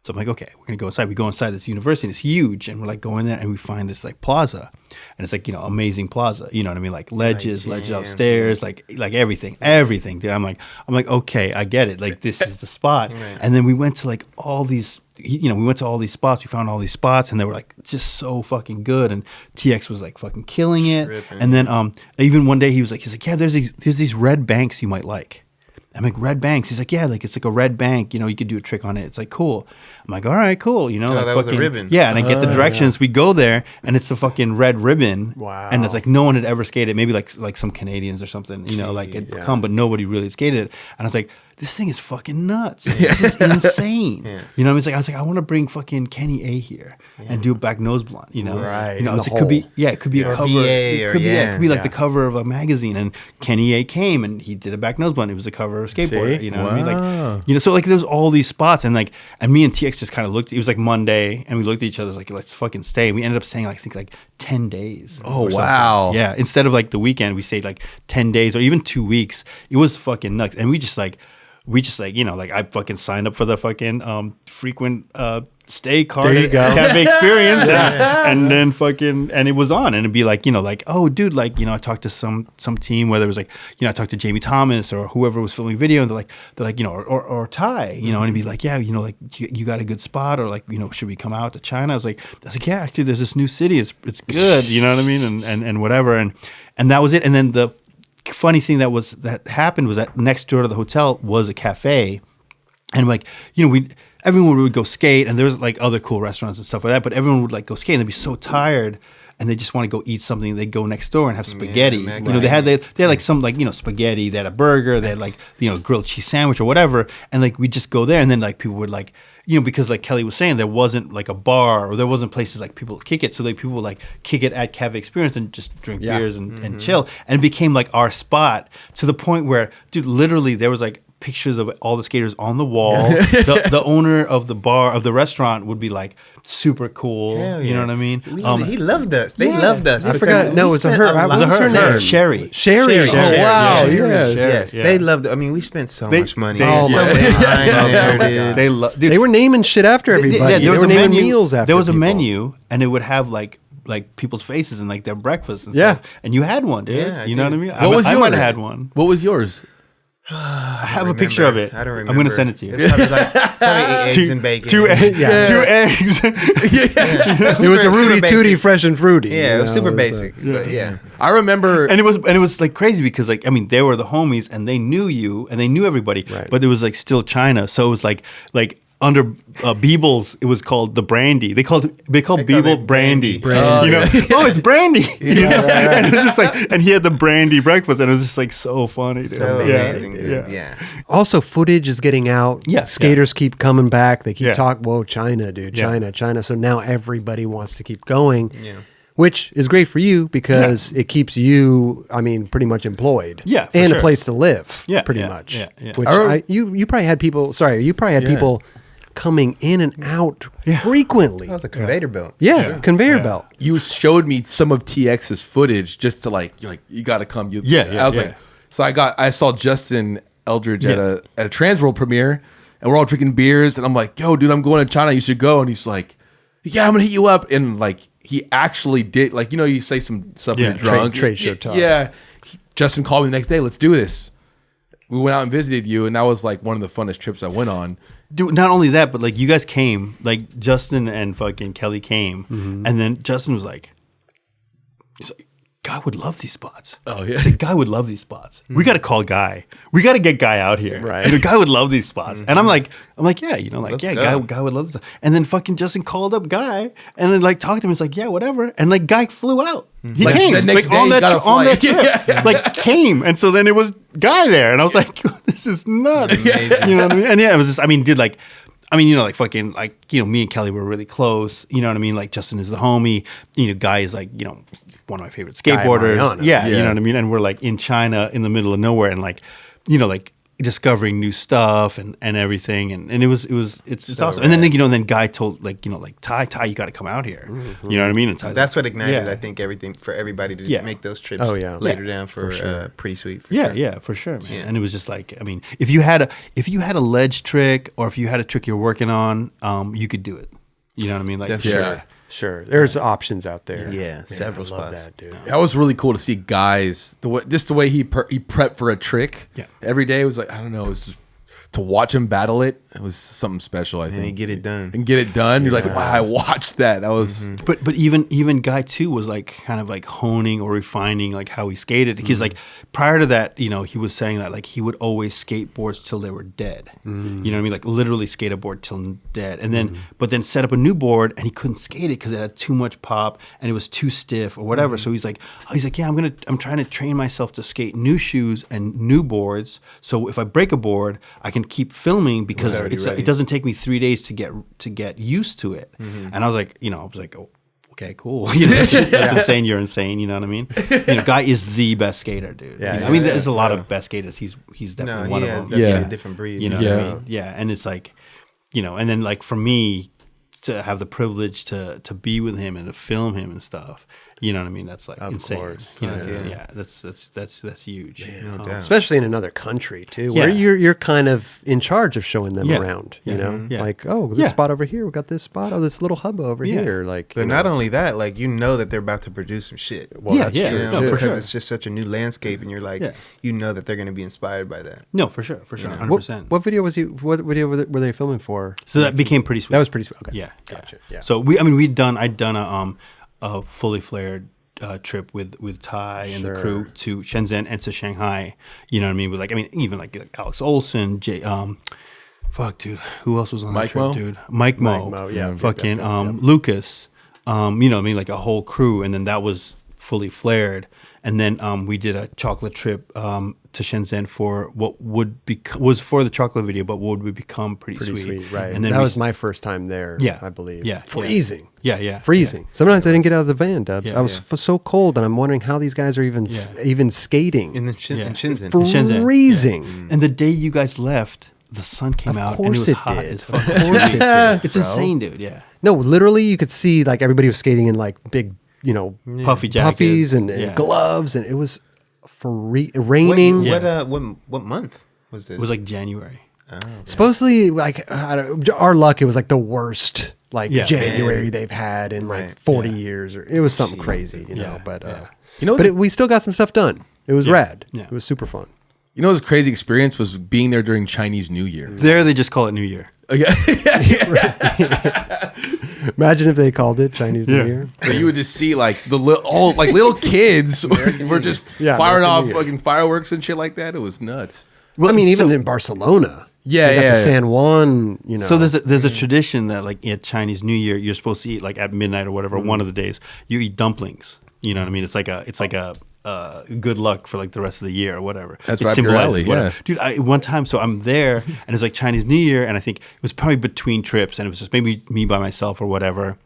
So I'm like, okay, we're gonna go inside. We go inside this university, and it's huge, and we're like going there, and we find this like plaza, and it's like, you know, amazing plaza. You know what I mean? Like ledges upstairs, like everything, dude. I'm like, okay, I get it. Like, this is the spot. Right. And then we went to like all these. You know, we went to all these spots. We found all these spots, and they were like just so fucking good. And TX was like fucking killing it. Tripping. And then even one day he's like, yeah, there's these red banks you might like. I'm like, red banks? He's like, yeah, like it's like a red bank. You know, you could do a trick on it. It's like, cool. I'm like, all right, cool. You know, like that was a ribbon. Yeah, and I get the directions. Yeah. We go there, and it's a fucking red ribbon. Wow. And it's like no one had ever skated. Maybe like some Canadians or something. You know, like it'd come, but nobody really had skated it. And I was like, this thing is fucking nuts. This is insane. Yeah. You know what I mean? I was like, I want to bring fucking Kenny A here and do a back nose blunt. You know, right? You know, it could be a cover. It could be like the cover of a magazine. And Kenny A came and he did a back nose blunt. It was the cover of Skateboarding. You know what I mean? Like, you know, so like there was all these spots, and like, and me and TX just kind of looked. It was like Monday, and we looked at each other like, let's fucking stay. And we ended up staying like, I think like 10 days. Oh wow! Yeah, instead of like the weekend, we stayed like 10 days or even 2 weeks. It was fucking nuts, and we just like, you know, like I fucking signed up for the fucking frequent stay card at Cafe Experience, and then fucking, and it was on, and it'd be like, you know, like, oh dude, like, you know, I talked to some team, whether it was like, you know, I talked to Jamie Thomas or whoever was filming video, and they're like, you know, or Ty, you know, and it'd be like, yeah, you know, like you got a good spot, or like, you know, should we come out to China? I was like, yeah, actually there's this new city, it's good, you know what I mean, and whatever, and that was it. And then the funny thing that happened was that next door to the hotel was a cafe, and like, you know, everyone would go skate, and there was like other cool restaurants and stuff like that, but everyone would like go skate and they'd be so tired and they just want to go eat something. They'd go next door and have spaghetti. You know, they had like some, like, you know, spaghetti, they had a burger, they had like, you know, grilled cheese sandwich or whatever, and like we just go there, and then like people would like, you know, because like Kelly was saying, there wasn't like a bar, or there wasn't places like people would kick it, so like people would like kick it at Cafe Experience and just drink beers and chill, and it became like our spot, to the point where, dude, literally there was like pictures of all the skaters on the wall. The owner of the bar, of the restaurant, would be like super cool. You know what I mean? He loved us. They loved us. I forgot. No, it was her. What was her name? Sherry. Oh wow! Yes, they loved it. I mean, we spent so much money. Oh my god! They were naming shit after everybody. They were naming meals after. There was a people. menu, and it would have like people's faces and like their breakfast and stuff. And you had one, dude. Yeah, you know what I mean? What was yours? I might have had one. What was yours? I have a picture of it. I don't remember. I'm going to send it to you. It's probably 8 eggs and bacon. 2 eggs. It was a Rudy Tooty, fresh and fruity. Yeah, it was super basic. But yeah, I remember, and it was like crazy, because like, I mean, they were the homies and they knew you and they knew everybody, but it was like still China, so it was like under Beebles, it was called the Brandy. They called Beeble Brandy. You know, it's Brandy. And it was just like, and he had the Brandy breakfast, and it was just like so funny. Dude. So amazing, dude. Yeah. Also, footage is getting out. Yes, skaters keep coming back. They keep talking. Whoa, China, dude, China. So now everybody wants to keep going. Yeah. Which is great for you, because it keeps you, I mean, pretty much employed. Yeah, and a place to live. Yeah, pretty much. Yeah. Which you probably had people. Sorry, you probably had people coming in and out frequently. That was a conveyor belt. Yeah, conveyor belt. You showed me some of TX's footage just to like, you're like, you got to come. I was like, so I saw Justin Eldridge at a Transworld premiere, and we're all drinking beers, and I'm like, yo, dude, I'm going to China. You should go. And he's like, yeah, I'm gonna hit you up. And like, he actually did, like, you know, you say some stuff when you're drunk. Trade show talk. Yeah. Justin called me the next day. Let's do this. We went out and visited you, and that was like one of the funnest trips I went on. Dude, not only that, but like you guys came, like Justin and fucking Kelly came, and then Justin was like, he's like, Guy would love these spots. Oh yeah, he's like, Guy would love these spots. We got to call Guy. We got to get Guy out here. Right, and the Guy would love these spots. And I'm like, yeah, you know, like, let's Guy would love this. And then fucking Justin called up Guy and then like talked to him. He's like, yeah, whatever. And like Guy flew out. He like, came the next like day on that trip, like came. And so then it was Guy there, and I was like, this is nuts. You know what I mean? And yeah, it was just, I mean, dude, like, I mean, like fucking, like, me and Kelly were really close. You know what I mean? Like Justin is the homie. Guy is like, one of my favorite skateboarders. Mariano. Yeah, you know what I mean? And we're like in China in the middle of nowhere and like, like discovering new stuff and everything. And it's awesome. And then, then Guy told like, Ty, you got to come out here. Mm-hmm. You know what I mean? And Ty's That's like, what ignited, I think, everything for everybody to make those trips later down for Pretty Sweet. Yeah, for sure, man. Yeah. And it was just like, I mean, if you had a ledge trick or if you had a trick you're working on, you could do it. You know what I mean? Like, Sure. There's options out there. Yeah, several spots. I love that, dude. That was really cool to see guys the way he prepped for a trick. Yeah. Every day was like, I don't know, it was to watch him battle it. It was something special. I think. And get it done. You're like, wow, I watched that. That was. But even Guy too was like kind of like honing or refining like how he skated because like prior to that, he was saying that like he would always skateboards till they were dead. You know what I mean? Like literally skate a board till dead, and then but then set up a new board and he couldn't skate it because it had too much pop and it was too stiff or whatever. So he's like, yeah, I'm trying to train myself to skate new shoes and new boards. So if I break a board, I can keep filming because it doesn't take me 3 days to get used to it. And I was like, oh, okay, cool. That's insane. You're insane. You know what I mean? Guy is the best skater, dude. Yeah, I mean, there's a lot of best skaters. He's definitely one of them. Definitely a different breed. You know what I mean? Yeah, and it's like, and then like for me to have the privilege to be with him and to film him and stuff. You know what I mean? That's like insane. Course. That's huge. No doubt. Especially in another country too, where you're kind of in charge of showing them around. You know, like this spot over here, we got this spot. Oh, this little hub over here. Like, but not only that, like that they're about to produce some shit. Well, that's true. No, too. Because it's just such a new landscape, and you're like, that they're going to be inspired by that. No, for sure, 100%. What video was he? What video were they filming for? So that became Pretty Sweet. That was Pretty Sweet. Okay, Yeah, gotcha. Yeah. So I'd done a fully flared trip with Ty and the crew to Shenzhen and to Shanghai. You know what I mean? With like, even like Alex Olson, fuck, dude, who else was on that trip, dude? Mike Mo, yeah, fucking Lucas. You know what I mean? Like a whole crew, and then that was fully flared. And then we did a chocolate trip to Shenzhen for what was for the chocolate video, but what would become Pretty Sweet. Right. And then that was my first time there. Yeah, I believe. Yeah, freezing. Yeah. Freezing. Sometimes I didn't get out of the van, Dubs. Yeah, I was so cold, and I'm wondering how these guys are even skating. In Shenzhen. Shenzhen. Freezing. And the day you guys left, the sun came out and it was hot as fuck. Of course it did. It's insane, dude. Yeah. No, literally, you could see like everybody was skating in like big, puffy jackets, puffies and gloves, and it was raining. What month was this? It was like January. Supposedly, like our luck, it was like the worst January they've had in like 40 years, or it was something crazy, But we still got some stuff done. It was rad. Yeah. It was super fun. You know, his crazy experience was being there during Chinese New Year. There, they just call it New Year. Imagine if they called it Chinese New Year. So you would just see like little kids were just firing off fucking fireworks and shit like that. It was nuts. Well, I mean, even in Barcelona. They got the San Juan, So there's a tradition that like at Chinese New Year you're supposed to eat like at midnight or whatever. One of the days you eat dumplings. You know what I mean? It's like a good luck for like the rest of the year or whatever. That's right up your alley, Dude, one time, so I'm there and it's like Chinese New Year, and I think it was probably between trips, and it was just maybe me by myself or whatever.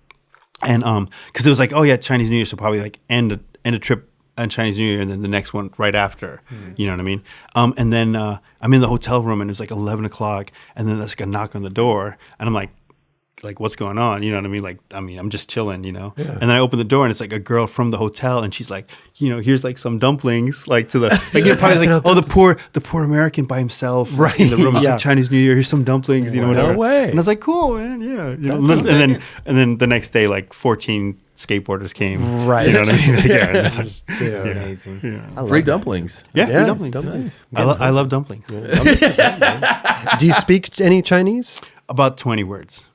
And because it was like, Chinese New Year, so probably like end a trip on Chinese New Year and then the next one right after. You know what I mean? And then I'm in the hotel room and it was like 11 o'clock, and then there's like a knock on the door, and I'm like, what's going on? You know what I mean? Like, I'm just chilling, And then I open the door and it's like a girl from the hotel, and she's like, here's like some dumplings, like to the, like, probably like, the poor American by himself, right? In the room, it's like Chinese New Year, here's some dumplings, whatever. No way. And I was like, cool, man, yeah. And then the next day, like 14 skateboarders came, right? You know what I mean? Like, amazing. Free dumplings. Yeah, yeah, free dumplings. Nice. I love dumplings. Do you speak any Chinese? About 20 words.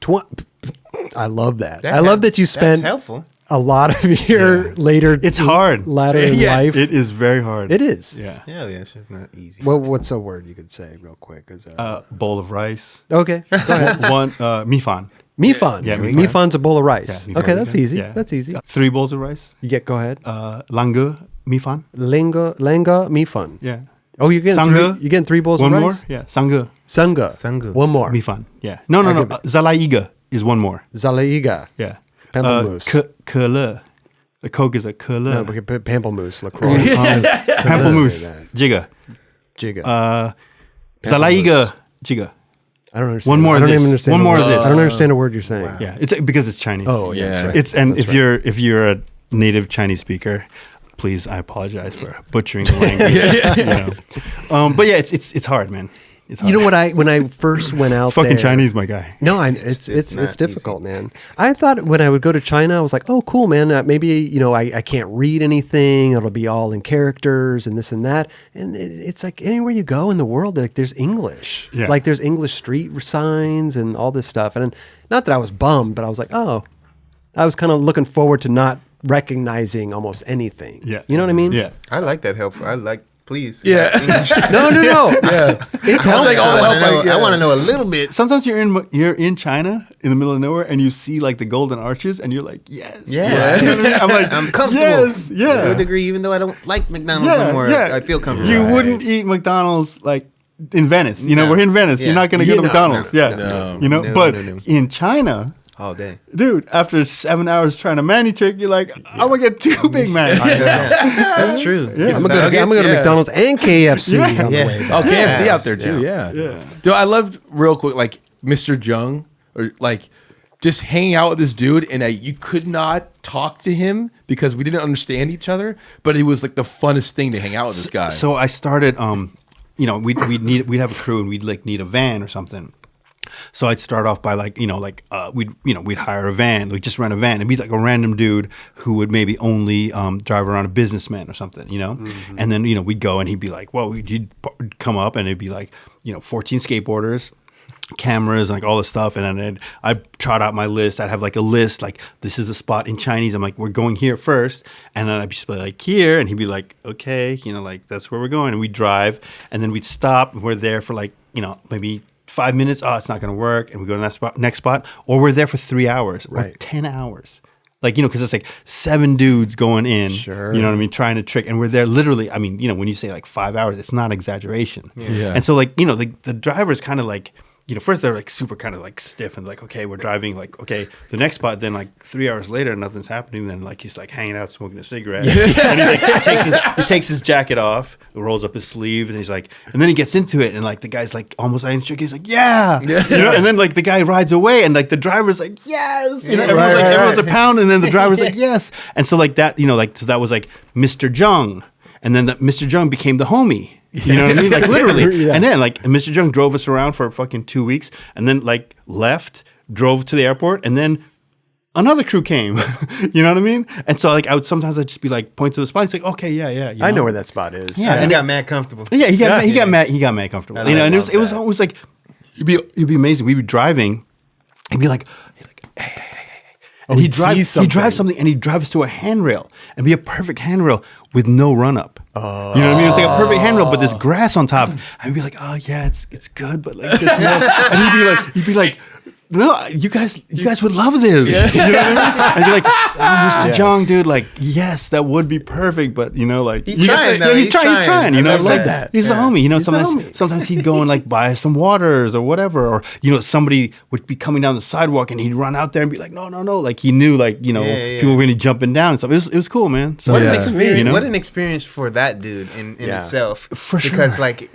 I love that. I love that you spent helpful. a lot of your later. It's hard. Later in life. It is very hard. It is. Yeah. Hell yeah, it's just not easy. Well, what's a word you could say real quick? Bowl of rice. Okay, go ahead. One mifan. Mifan. Yeah, Mifan's a bowl of rice. Yeah, okay, that's easy. Yeah. That's easy. 3 bowls of rice. Go ahead. Langue mifan. Lenga mifan. Yeah. Oh, you're getting 3 bowls One of more? rice? Yeah. Sangha. Sangha. One more. Be fun. Yeah. No. Zalaiga is one more. Zalaiga. Yeah. Pamplemousse. Curler. The Coke is a curler. No, but pamplemousse. LaCroix. Pamplemousse. Jigga. Zalaiga. Jigga. I don't understand. One more I don't of even this. understand. One more of this. I don't understand a word you're saying. Yeah. It's because it's Chinese. Oh, yeah. That's right. It's if you're a native Chinese speaker, please, I apologize for butchering the language. You know. But yeah, it's hard, man. It's hard. You know what? When I first went out, it's fucking there, Chinese, my guy. No, it's not difficult, man. I thought when I would go to China, I was like, oh, cool, man. Maybe I can't read anything. It'll be all in characters and this and that. And it's like anywhere you go in the world, like there's English. Yeah. Like there's English street signs and all this stuff. And not that I was bummed, but I was like, oh, I was kind of looking forward to not recognizing almost anything. Yeah. You know what I mean? Yeah. I like that help. I like. Please. Yeah. No. Yeah. It's helpful. I want to know a little bit. Sometimes you're in China in the middle of nowhere and you see like the golden arches and you're like, yes. Yeah. You know what I mean? I'm like, I'm comfortable. Yes. Yeah. To a degree, even though I don't like McDonald's anymore, I feel comfortable. You wouldn't eat McDonald's like in Venice. You know, we're in Venice. Yeah. You're not going to go to No, McDonald's. no, Yeah. You know, but in China, all day. dude, after 7 hours trying to mani trick, you're like, I'm going to get 2 Big Macs. That's true. Yeah. I'm gonna go to McDonald's and KFC on the way back. Oh, KFC out there too. Yeah. Dude, I loved real quick, like Mr. Jung, or like just hanging out with this dude, and you could not talk to him because we didn't understand each other. But it was like the funnest thing to hang out with this guy. So I started, we'd have a crew and we'd like need a van or something. So I'd start off by we'd hire a van, we'd just rent a van. It'd be like a random dude who would maybe only drive around a businessman or something, you know? Mm-hmm. And then, we'd go and he'd be like, well, he'd come up and it'd be like, 14 skateboarders, cameras, like all this stuff. And then I'd trot out my list. I'd have like a list, like this is a spot in Chinese. I'm like, we're going here first. And then I'd be like here. And he'd be like, okay, like that's where we're going. And we'd drive and then we'd stop. And we're there for like, maybe 5 minutes. Oh, it's not going to work. And we go to that next spot. Or we're there for 3 hours or 10 hours. Like, because it's like 7 dudes going in, sure. You know what I mean, trying to trick. And we're there literally, I mean, when you say like 5 hours, it's not exaggeration. Yeah. And so like, the driver's kind of like, first they're like super kind of like stiff and like, okay, we're driving like, okay, the next spot, then like 3 hours later, nothing's happening. Then like he's like hanging out, smoking a cigarette. And he takes his jacket off, rolls up his sleeve, and he's like, and then he gets into it. And like the guy's like almost like, he's like, yeah. And then like the guy rides away and like the driver's like, yes. Everyone's a pound. And then the driver's like, yes. And so like that, so that was like Mr. Jung. And then Mr. Jung became the homie. You know what I mean? Like literally. And then like Mr. Jung drove us around for fucking 2 weeks and then like left, drove to the airport, and then another crew came. You know what I mean? And so like I'd just be like, point to the spot. He's like, okay, yeah. I know where that spot is. Yeah. And he got mad comfortable. Yeah, he got mad comfortable. And it was always like it'd be amazing. We'd be driving, he'd be like, hey. And he'd drive something and he'd drive us to a handrail and be a perfect handrail with no run up. Oh. You know what I mean? It's like a perfect handrail, but there's grass on top. And we'd be like, oh yeah, it's good, but like, and he'd be like, no, you guys would love this. Yeah. You know what I mean? And be like, oh, Mr. Jung, dude, like, yes, that would be perfect, but like he's trying. He's trying. I love that. He's the homie. Sometimes he'd go and like buy some waters or whatever, or somebody would be coming down the sidewalk and he'd run out there and be like, no, like he knew like people were going to be jumping down and stuff. It was cool, man. So what an experience! What an experience for that dude in itself. For sure. Because like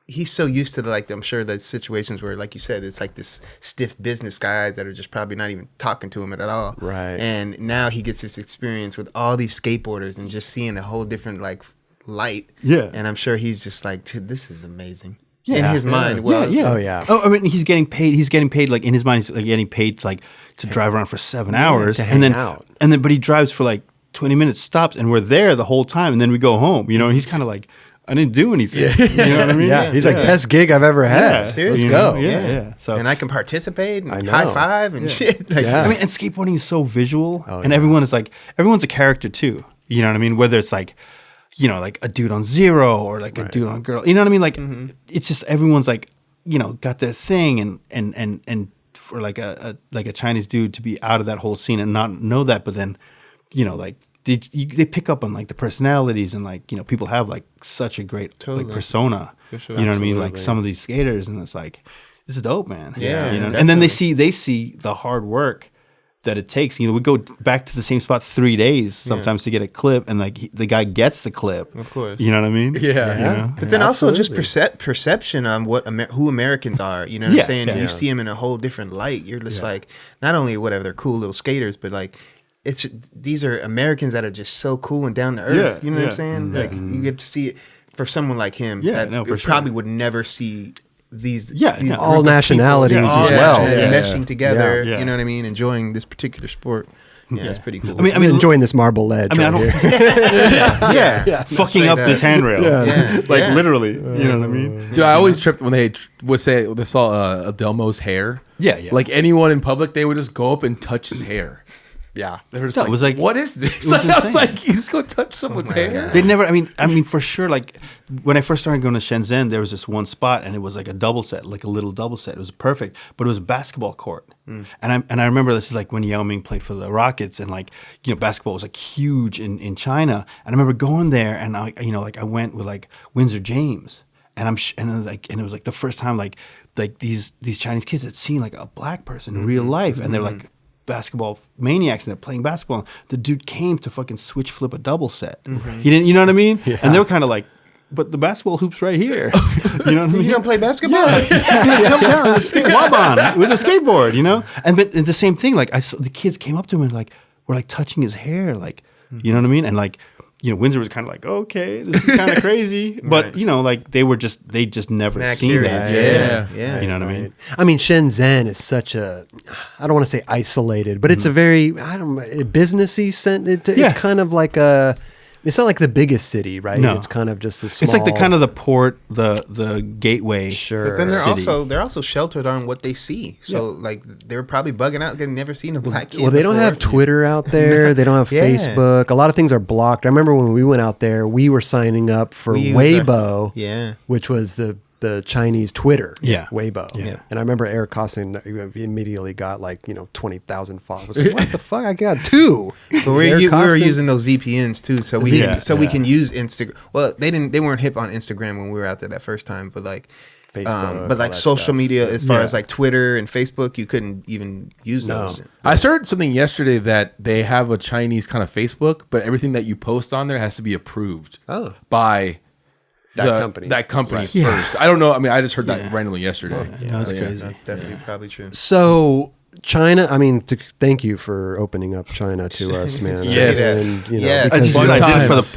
he's so used to I'm sure the situations where, like you said, it's like this stiff business guys that are just probably not even talking to him at all. Right. And now he gets this experience with all these skateboarders and just seeing a whole different light. Yeah. And I'm sure he's just like, dude, this is amazing. Yeah. In his mind. Well, yeah. Oh yeah. Oh, I mean, he's getting paid like in his mind. He's like getting paid to drive around for 7 hours to hang out. But he drives for like 20 minutes, stops, and we're there the whole time, and then we go home. And he's kind of like, I didn't do anything. You know what I mean? Yeah. He's like, best gig I've ever had. Seriously. Let's go. Yeah. So and I can participate and I know. high five and shit. Like, I mean, and skateboarding is so visual, and everyone's a character too. You know what I mean? Whether it's like, like a dude on Zero or like a dude on Girl. You know what I mean? Like, it's just everyone's like, got their thing, and for like a Chinese dude to be out of that whole scene and not know that, but then, like they pick up on like the personalities and like, you know, people have like such a great like persona. For sure. You know what I mean? Like some of these skaters, and it's like, this is dope, man. Yeah, you know. definitely. And then they see the hard work that it takes. You know, we go back to the same spot 3 days sometimes to get a clip, and like the guy gets the clip. Of course. You know what I mean? Yeah. You know? But then also just perception on what who Americans are. You know what I'm saying? If you see them in a whole different light, you're just like, not only whatever, they're cool little skaters, but like, these are Americans that are just so cool and down to earth. Yeah, You know what I'm saying? Like you get to see it for someone like him. Yeah, that for sure. probably would never see these all nationalities as well. meshing together. Yeah. You know what I mean? Enjoying this particular sport. Yeah, it's pretty cool. I mean, enjoying this marble ledge. I mean, right I don't. yeah. Fucking up this handrail. Like literally. You know what I mean? Dude, I always tripped when they would say they saw Adelmo's hair. Yeah. Like anyone in public, they would just go up and touch his hair. Yeah. They were just No, like, it was like- what is this? it was I was insane. like, you just go touch someone's hair? They never. I mean, for sure. Like when I first started going to Shenzhen, there was this one spot, and it was like a double set, like a little double set. It was perfect, but it was a basketball court. And I remember this is like when Yao Ming played for the Rockets, and like, you know, basketball was like huge in China. And I remember going there, and I went with like Windsor James, and it was like the first time like these Chinese kids had seen like a black person in real life, and they're like basketball maniacs, and they're playing basketball. The dude came to fucking switch flip a double set. He didn't, you know what I mean? And they were kind of like, but the basketball hoop's right here. You know what I mean? You don't play basketball? Jump down with a wob with a skateboard, you know? But the same thing, like the kids came up to him and like were like touching his hair, like, you know what I mean? And like, you know, Windsor was kind of like, okay, this is kind of crazy. But, you know, like they just never seen curious. that. Yeah. You know what I mean? I mean, Shenzhen is such a, I don't want to say isolated, but it's a very, I don't know, businessy sense. It's kind of like it's not like the biggest city, right? No. It's kind of just a small. It's like the kind of the port, the gateway. Sure. But then city. they're also sheltered on what they see. So like they're probably bugging out. They've never seen a black kid. Well, they don't before. have Twitter out there. They don't have Yeah. Facebook. A lot of things are blocked. I remember when we went out there, we were signing up for We used Weibo, which which was the Chinese Twitter, Yeah. Weibo. Yeah. And I remember Eric Costin immediately got like 20,000 followers. I was like, what the fuck? I got 2. But Eric we were Costin- using those VPNs too, so we Yeah. can use Instagram. Well, they weren't hip on Instagram when we were out there that first time, but like Facebook, but all like that social stuff. media as far Yeah. as like Twitter and Facebook, you couldn't even use those. I heard something yesterday that they have a Chinese kind of Facebook, but everything that you post on there has to be approved by that company first. I don't know. I mean, I just heard that randomly yesterday. That's crazy. That's definitely probably true. So China, I mean, thank you for opening up China to us, man. Yes. And, you know, Yeah. because Dude,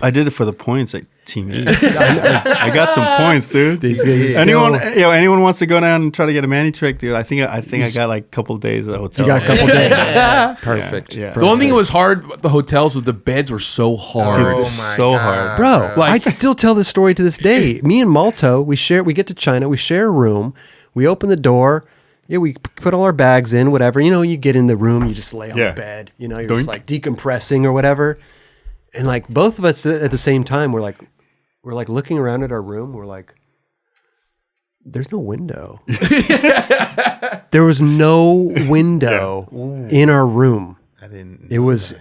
I did it for the points at Team E. I got some points, dude. Anyone wants to go down and try to get a mani trick, dude? I think I got like a couple of days at the hotel. You got a couple days. Perfect. Yeah. The only thing that was hard about the hotels was the beds were so hard. Oh It's my so God, hard. Bro, I still tell this story to this day. Me and Malto, we get to China, we share a room, we open the door, we put all our bags in, whatever. You know, you get in the room, you just lay on the bed, you know, you're just Doink. like decompressing or whatever. And like both of us at the same time, we're like looking around at our room, we're like, there's no window. There was no window in our room. I didn't. It was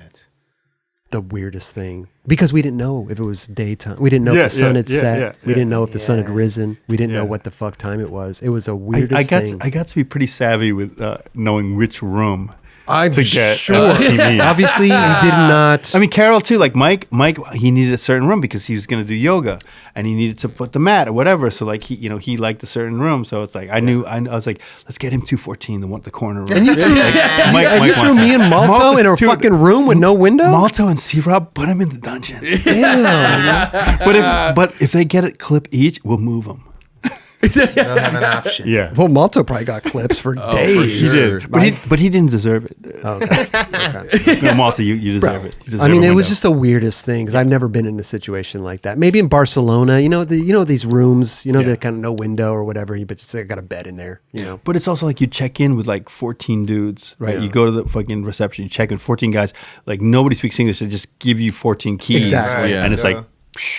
the weirdest thing because we didn't know if it was daytime. We didn't know if the sun had set. We didn't know if the sun had risen. We didn't know what the fuck time it was. It was the weirdest thing. I got to be pretty savvy with knowing which room I'm to get sure. TV. Obviously, we did not. I mean, Carol too. Like Mike, he needed a certain room because he was going to do yoga, and he needed to put the mat or whatever. So like he liked a certain room. So it's like I was like, let's get him 214, the corner room. and you threw, Mike threw wants me that. and Malto in a dude, fucking room with no window. Malto and C-Rob, put him in the dungeon. Damn. But if they get a clip each, we'll move them. They'll have an option. Yeah. Well, Malto probably got clips for days. He did, but he didn't deserve it. Okay. No, Malta, you deserve it. You deserve I mean, a it was window. just the weirdest thing because I've never been in a situation like that. Maybe in Barcelona, you know these rooms, the kind of no window or whatever, but it's got a bed in there, you know. But it's also like you check in with like 14 dudes, right? Yeah. You go to the fucking reception, you check in 14 guys, like nobody speaks English, they just give you 14 keys. Exactly. Right, And it's like,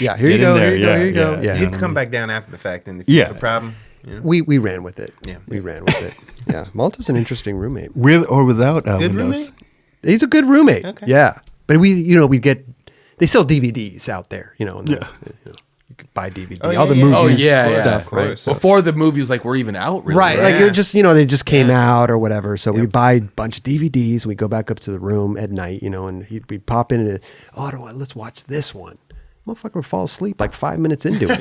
Yeah, here Get you in go, there, here you go. Yeah. you You'd come back down after the fact, and if you have a problem, We ran with it. Yeah. We ran with it. Yeah. Malta's an interesting roommate. with or without Good windows. roommate? He's a good roommate. Okay. Yeah. But we'd get they sell DVDs out there, you know, you could buy DVD, Oh, all the yeah, yeah. movies stuff, stuff, right? Before the movies like were even out, really, right? Yeah. Like you're just, you know, they just came out or whatever. So we buy a bunch of DVDs. We go back up to the room at night, you know, and we pop in and let's watch this one. Motherfucker would fall asleep like 5 minutes into it.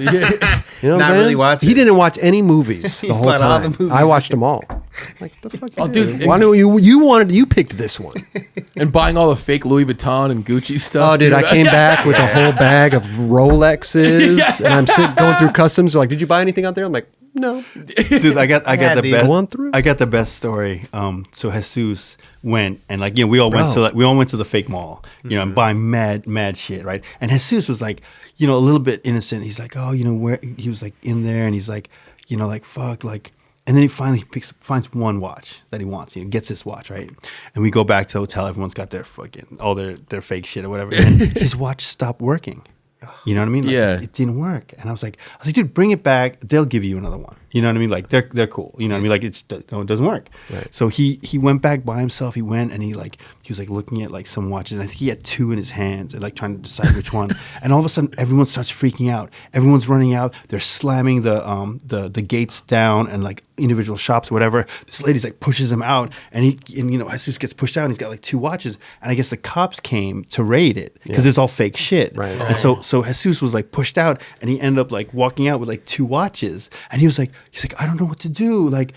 You know, Not really watching. He didn't watch any movies the whole bought all the time. movies. I watched them all. Like the fuck, Oh, dude. dude, Why don't you picked this one? and buying all the fake Louis Vuitton and Gucci stuff. Oh, dude, I came back with a whole bag of Rolexes, and I'm going through customs. They're like, did you buy anything out there? I'm like, no. Dude, I got the these. best. Go on through. I got the best story. So Jesus went and like, you know, we all went to the fake mall, you know, and buying mad shit, right? And Jesus was like, you know, a little bit innocent. He's like, oh, you know, where he was like in there, and he's like, you know, like fuck, like. And then he finally finds one watch that he wants. He gets this watch, right? And we go back to the hotel. Everyone's got their fucking all their fake shit or whatever. And his watch stopped working. You know what I mean? Like, Yeah. it didn't work. And I was like, dude, bring it back. They'll give you another one. You know what I mean? Like they're cool. You know what I mean? Like it doesn't work. Right. So he went back by himself. He went and he was like looking at like some watches. And I think he had two in his hands and like trying to decide which one. And all of a sudden, everyone starts freaking out. Everyone's running out. They're slamming the gates down and like individual shops or whatever. This lady's like pushes him out, and you know, Jesus gets pushed out. And he's got like two watches. And I guess the cops came to raid it because it's all fake shit. Right. And so Jesus was like pushed out, and he ended up like walking out with like two watches. And he's like, I don't know what to do. Like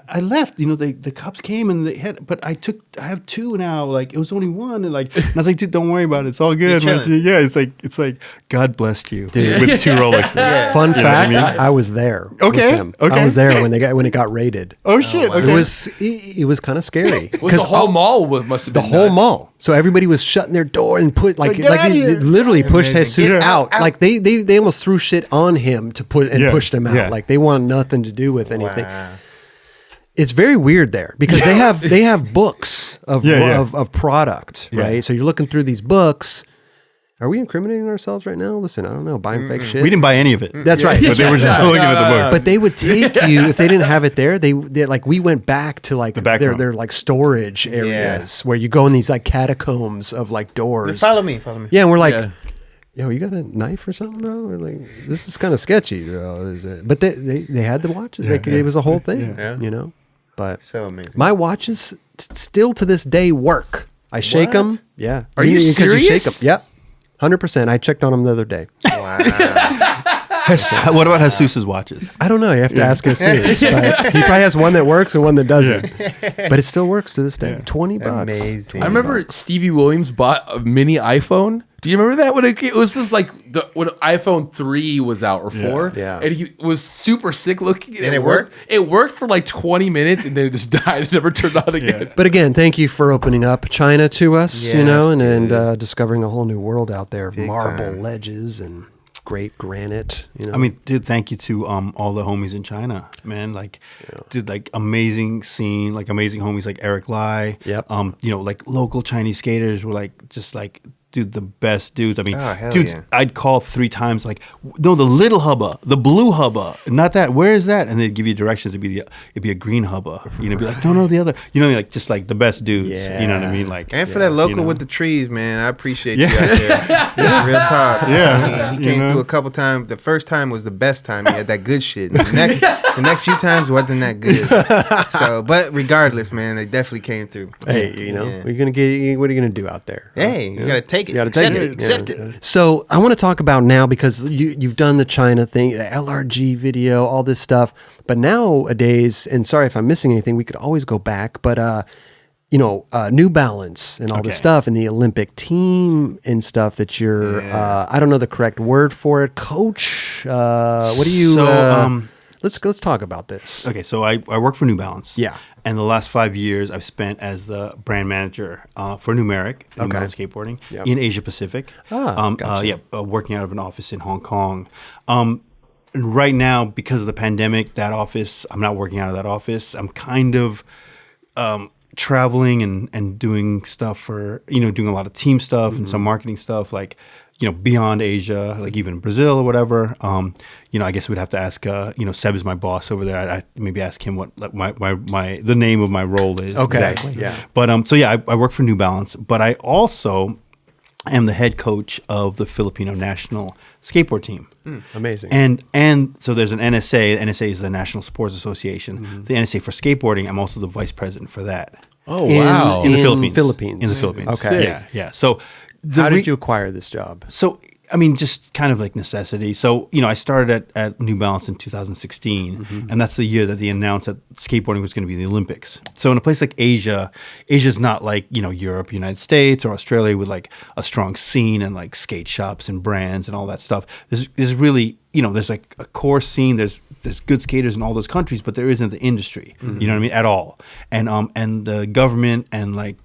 I left, you know, the cops came and they had, but I have two now. Like it was only one, and I was like, dude, don't worry about it. It's all good. Yeah, it's like God blessed you, dude, with two Rolexes. Fun fact, what I mean? I was there. Okay, with them. okay. I was there when it got raided. Oh shit! wow. Okay. It was kind of scary. Was the whole mall must have the been whole nuts. mall. So everybody was shutting their door and put Get they outta here. literally pushed Amazing. Jesus Get out. out. Like they almost threw shit on him to pushed him out. Yeah. Like they wanted nothing to do with anything. Wow. It's very weird there because they have books of product, right? Yeah. So you're looking through these books. Are we incriminating ourselves right now? Listen, I don't know, buying fake shit. We didn't buy any of it. That's right. But they were just looking at the book. But they would take you if they didn't have it there. They like we went back to like back room. their like storage areas where you go in these like catacombs of like doors. Follow me. Yeah, and we're like, Yeah. yo, you got a knife or something, bro? We're like, this is kind of sketchy, bro. But they had the watches. It was a whole thing, you know. But So amazing. my watches still to this day work. I shake them. What? Yeah. Are you 'cause serious? shake them. Yep. 100%. I checked on them the other day. Wow. What about Jesus's watches? I don't know. You have to ask Jesus. But he probably has one that works and one that doesn't. But it still works to this day. $20. Amazing. I remember Stevie Williams bought a mini iPhone. Do you remember that when it was just like when iPhone 3 was out or 4? Yeah. And he was super sick looking. And it worked? It worked for like 20 minutes and then it just died. It never turned on again. But again, thank you for opening up China to us, you Yes, know, and dude. discovering a whole new world out there of Big marble time. ledges and great granite, you know. I mean, dude, thank you to all the homies in China, man. Like, dude, like amazing scene, like amazing homies like Eric Lai. Yep. You know, like local Chinese skaters were like just like, dude, the best dudes. I mean, Oh, hell dudes, yeah. I'd call 3 times like, no, the little hubba, the blue hubba, not that. Where is that? And they'd give you directions. It'd be a green hubba. You know, be like, no, the other. You know, like just like the best dudes. You know what I mean? Like, And for that local you know. with the trees, man, I appreciate you out there. Real talk. Yeah. I mean, he You came know? through a couple times. The first time was the best time. He had that good shit. The next few times wasn't that good. So, but regardless, man, they definitely came through. hey, you know, Yeah. what are you gonna do out there? Hey, you gotta take it. You gotta take Accept it. Accept Yeah. it. So I want to talk about now because you've done the China thing, the LRG video, all this stuff. But nowadays, and sorry if I'm missing anything, we could always go back. But you know, New Balance and all this Okay. stuff, and the Olympic team and stuff that you're. I don't know the correct word for it, coach. What do you? So, let's talk about this. Okay, so I work for New Balance. Yeah. And the last 5 years I've spent as the brand manager for Numeric, New Balance Skateboarding, Yep. in Asia Pacific. Gotcha. Working out of an office in Hong Kong. Right now, because of the pandemic, that office, I'm not working out of that office. I'm kind of traveling and doing stuff for, you know, doing a lot of team stuff and some marketing stuff, like, you know, beyond Asia, like even Brazil or whatever. You know, I guess we'd have to ask, you know, Seb is my boss over there. I maybe ask him what like, my the name of my role is. Okay. Exactly. Yeah. But so yeah, I work for New Balance, but I also I am the head coach of the Filipino national skateboard team. Amazing. And so there's an NSA. NSA is the National Sports Association. The NSA for skateboarding, I'm also the vice president for that. Oh, wow. In the Philippines. In the Philippines. Okay. Yeah. So how did you acquire this job? So, I mean, just kind of like necessity. So, I started at New Balance in 2016, and that's the year that they announced that skateboarding was going to be the Olympics. So in a place like Asia's not like, Europe, United States, or Australia with like a strong scene and like skate shops and brands and all that stuff. There's really, there's like a core scene. There's good skaters in all those countries, but there isn't the industry, you know what I mean, at all. And the government and like,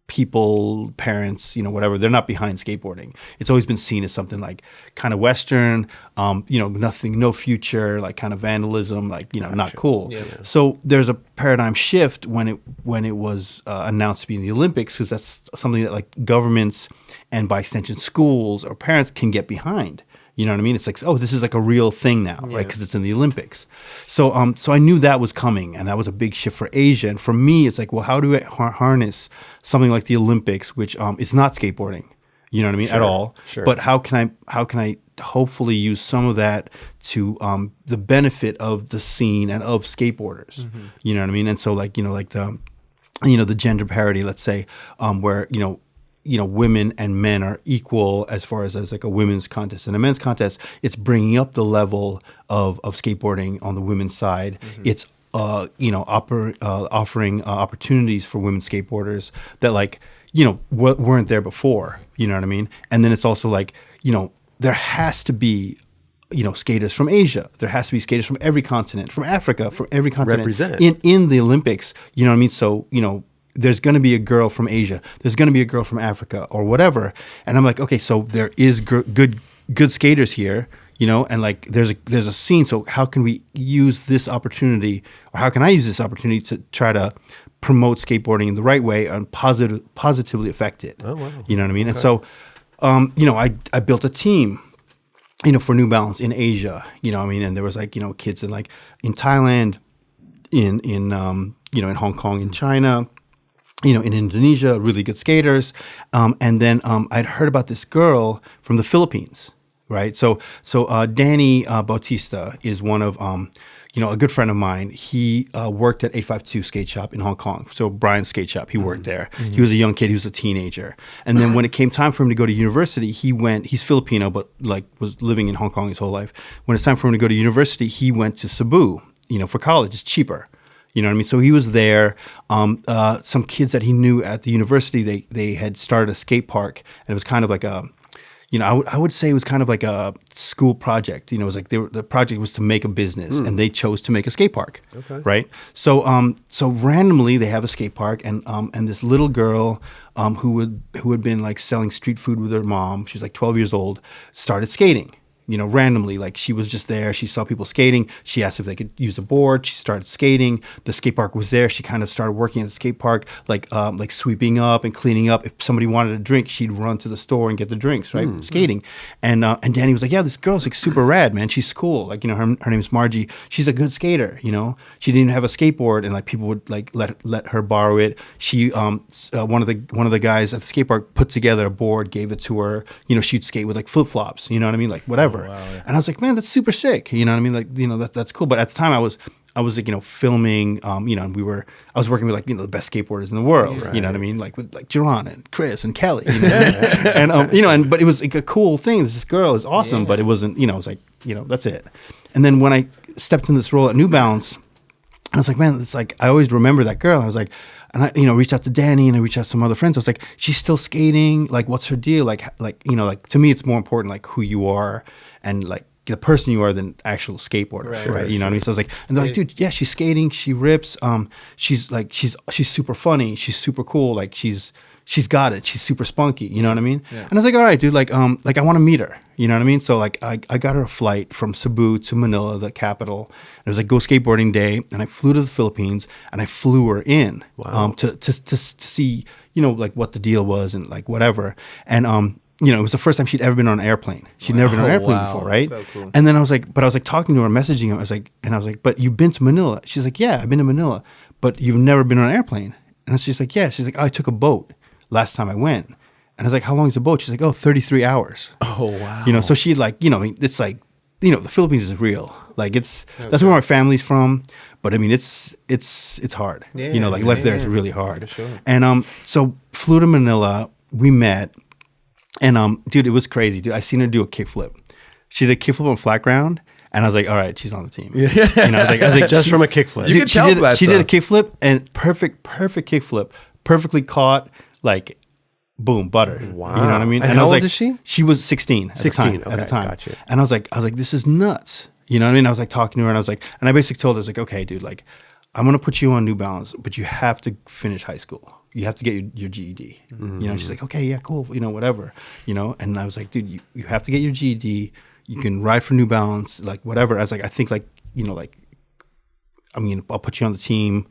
people, parents, whatever, they're not behind skateboarding. It's always been seen as something like kind of Western, nothing, no future, like kind of vandalism, like, not cool. Yeah. So there's a paradigm shift when it was announced to be in the Olympics, because that's something that like governments and by extension schools or parents can get behind. You know what I mean? It's like, oh, this is like a real thing now, right? Because it's in the Olympics. So so I knew that was coming, and that was a big shift for Asia. And for me, it's like, well, how do I harness something like the Olympics, which is not skateboarding, you know what I mean, at all? Sure. But how can I hopefully use some of that to the benefit of the scene and of skateboarders, you know what I mean? And so like, like the gender parity, let's say, where, women and men are equal as far as like a women's contest and a men's contest. It's bringing up the level of skateboarding on the women's side. It's offering opportunities for women skateboarders that like weren't there before. You know what I mean? And then it's also like there has to be skaters from Asia. There has to be skaters from every continent, from Africa, from every continent represented in the Olympics. You know what I mean? So there's going to be a girl from Asia. There's going to be a girl from Africa or whatever. And I'm like, okay, so there is good skaters here, and like there's a scene. So how can we use this opportunity, or how can I use this opportunity to try to promote skateboarding in the right way and positively affect it? Oh, wow. You know what I mean? Okay. And so, I built a team, for New Balance in Asia, and there was like, kids in Thailand, in Hong Kong, in China, in Indonesia, really good skaters. And then I'd heard about this girl from the Philippines, right? So Danny Bautista is one of, a good friend of mine. He worked at 852 Skate Shop in Hong Kong. So Brian's Skate Shop, he worked there. He was a young kid. He was a teenager. And then when it came time for him to go to university, he's Filipino, but like was living in Hong Kong his whole life. When it's time for him to go to university, he went to Cebu, for college. It's cheaper. You know what I mean? So he was there. Some kids that he knew at the university, they had started a skate park, and it was kind of like a, I would say it was kind of like a school project. It was like the project was to make a business, and they chose to make a skate park. Okay. Right. So so randomly they have a skate park, and this little girl who had been like selling street food with her mom, she's like 12 years old, started skating. Randomly, like she was just there. She saw people skating. She asked if they could use a board. She started skating. The skate park was there. She kind of started working at the skate park, like sweeping up and cleaning up. If somebody wanted a drink, she'd run to the store and get the drinks, right? Skating. And Danny was like, yeah, this girl's like super rad, man. She's cool. Like, her name is Margie. She's a good skater, She didn't have a skateboard, and like people would like let her borrow it. She one of the guys at the skate park put together a board, gave it to her. She'd skate with like flip-flops, you know what I mean? Like whatever. Oh, wow, yeah. And I was like, man, that's super sick. You know what I mean? Like, that's cool. But at the time I was like, filming, and I was working with like, the best skateboarders in the world, right. You know what I mean? Like with like Gershon and Chris and Kelly, and, but it was like a cool thing. This girl is awesome, but it wasn't, I was like, that's it. And then when I stepped in this role at New Balance, I was like, man, it's like, I always remember that girl. I was like, and I, reached out to Danny, and I reached out to some other friends. I was like, she's still skating. Like, what's her deal? Like, to me, it's more important, like who you are and like the person you are than actual skateboarder, right? You know what I mean? So I was like, and they're like, dude, yeah, she's skating. She rips. She's super funny. She's super cool. Like she's got it. She's super spunky. You know what I mean? Yeah. And I was like, all right, dude, like I want to meet her. You know what I mean? So like I got her a flight from Cebu to Manila, the capital. It was like go skateboarding day, and I flew to the Philippines, and I flew her in to see, like what the deal was and like whatever. And it was the first time she'd ever been on an airplane. She'd never been on an airplane before, right? So cool. And then I was like, talking to her, messaging her. I was like, but you've been to Manila? She's like, yeah, I've been to Manila, but you've never been on an airplane. And she's like, yeah. She's like, I took a boat. last time I went. And I was like, how long is the boat? She's like, 33 hours. Oh, wow. You know, so she like, it's like, the Philippines is real. Like that's where my family's from. But I mean, it's hard. Yeah, life there is really hard. For sure. And so flew to Manila, we met, and dude, it was crazy, dude. I seen her do a kickflip. She did a kickflip on flat ground, and I was like, all right, she's on the team. Yeah. I was like, just from a kickflip. You can tell that she did a stuff. kickflip and perfect kickflip, perfectly caught, like boom, butter. Wow. You know what I mean? And I how was old like, is she? She was 16 at 16, the time. okay, gotcha. And I was like, this is nuts. You know what I mean? I was like talking to her, and I was like, and I basically told her, I was like, okay, dude, like, I'm gonna put you on New Balance, but you have to finish high school. You have to get your GED. She's like, okay, yeah, cool, whatever. And I was like, dude, you have to get your GED. You can ride for New Balance, like whatever. I was like, I think I'll put you on the team.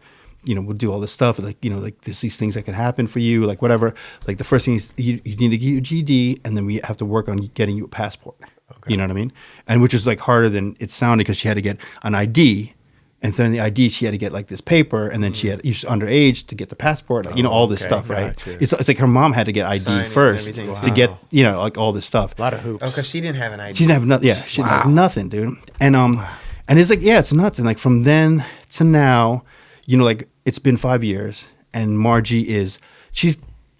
We'll do all this stuff. Like, like there's these things that can happen for you, like whatever. Like the first thing is you need to get your GED, and then we have to work on getting you a passport. Okay. You know what I mean? And which is like harder than it sounded because she had to get an ID. And then the ID, she had to get like this paper, and then she was underage to get the passport, like, all this stuff, right? Gotcha. It's like her mom had to get ID Sign it and first everything. to get, like all this stuff. A lot of hoops. Oh, because she didn't have an idea. She didn't have nothing. Yeah, she didn't have nothing, dude. And and it's like, yeah, it's nuts. And like from then to now, like it's been 5 years, and Margie she's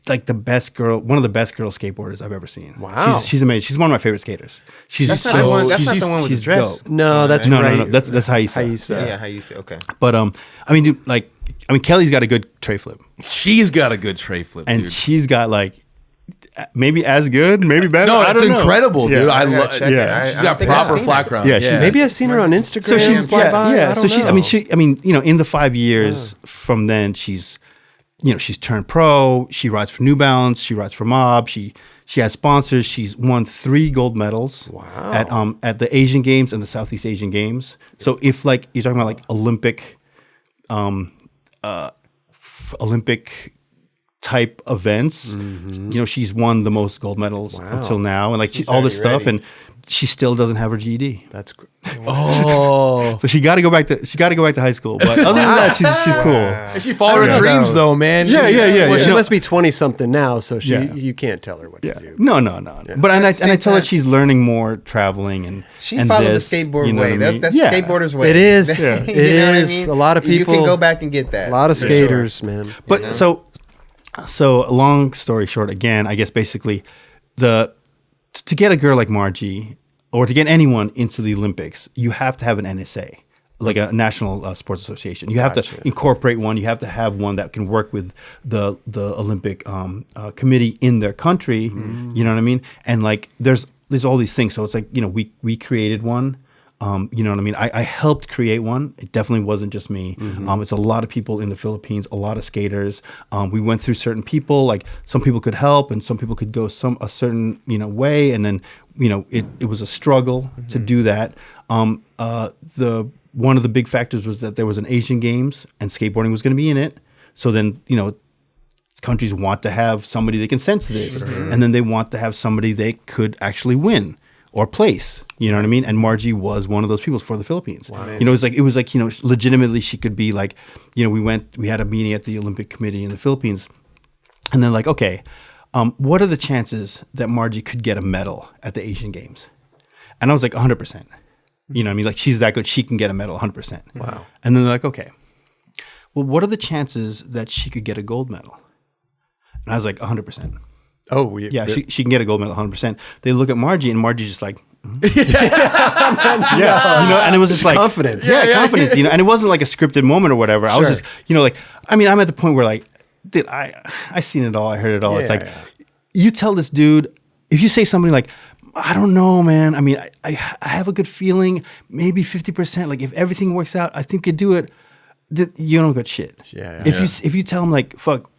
like the best girl, one of the best girl skateboarders I've ever seen. Wow. She's amazing. She's one of my favorite skaters. That's not the one with the dress. dope. No, that's No, right. no, that's how you say. Yeah, how you say? Okay. But dude, Kelly's got a good tray flip, She's got a good tray flip, and dude. she's got like maybe as good, maybe better. No, I it's don't know. incredible, dude. Yeah. I gotta love. check it. yeah. She's I got think I've proper seen flat her. ground. Yeah, she's- Maybe I've seen her on Instagram. So she's fly by. I So don't know. in the 5 years from then, she's turned pro. She rides for New Balance. She rides for Mob. She has sponsors. She's won 3 gold medals. Wow. At the Asian Games and the Southeast Asian Games. So if like you're talking about like Olympic type events, she's won the most gold medals until now, and like She's all this already stuff, and she still doesn't have her GED. That's great. Oh, So she got to go back to high school. But other than that, she's cool. and she followed her don't dreams, know. though, man. Yeah. Well, she No. must be 20 something now, so Yeah. you can't tell her what to do. No. But and I same tell her time- she's learning more traveling and She and followed this, the skateboard you know way. what I mean? That's Yeah. skateboarders' way. It is. You Yeah. know It what I is. mean? A lot of You people- can go back and get that. A lot of for sure. skaters, man. But so long story short, again, I guess basically to get a girl like Margie or to get anyone into the Olympics, you have to have an NSA, like a National Sports Association. You have to incorporate one. You have to have one that can work with the Olympic committee in their country. You know what I mean? And like there's all these things. So it's like, we created one. You know what I mean? I helped create one. It definitely wasn't just me. It's a lot of people in the Philippines, a lot of skaters. We went through certain people, like some people could help and some people could go a certain, way. And then, it was a struggle to do that. One of the big factors was that there was an Asian Games and skateboarding was going to be in it. So then, countries want to have somebody they can send to this. And then they want to have somebody they could actually win or place. You know what I mean? And Margie was one of those people for the Philippines. Wow. It was like, legitimately she could be like, we had a meeting at the Olympic Committee in the Philippines. And then like, okay, what are the chances that Margie could get a medal at the Asian Games? And I was like, 100%. You know what I mean? Like she's that good. She can get a medal 100%. Wow. And then they're like, okay, well, what are the chances that she could get a gold medal? And I was like, 100%. Oh, Yeah, she can get a gold medal 100%. They look at Margie and Margie's just like, yeah, and it was just like confidence. Yeah, confidence, and it wasn't like a scripted moment or whatever. I was just, like, I mean, I'm at the point where like, dude, I seen it all, I heard it all. It's like, you tell this dude, if you say something like, I don't know, man. I mean, I have a good feeling, maybe 50%. Like if everything works out, I think you do it. You don't got shit. If you tell him like, fuck,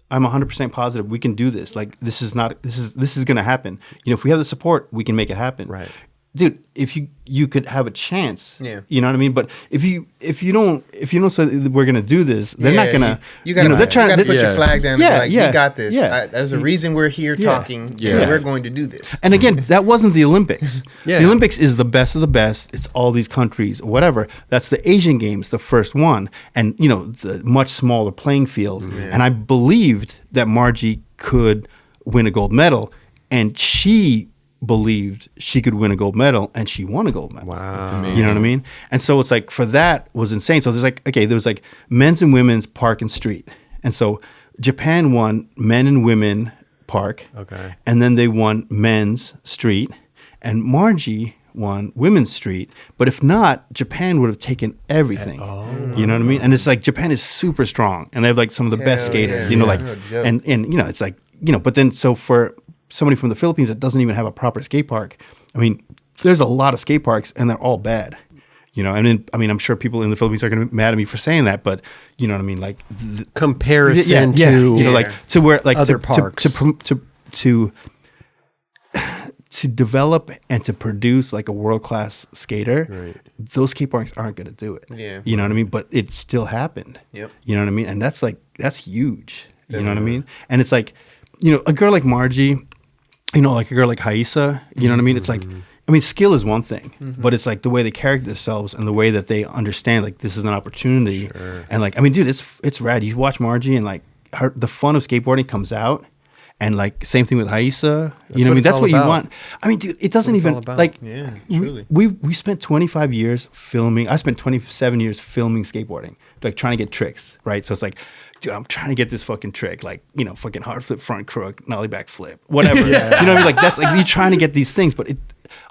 I'm 100% positive we can do this. Like this is going to happen. If we have the support, we can make it happen. Right. dude, if you could have a chance, Yeah. you know what I mean. But if you don't say we're gonna do this, they're not gonna. You gotta, they're trying to to put your flag down. Yeah, And yeah, you got this. yeah. There's a reason we're here talking. Yeah. And we're going to do this. And again, that wasn't the Olympics. Yeah. The Olympics is the best of the best. It's all these countries, whatever. That's the Asian Games, the first one, and the much smaller playing field. And I believed that Margie could win a gold medal, and she believed she could win a gold medal, and she won a gold medal. Wow. That's amazing. You know what I mean? And so it's like, for that was insane. So there was like men's and women's park and street. And so Japan won men and women park. Okay. And then they won men's street. And Margie won women's street. But if not, Japan would have taken everything. You know what I mean? And it's like, Japan is super strong, and they have like some of the best skaters, yeah. like, No joke. and it's like, but then, so for somebody from the Philippines that doesn't even have a proper skate park, I mean, there's a lot of skate parks, and they're all bad, and then, I mean, I'm sure people in the Philippines are going to be mad at me for saying that, but you know what I mean? Like, Comparison to like, to where, like, other parks. to develop and to produce like a world-class skater, those skate parks aren't going to do it. Yeah. You know what I mean? But it still happened. Yep. You know what I mean? And that's huge. You know what I mean? And it's like, a girl like Margie, like a girl like Haisa, you know what I mean? It's like, I mean, skill is one thing, but it's like the way they carry themselves and the way that they understand, like, this is an opportunity. Sure. And like, I mean, dude, it's rad. You watch Margie, and like, the fun of skateboarding comes out. And like, same thing with Haisa. You know what I mean? That's what you want. I mean, dude, it doesn't even like. Yeah, truly. We spent 25 years filming. I spent 27 years filming skateboarding, like trying to get tricks, right? So it's like, dude, I'm trying to get this fucking trick, like, fucking hard flip, front crook, nollie back flip, whatever. You know what I mean? Like, that's like, you're trying to get these things, but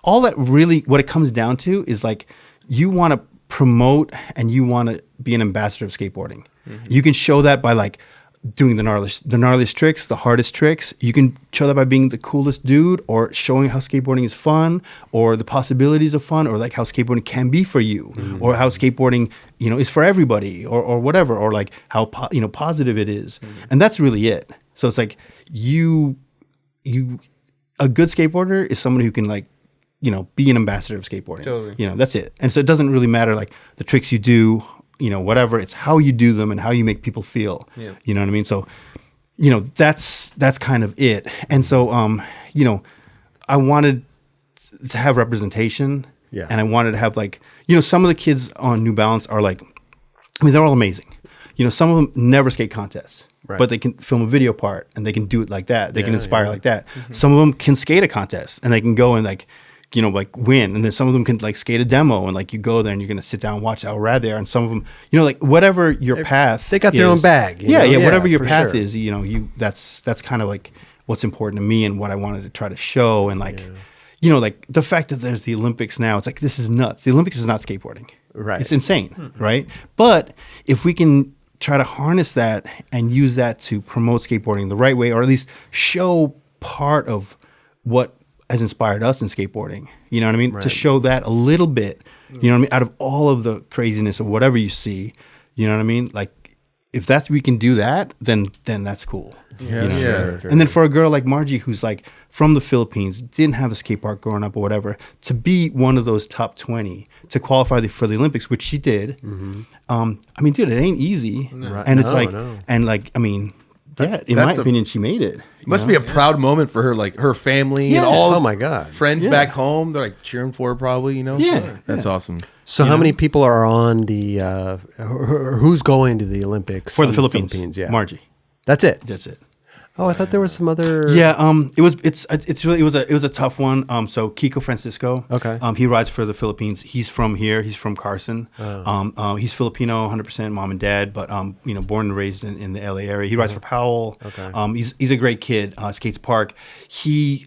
all that really, what it comes down to is like, you want to promote and you want to be an ambassador of skateboarding. You can show that by like doing the gnarliest tricks, the hardest tricks. You can show that by being the coolest dude, or showing how skateboarding is fun, or the possibilities of fun, or like how skateboarding can be for you, or how skateboarding, is for everybody, or whatever, or like how positive it is. And that's really it. So it's like, a good skateboarder is someone who can like, be an ambassador of skateboarding. Totally. That's it. And so it doesn't really matter like the tricks you do, whatever. It's how you do them and how you make people feel. Yeah. You know what I mean? So, that's kind of it. And so, I wanted to have representation. Yeah. And I wanted to have like, some of the kids on New Balance are like, I mean, they're all amazing. Some of them never skate contests, but they can film a video part and they can do it like that. They can inspire like that. Some of them can skate a contest and they can go and like, like win. And then some of them can like skate a demo, and like you go there and you're going to sit down and watch how rad they are. And some of them, like whatever your path, they got their own bag. Whatever your path sure. is, that's kind of like what's important to me and what I wanted to try to show. And like, like the fact that there's the Olympics now, it's like, this is nuts. The Olympics is not skateboarding. Right. It's insane. Right. But if we can try to harness that and use that to promote skateboarding the right way, or at least show part of what has inspired us in skateboarding, you know what I mean? Right. To show that a little bit, you know what I mean? Out of all of the craziness of whatever you see, you know what I mean? Like, if we can do that, then that's cool. Yeah, you know? sure. And then for a girl like Margie, who's like from the Philippines, didn't have a skate park growing up or whatever, to be one of those top 20 to qualify for the Olympics, which she did. I mean, dude, it ain't easy. Right. And it's No, like, no. and like, I mean, in my opinion, she made it. It must be a proud moment for her, like her family and all Oh my God. friends back home. They're like cheering for her, probably. Yeah. That's awesome. So how many people are on the who's going to the Olympics For the on Philippines, Yeah. Margie. That's it. That's it. Oh, I thought there was some other. Yeah, it was a tough one. So Kiko Francisco, Okay. He rides for the Philippines. He's from here. He's from Carson. He's Filipino, 100% mom and dad, but born and raised in the LA area. He rides for Powell. Okay. He's a great kid. Skates park. He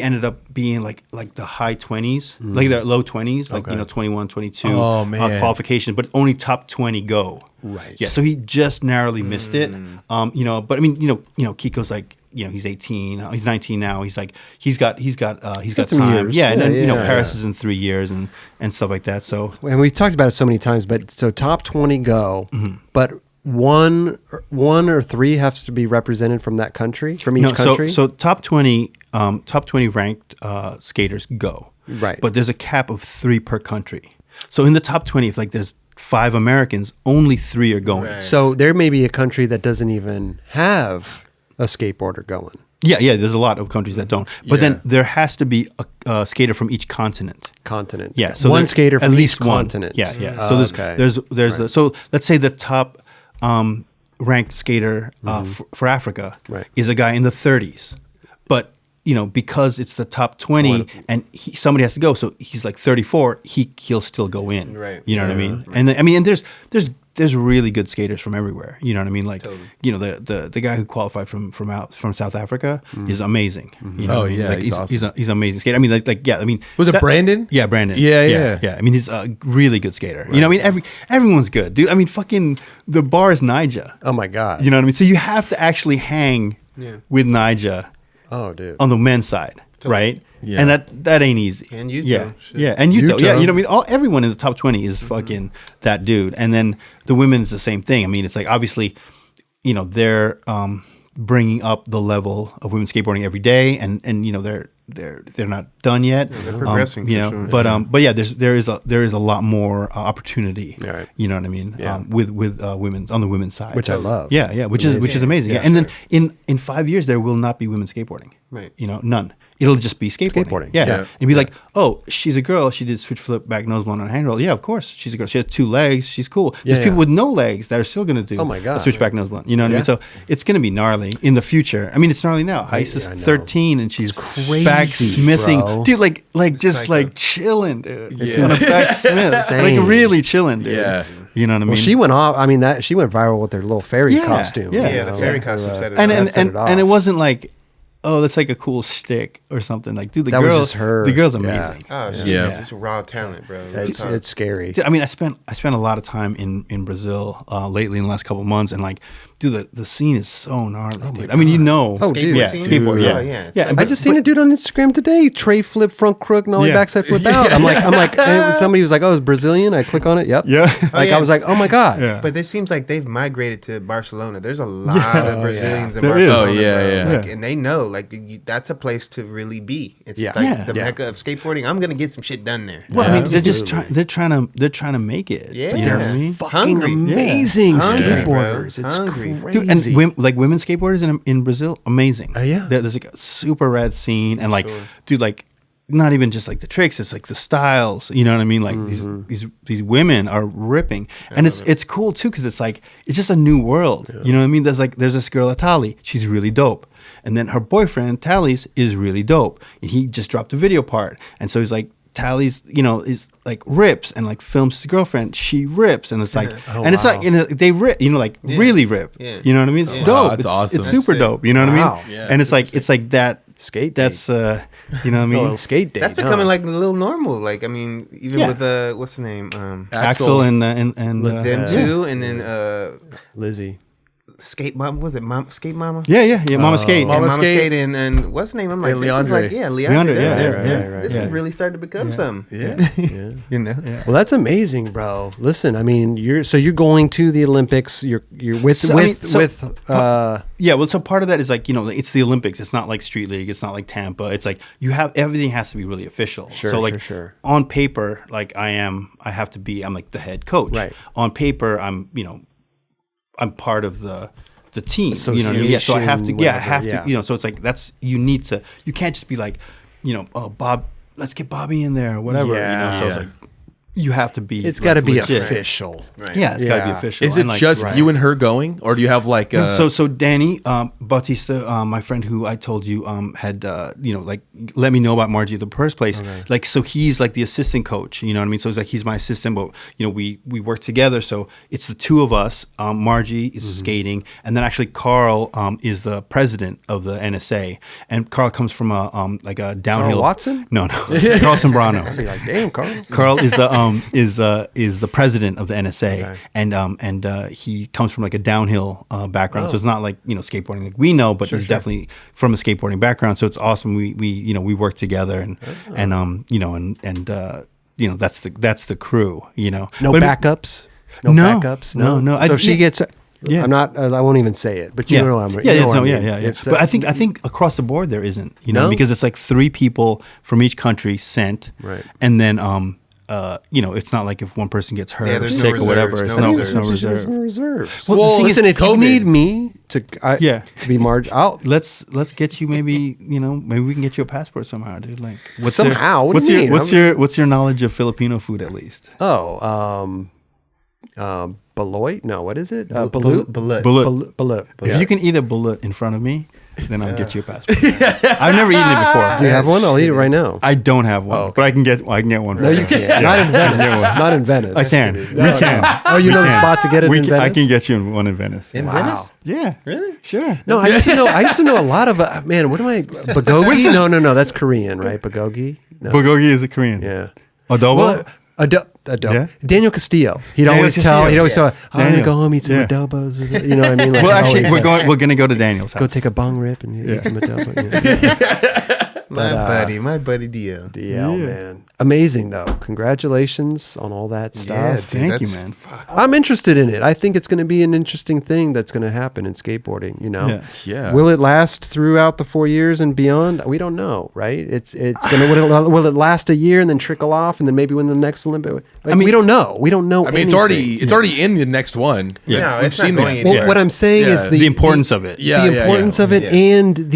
ended up being like the high 20s, like the low 20s, like 21, 22 Oh, man. qualification, but only top 20 go. Right. Yeah, so he just narrowly missed it. But I mean, Kiko's like, he's 18, he's 19 now. He's like, he's got some time. years. Yeah, and then, Yeah. Paris is in 3 years and stuff like that. So And we've talked about it so many times, but so top 20 go, but one or three has to be represented from that country, from each country. So top 20 ranked skaters go. Right. But there's a cap of 3 per country. So in the top 20, if like there's 5 Americans, only 3 are going. Right. So there may be a country that doesn't even have a skateboarder going. Yeah. There's a lot of countries that don't. But then there has to be a skater from each continent. Yeah. So one skater from at least each one. continent. Yeah. So there's so let's say the top ranked skater for Africa is a guy in the 30s, but because it's the top 20 and somebody has to go, so he's like 34, he'll still go in. Right. You know what I mean? Right. And there's really good skaters from everywhere. You know what I mean? Like the guy who qualified from South Africa is amazing. Oh yeah, like he's awesome. He's an amazing skater. I mean was it Brandon? Yeah, Brandon. Yeah. I mean, he's a really good skater. Right. I mean, everyone's good, dude. I mean, fucking the bar is Nyjah. Oh my God. You know what I mean? So you have to actually hang with Nyjah. Oh, dude. On the men's side, right? Yeah. And that ain't easy. And Utah. Yeah. And Utah. Yeah. You know what I mean? Everyone in the top 20 is fucking that dude. And then the women's the same thing. I mean, it's like obviously, they're bringing up the level of women's skateboarding every day, and they're not done yet. Yeah, they're progressing. Sure. But yeah, there is a lot more opportunity. Right. You know what I mean? Yeah. With women's on the women's side, which I love. Yeah. Which is amazing. And then in 5 years there will not be women's skateboarding. Right. None. It'll just be skateboarding. Yeah. And be like, oh, she's a girl. She did switch flip, back nose blunt on a hand roll. Yeah, of course. She's a girl. She has 2 legs. She's cool. There's people with no legs that are still going to do a switch back nose blunt. You know what I mean? So it's going to be gnarly in the future. I mean, it's gnarly now. Ice is 13 and she's back smithing. Bro. Dude, like chilling, dude. Yeah. On a back smith. Like really chilling, dude. Yeah. You know what I mean? Well, she went off. I mean, she went viral with her little fairy costume. Yeah, the fairy costume set it and off. it wasn't like, oh, that's like a cool stick or something. Like, dude, the girl, was just her. The girl's amazing. Oh, she's raw talent, bro. It's scary. Dude, I mean, I spent a lot of time in Brazil lately in the last couple of months, and like, dude, the scene is so gnarly, dude. I mean, skateboard, yeah. I just seen a dude on Instagram today, tray flip, front crook, nollie backside flip out. I'm like, somebody was like, oh, it's Brazilian. I click on it. Yep. Yeah. I was like, oh my God. Yeah. But it seems like they've migrated to Barcelona. There's a lot of Brazilians in There Barcelona. is. Bro. Like, and they know, like, that's a place to really be. It's like the mecca of skateboarding. I'm gonna get some shit done there. Well, I mean, they're trying to make it. Yeah. You know what I mean? Fucking amazing Hungry, bro. skateboarders. It's Hungry. crazy. Dude, and women skateboarders in Brazil, amazing. Yeah. There's like a super rad scene, and like, dude, like, not even just like the tricks, it's like the styles. You know what I mean? Like these women are ripping, and it's cool too because it's like it's just a new world. Yeah. You know what I mean? There's this girl Atali, she's really dope. And then her boyfriend, Tally's, is really dope. And he just dropped a video part. And so he's like, Tally's, is like rips and like films his girlfriend. She rips. And it's like, it's like, they rip, really rip. Yeah. You know what I mean? It's dope. That's awesome. It's super dope. You know what I mean? Yeah, and it's like that. Skate That's, you know what I mean? A little skate day. That's becoming like a little normal. Like, I mean, even with, what's the name? Axel and with them too. And then, Lizzie. Skate Mama, was it Skate Mama? Yeah. Mama Skate. Mama Skate and what's the name? I'm like, Leandre. Leandre. Right. This is really starting to become something. Yeah. You know? Yeah. Well, that's amazing, bro. Listen, I mean, you're going to the Olympics. You're with yeah. Well, so part of that is like, it's the Olympics. It's not like Street League. It's not like Tampa. It's like everything has to be really official. Sure, so like sure. On paper, like I'm like the head coach. Right. On paper, I'm part of the team, So I have to, so it's like you can't just be like, oh, Bob, let's get Bobby in there or whatever. So it's like, you have to be. It's got to be official. Right. Yeah, it's got to be official. Is it just you and her going, or do you have like? So Danny Bautista, my friend who I told you had let me know about Margie in the first place. Okay. Like, so he's like the assistant coach. You know what I mean? So it's like he's my assistant, but we work together. So it's the two of us. Margie is skating, and then actually Carl is the president of the NSA, and Carl comes from a downhill. Carl Watson? No, Carl Sembrano. I'd be like, damn, Carl. Carl is the president of the NSA, and he comes from like a downhill background, so it's not like skateboarding like we know, but he's definitely from a skateboarding background. So it's awesome. We work together, and that's the crew. No backups. No backups. No. So if she gets. I'm not. I won't even say it. But you know what I'm. Yeah, you know what I yeah. mean. But I think across the board there isn't. You know, No? because it's like 3 people from each country sent. Right. And then it's not like if one person gets hurt or there's sick no or whatever. reserves, It's no no reserves. reserve. No reserves. Well, the Well, thing listen, is if you COVID. need me to be I'll Let's get you maybe we can get you a passport somehow, dude. Like Somehow? What do you mean? What's your knowledge of Filipino food at least? Beloit? No, what is it? Balut. Balut. If you can eat a bullet in front of me, then I'll get you a passport. I've never eaten it before. Do you have one? I'll eat it right now. I don't have one, but I can get one. No, you can't. Not in Venice. Not in Venice. I can. We can. Oh, you know the spot to get it in Venice? I can get you one in Venice. In Wow. Venice? Yeah. Really? Sure. No, I used to know a lot of man. What am I? Bulgogi? No, that's Korean, right? Bulgogi. No. Bulgogi is a Korean. Yeah. Adobo. Well, adobo. Yeah. Daniel Castillo. He'd Daniel always Castillo, say, "I'm gonna Daniel. go home, eat some Yeah. adobos." You know what I mean? Like, Well, he'd actually, always we're gonna go to Daniel's house. go take a bong rip and eat some adobo. Yeah. My buddy DL. DL, man. Amazing, though. Congratulations on all that stuff. Yeah, dude, Thank you, that's- man. I'm interested in it. I think it's going to be an interesting thing that's going to happen in skateboarding, you know? Yeah. Will it last throughout the 4 years and beyond? We don't know, right? It's going to, will it last a year and then trickle off and then maybe win the next Olympic? Like, we don't know. We don't know. I mean, anything. it's already in the next one. Yeah. No, We've it's not seen going that. Well, anywhere. what I'm saying is Yeah. The importance of it. Yeah, the importance of it Yes. and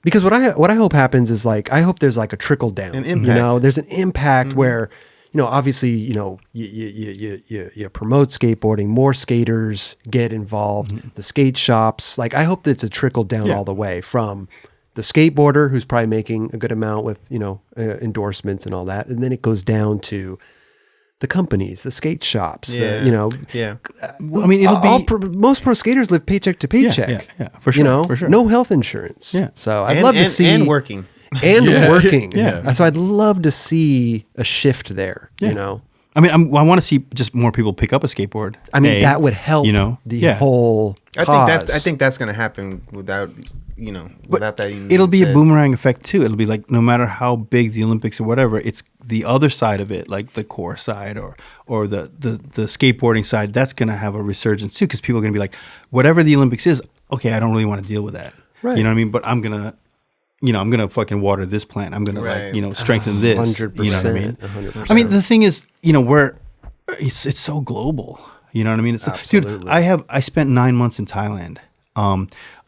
because what I hope happens is like I hope there's like a trickle down. An impact. You know, there's an impact where obviously you promote skateboarding, more skaters get involved, the skate shops. Like I hope that it's a trickle down all the way from the skateboarder who's probably making a good amount with endorsements and all that, and then it goes down to the companies, the skate shops. Yeah. Well, I mean, it'll be most pro skaters live paycheck to paycheck. Yeah, for sure. For sure. No health insurance. Yeah. So I'd love to see and working. and working. Yeah. So I'd love to see a shift there. You know. I mean, I want to see just more people pick up a skateboard. I mean, that would help. The whole. I think that's going to happen without that. Even It'll be being a said. boomerang effect too. It'll be like no matter how big the Olympics or whatever, it's the other side of it, like the core side or the skateboarding side. That's going to have a resurgence too, because people are going to be like, whatever the Olympics is, okay, I don't really want to deal with that. Right. You know what I mean? But I'm gonna fucking water this plant. I'm gonna strengthen this. 100%. You know what I mean? 100%. I mean, the thing is, it's so global. You know what I mean? Dude, I spent 9 months in Thailand.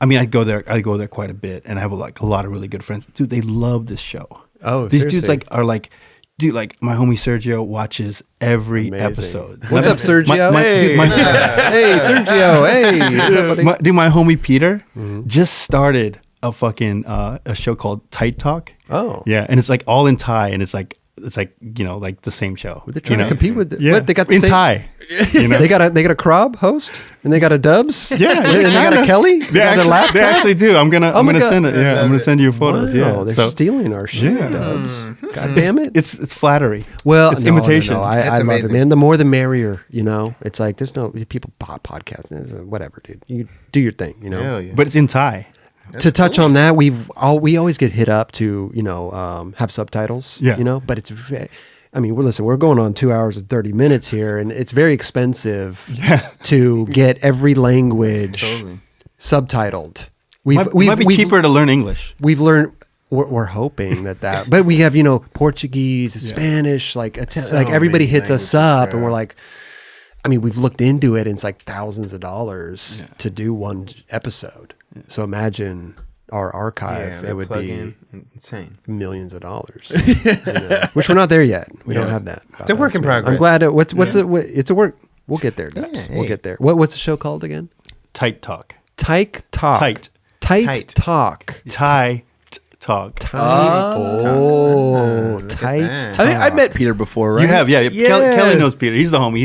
I mean, I go there quite a bit, and I have a lot of really good friends. Dude, they love this show. Oh, these seriously? dudes are like, dude, like my homie Sergio watches every Amazing. episode. What's up, Sergio? Hey, Hey, Sergio. Hey. What's up, buddy? dude, my homie Peter just started a fucking a show called Tight Talk. Oh. Yeah, and it's like all in Thai, and it's like like the same show. They're trying to compete with Yeah. what they got the in same, Thai. They got a Krob host and they got a Dubs. Yeah, and they got a kinda. Kelly. They actually do. I'm gonna my God. send it. Yeah, I'm gonna send you photos. Wow, Yeah, they're stealing our shit, Dubs. God damn it! It's flattery. Well, it's no, imitation. No. I That's love it, amazing. man. The more the merrier. It's like there's no people podcasting. Whatever, dude. You do your thing. Hell yeah. But it's in Thai. To touch on that, we always get hit up to have subtitles. Yeah. But it's. We're going on 2 hours and 30 minutes here, and it's very expensive to get every language subtitled. Might be cheaper to learn English. We've learned. We're hoping that, but we have Portuguese, Spanish, like everybody many hits us languages, up, and we're like, we've looked into it, and it's like thousands of dollars to do one episode. So imagine our archive; it would be insane. millions of dollars, which we're not there yet. We don't have that. It's a work in progress. I'm glad. It's a work. We'll get there, Dubs. We'll get there. What's the show called again? Tight Talk. Tight Talk. Tight. Talk. Thai Talk. Tight. I think I met Peter before, right? You have, yeah. Kelly knows Peter. He's the homie.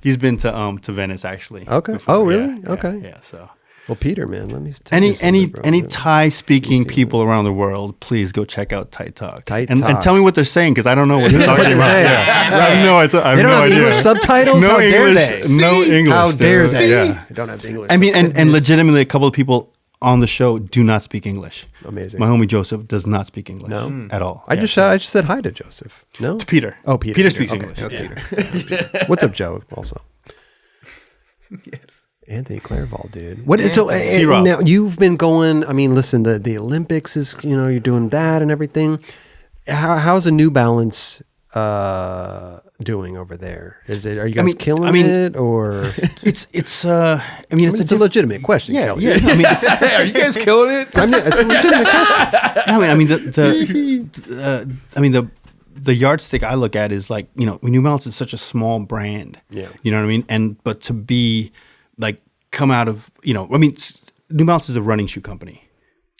He's been to Venice actually. Okay. before. Oh, really? Yeah, Okay. Yeah. So Well, Peter, man, let me tell you something, any bro. Thai speaking people around the world, please go check out Tight Talk. Tight and Talk. tell me what they're saying because I don't know what they're talking about. saying. Yeah. I have no idea. They don't have English subtitles? No How dare English. they? No English. How dare dude. they? Yeah. They don't have English. I mean, and legitimately, a couple of people on the show do not speak English. Amazing. My homie Joseph does not speak English at all. I just said hi to Joseph. No? to Peter. Oh, Peter. Peter speaks Okay. English. That's Peter. What's up, Joe? Also. Yes. Anthony Claravall, dude. What is so? Zero. Now you've been going. I mean, listen, the Olympics is you're doing that and everything. How's a New Balance doing over there? Are you guys killing it or? It's a legitimate question. Yeah, Kelly. yeah. I mean, Are you guys killing it? it's a legitimate question. The yardstick I look at is like, New Balance is such a small brand. Yeah. You know what I mean? But to be like, come out of, New Balance is a running shoe company.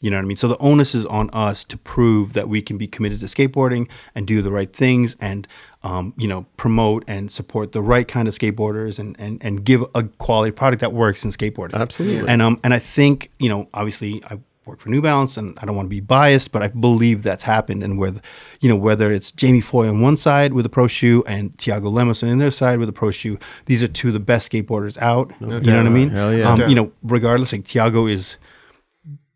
You know what I mean? So the onus is on us to prove that we can be committed to skateboarding and do the right things and, promote and support the right kind of skateboarders and give a quality product that works in skateboarding. Absolutely. And I think, obviously I work for New Balance and I don't want to be biased, but I believe that's happened. And whether it's Jamie Foy on one side with a pro shoe and Tiago Lemos on the other side with a pro shoe, these are two of the best skateboarders out. You know what I mean? Hell yeah. Regardless, like Tiago is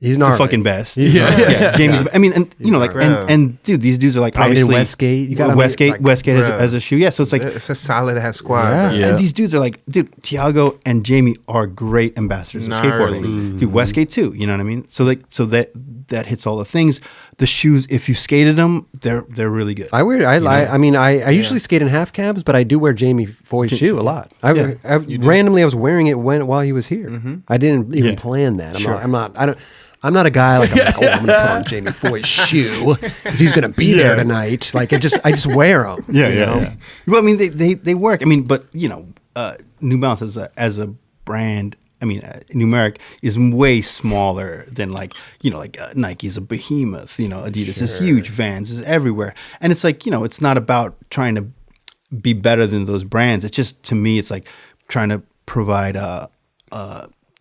He's the gnarly. fucking best. Yeah. Jamie's. I mean, and dude, these dudes are like Played in obviously Westgate. You got Westgate as a shoe. Yeah, so it's like it's a solid ass squad. Yeah. bro. Yeah. and these dudes are like, dude, Tiago and Jamie are great ambassadors of Gnarly. skateboarding. Dude, Westgate too. You know what I mean? So that hits all the things. The shoes, if you skated them, they're really good. I usually skate in half cabs, but I do wear Jamie Foy's shoe a lot. Randomly I was wearing it while he was here. I didn't even plan that. I'm not a guy like I'm going to put on Jamie Foy's shoe because he's going to be there tonight. Like I just wear them. Yeah. Well, I mean, they work. I mean, but New Balance as a brand, I mean, numeric is way smaller than Nike's a behemoth. Adidas is huge. Vans is everywhere, and it's like it's not about trying to be better than those brands. It's just, to me, it's like trying to provide a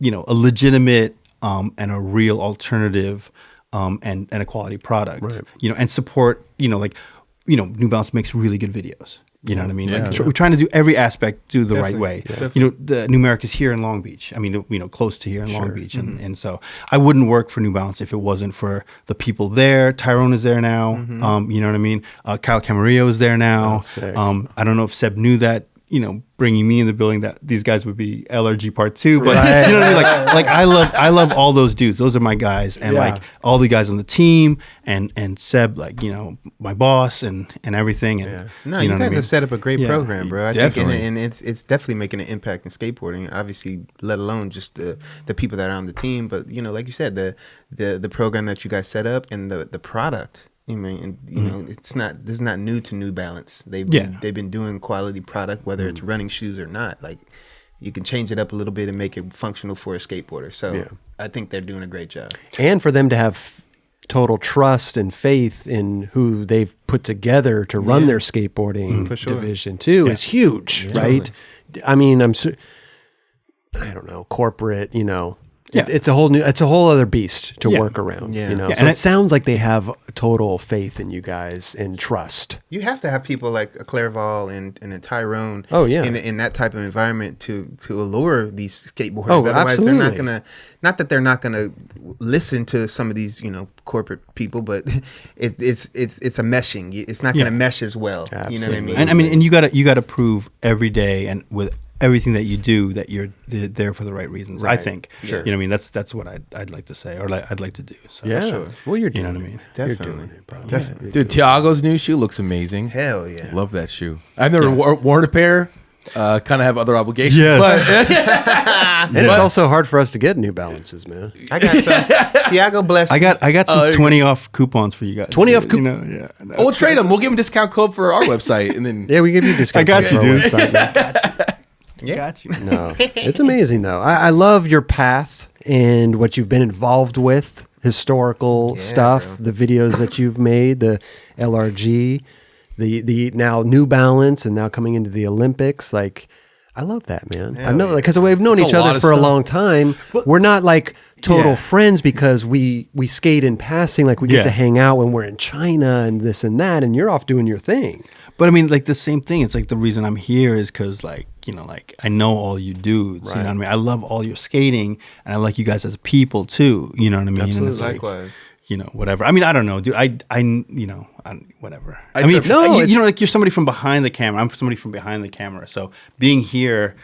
legitimate and a real alternative and a quality product. Right. And support. New Balance makes really good videos. You know what I mean? Yeah. We're trying to do every aspect the right way. Yeah. The Numeric is here in Long Beach. I mean, close to here in Long Beach. And so I wouldn't work for New Balance if it wasn't for the people there. Tyrone is there now. You know what I mean? Kyle Camarillo is there now. Oh, I don't know if Seb knew that, bringing me in the building, that these guys would be LRG part 2, but you know what I mean? Like I love all those dudes. Those are my guys, and like all the guys on the team, and Seb, like my boss and everything. And No, you guys have set up a great program, bro. I definitely. think, and it's definitely making an impact in skateboarding. Obviously, let alone just the people that are on the team, but like you said, the program that you guys set up and the product. I mean, this is not new to New Balance. They've been doing quality product, whether it's running shoes or not. Like, you can change it up a little bit and make it functional for a skateboarder. So I think they're doing a great job. And for them to have total trust and faith in who they've put together to run their skateboarding division too is huge, right? I mean, I don't know, corporate, it's a whole other beast to work around. So and it sounds like they have total faith in you guys and trust. You have to have people like a Claravall and a Tyrone. In that type of environment to allure these skateboarders. Otherwise, absolutely. they're not gonna. Not that they're not gonna listen to some of these corporate people, but it's a meshing. It's not gonna mesh as well. Absolutely. You know what I mean? And I mean, and you gotta prove every day and with everything that you do that you're there for the right reasons. I think. Sure. You know what I mean? That's what I'd like to say, or I'd like to do. So. Well, you're doing what I mean? Definitely. You're doing it, bro. Definitely. Dude, Tiago's new shoe looks amazing. Hell yeah. Love that shoe. I've never worn a pair. Kind of have other obligations. And it's also hard for us to get New Balances, man. I got some. Tiago bless. I got some 20 off coupons for you guys. 20 off coupons. Oh, we'll trade them. We'll give them a discount code for our website, and then Yeah, we give you a discount. I got you, dude. Got you. No, it's amazing though. I love your path and what you've been involved with, historical stuff, bro. the videos that you've made, the LRG, the now New Balance, and now coming into the Olympics. Like, I love that, man. I know, because we've known It's each a lot other of for a stuff. long time. We're not like total friends because we skate in passing. Like, we get to hang out when we're in China and this and that, and you're off doing your thing. But I mean, like the same thing. It's like the reason I'm here is because, like, I know all you dudes. You know what I mean? I love all your skating, and I like you guys as people too. You know what I mean? Absolutely. And it's like, Likewise. whatever. I mean, I don't know, dude. Whatever. No, like you're somebody from behind the camera. I'm somebody from behind the camera. So being here,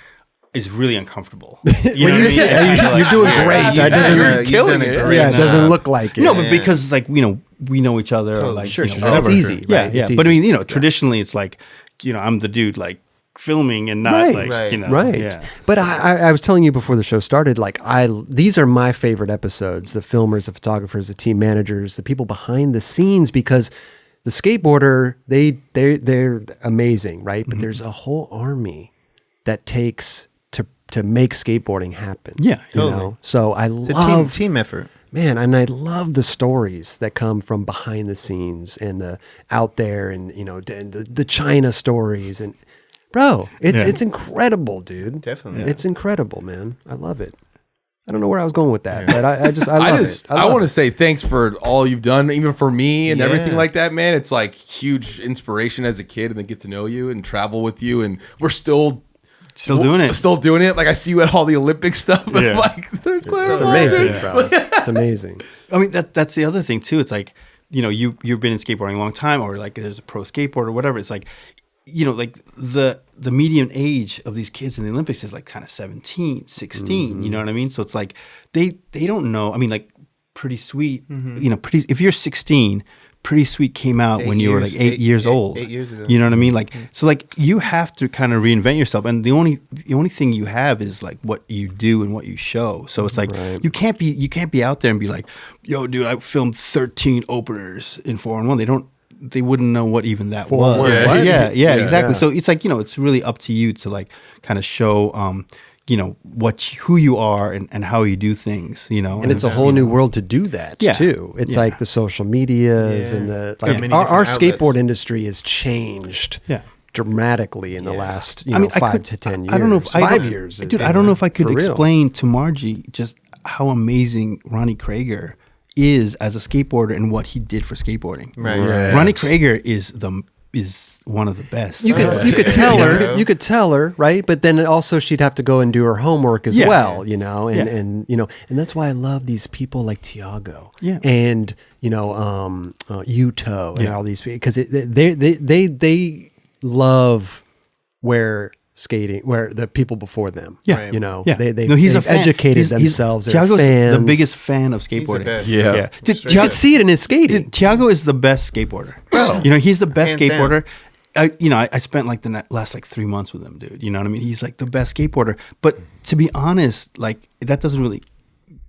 is really uncomfortable. You know you what I mean? say, you're doing great. That doesn't, killing it. yeah, it doesn't look like it. No, but because it's like, we know each other. Or like, Sure, you know, sure. whatever. It's easy, Yeah, right? yeah. It's But I easy. mean, traditionally it's like, I'm the dude like filming and not Right. like, Right. Yeah. But I was telling you before the show started, like these are my favorite episodes, the filmers, the photographers, the team managers, the people behind the scenes, because the skateboarder, they're amazing, right? But there's a whole army that takes to make skateboarding happen. Yeah, you totally. know. So I It's a love team effort. Man, and I love the stories that come from behind the scenes and the out there, and the China stories, and bro, it's incredible, dude. Definitely. It's incredible, man. I love it. I don't know where I was going with that, but I love it. I want to say thanks for all you've done, even for me and Yeah. everything like that, man. It's like huge inspiration as a kid, and then get to know you and travel with you, and we're still doing it. Still doing it. Like I see you at all the Olympic stuff, and I'm Yeah. like, there's Claravall, It's amazing, dude. bro. It's amazing. I mean, that's the other thing too. It's like, you've been in skateboarding a long time, or like there's a pro skateboard or whatever. It's like, like the median age of these kids in the Olympics is like kind of 17, 16, you know what I mean? So it's like, they don't know. I mean, like Pretty Sweet, if you're 16, Pretty Sweet came out when you were like 8 years old. 8 years ago. You know what I mean? Like, so like you have to kind of reinvent yourself. And the only thing you have is like what you do and what you show. So it's like, you can't be out there and be like, yo, dude, I filmed 13 openers in 4-on-1. They wouldn't know what even that was. what? Yeah, exactly. Yeah. So it's like, it's really up to you to like kind of show, who you are and how you do things, And it's a whole new world to do that too. It's like the social medias and the like. many Our different skateboard outlets. industry has changed dramatically in the last 5 to 10 years. I don't know if 5 years, dude. I don't know if I could for real. explain to Margie just how amazing Ronnie Krager is as a skateboarder and what he did for skateboarding. Right. Ronnie Krager is one of the best. You could tell her, you could tell her, right? But then also she'd have to go and do her homework as well, and that's why I love these people like Tiago, and Yuto and all these people, because they love where the people before them, they've educated themselves. Tiago's fans. the biggest fan of skateboarding. best. Yeah. Dude, You could see it in his skating. Tiago is the best skateboarder. He's the best Hands down. skateboarder. I spent like the last like 3 months with him, dude. You know what I mean? He's like the best skateboarder. But to be honest, like that doesn't really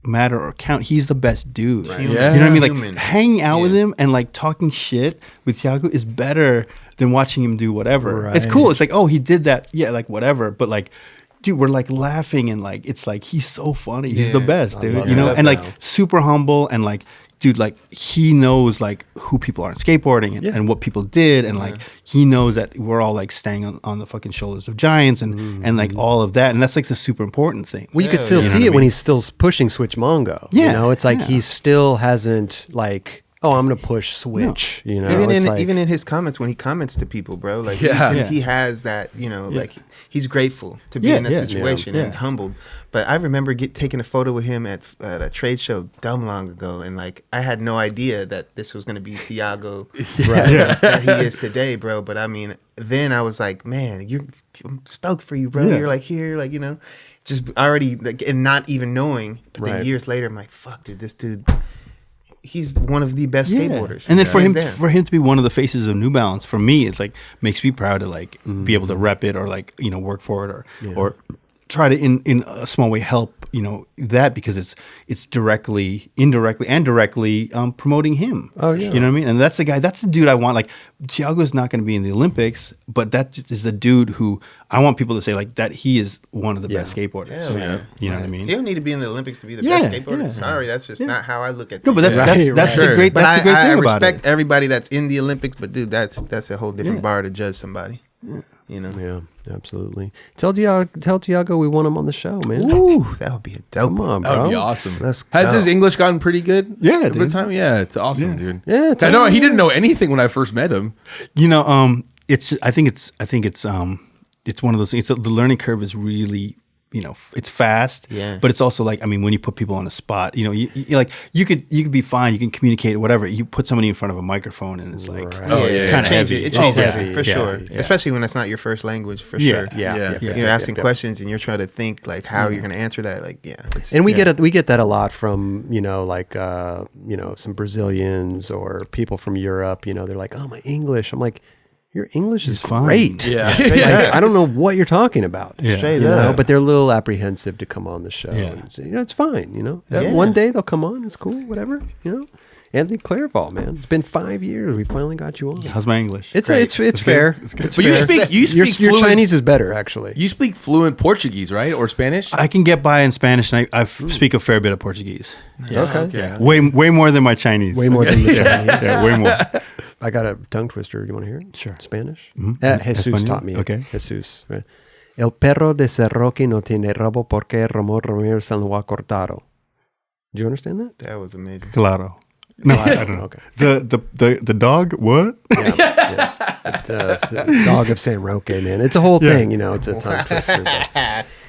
matter or count. He's the best dude. Right. You Yeah. know what I mean? Like Human. hanging out with him and like talking shit with Tiago is better than watching him do whatever. Right. It's cool. It's like, oh, he did that. Yeah, like whatever. But like, dude, we're like laughing and like it's like he's so funny. He's the Yeah. best, dude. love You know, that and like now. super humble and like, dude, like he knows like who people are in skateboarding and what people did, and like he knows that we're all like standing on the fucking shoulders of giants and like all of that, and that's like the super important thing. Well, you could still You know see what I it when mean? he's still pushing Switch Mongo. Yeah, it's like yeah. he still hasn't like, oh, I'm gonna push Switch. Even in his comments when he comments to people, bro, like he has that, like he's grateful to be in that situation and humbled. But I remember taking a photo with him at a trade show dumb long ago, and like I had no idea that this was gonna be Tiago that he is today, bro. But I mean, then I was like, man, I'm stoked for you, bro. Yeah. You're like here, like just already like, and not even knowing. But then Right. years later, I'm like, fuck, dude, this dude. He's one of the best skateboarders. And then for Hands him down. to be one of the faces of New Balance, for me, it's like makes me proud to like be able to rep it or like work for it or try to in a small way help that, because it's directly, indirectly, and directly promoting him. Oh, yeah. You know what I mean? And that's the dude I want. Like Tiago's not going to be in the Olympics, but that is the dude who I want people to say like that he is one of the best skateboarders. Hell yeah. You know what I mean? You don't need to be in the Olympics to be the Yeah, best skateboarder. yeah. Sorry, that's just not how I look at No, things. but that's Right, the great But that's the great I thing about respect it. everybody that's in the Olympics, but dude, that's a whole different bar to judge somebody. Yeah, absolutely. Tell Tiago we want him on the show, man. Ooh, that would be a dope Come one. on, That would bro. be awesome. Let's Has go. his English gotten pretty good? Yeah, over dude. time. Yeah, it's awesome, dude. Yeah, I know he didn't know anything when I first met him. I think it's one of those things. The learning curve is really it's fast, but it's also like, I mean, when you put people on a spot, you could be fine, you can communicate, whatever. You put somebody in front of a microphone and it's like, it's kind of heavy. It changes it for sure, especially when it's not your first language, for sure. You're asking questions and you're trying to think like how you're going to answer that. Like, and we get that a lot from some Brazilians or people from Europe. They're like, oh, my English. I'm like, your English is great. I don't know what you're talking about. Straight up. But they're a little apprehensive to come on the show. And, it's fine. One day they'll come on. It's cool. Whatever. Anthony Claravall, man. It's been 5 years. We finally got you on. How's my English? It's fair. But you speak your fluent, Chinese is better, actually. You speak fluent Portuguese, right, or Spanish? I can get by in Spanish, and I speak a fair bit of Portuguese. Okay. Yeah. Way more than my Chinese. Way more than the Chinese. Way more. I got a tongue twister. You want to hear it? Sure. Spanish? Mm-hmm. Jesus taught me. Okay. Jesus. Right? El perro de Cerroqui no tiene rabo porque Ramón Ramírez se lo ha cortado. Do you understand that? That was amazing. Claro. No, I don't know. Okay. The dog, what? Dog of San Roque, man. It's a whole thing, it's a tongue twister.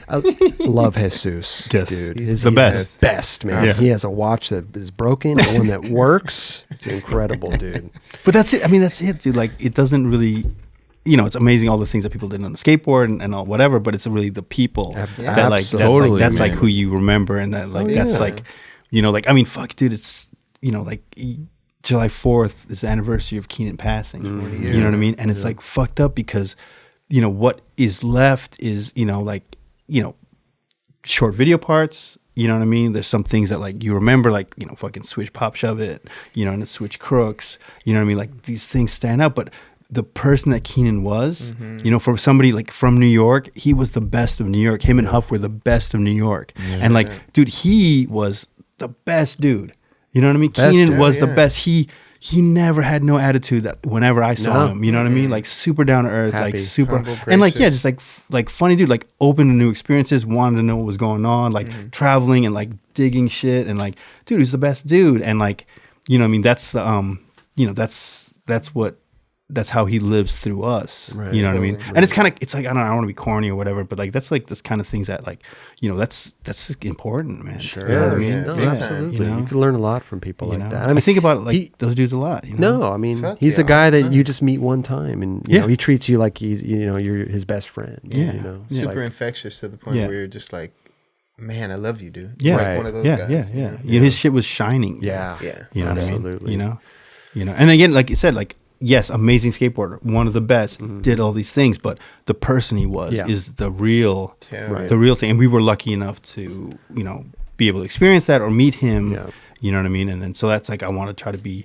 I love Jesus, dude. He's the best. Best, man. Yeah. He has a watch that is broken and one that works. It's incredible, dude. But that's it. I mean, that's it, dude. Like, it doesn't really, it's amazing all the things that people did on the skateboard and all whatever, but it's really the people that that's like who you remember, and that that's like, I mean, fuck, dude, it's, like July 4th is the anniversary of Keenan passing. You know what I mean? And it's like fucked up because, what is left is, short video parts. You know what I mean? There's some things that like you remember, like, fucking Switch Pop Shove It, and the Switch Crooks. You know what I mean? Like, these things stand out, but the person that Keenan was, for somebody like from New York, he was the best of New York. Him and Huff were the best of New York. And like, dude, he was the best dude. You know what I mean? Keenan was the best. He never had no attitude that whenever I saw him, you know what I mean? Like, super down to earth, Happy, like super, humble, and like, gracious. just like funny dude, like open to new experiences, wanted to know what was going on, like traveling and like digging shit, and like, dude, he's the best dude. And like, I mean, that's that's how he lives through us. Right. You know what I mean? And it's kind of, it's like, I don't want to be corny or whatever, but like, that's like this kind of things that like, that's important, man. Sure. You know what I mean? Yeah, no, absolutely. You can learn a lot from people like that. I mean, think about it, like those dudes a lot. No, I mean, he's a guy that you just meet one time, and you know, he treats you like he's, you're his best friend. Super infectious to the point where you're just like, man, I love you, dude. Yeah. Like one of those guys. His shit was shining. Yeah. You know absolutely. What I mean? And again, like you said, like, yes, amazing skateboarder, one of the best, did all these things, but the person he was is the real thing. And we were lucky enough to, be able to experience that or meet him. Yeah. You know what I mean? And then so that's like, I want to try to be,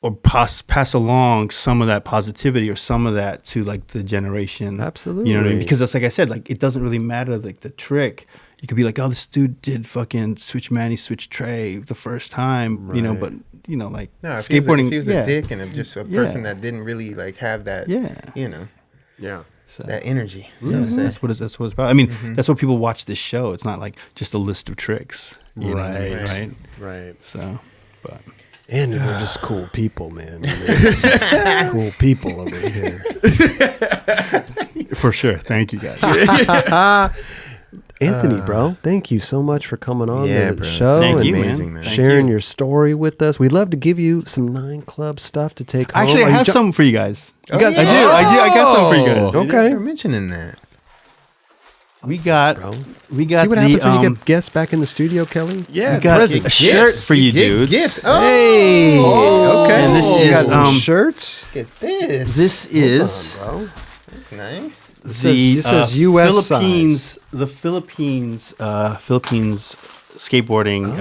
or pass along some of that positivity or some of that to like the generation. Absolutely. You know what I mean? Because that's, like I said, like, it doesn't really matter, like the trick. You could be like, oh, this dude did fucking switch Manny, switch Trey the first time, but like, no, if skateboarding. If he was a dick and just a person that didn't really like have that, so that energy. That's what it's about. I mean, that's what people watch this show. It's not like just a list of tricks. You know what I mean? Right. So, but. And we're just cool people, man. Cool people over here. For sure. Thank you, guys. Anthony, bro, thank you so much for coming on the show. Thank you, man. Sharing your story with us. We'd love to give you some 9 Club stuff to take home. Actually, I have some for you guys. You got I do. I got some for you guys. Okay. You're mentioning that. We got See what happens when you get guests back in the studio, Kelly? Yeah, we got a shirt for you dudes. Gifts. Hey, okay. And this You got is some shirts. Get this. This is Bro. That's nice. This says US Philippines. The Philippines skateboarding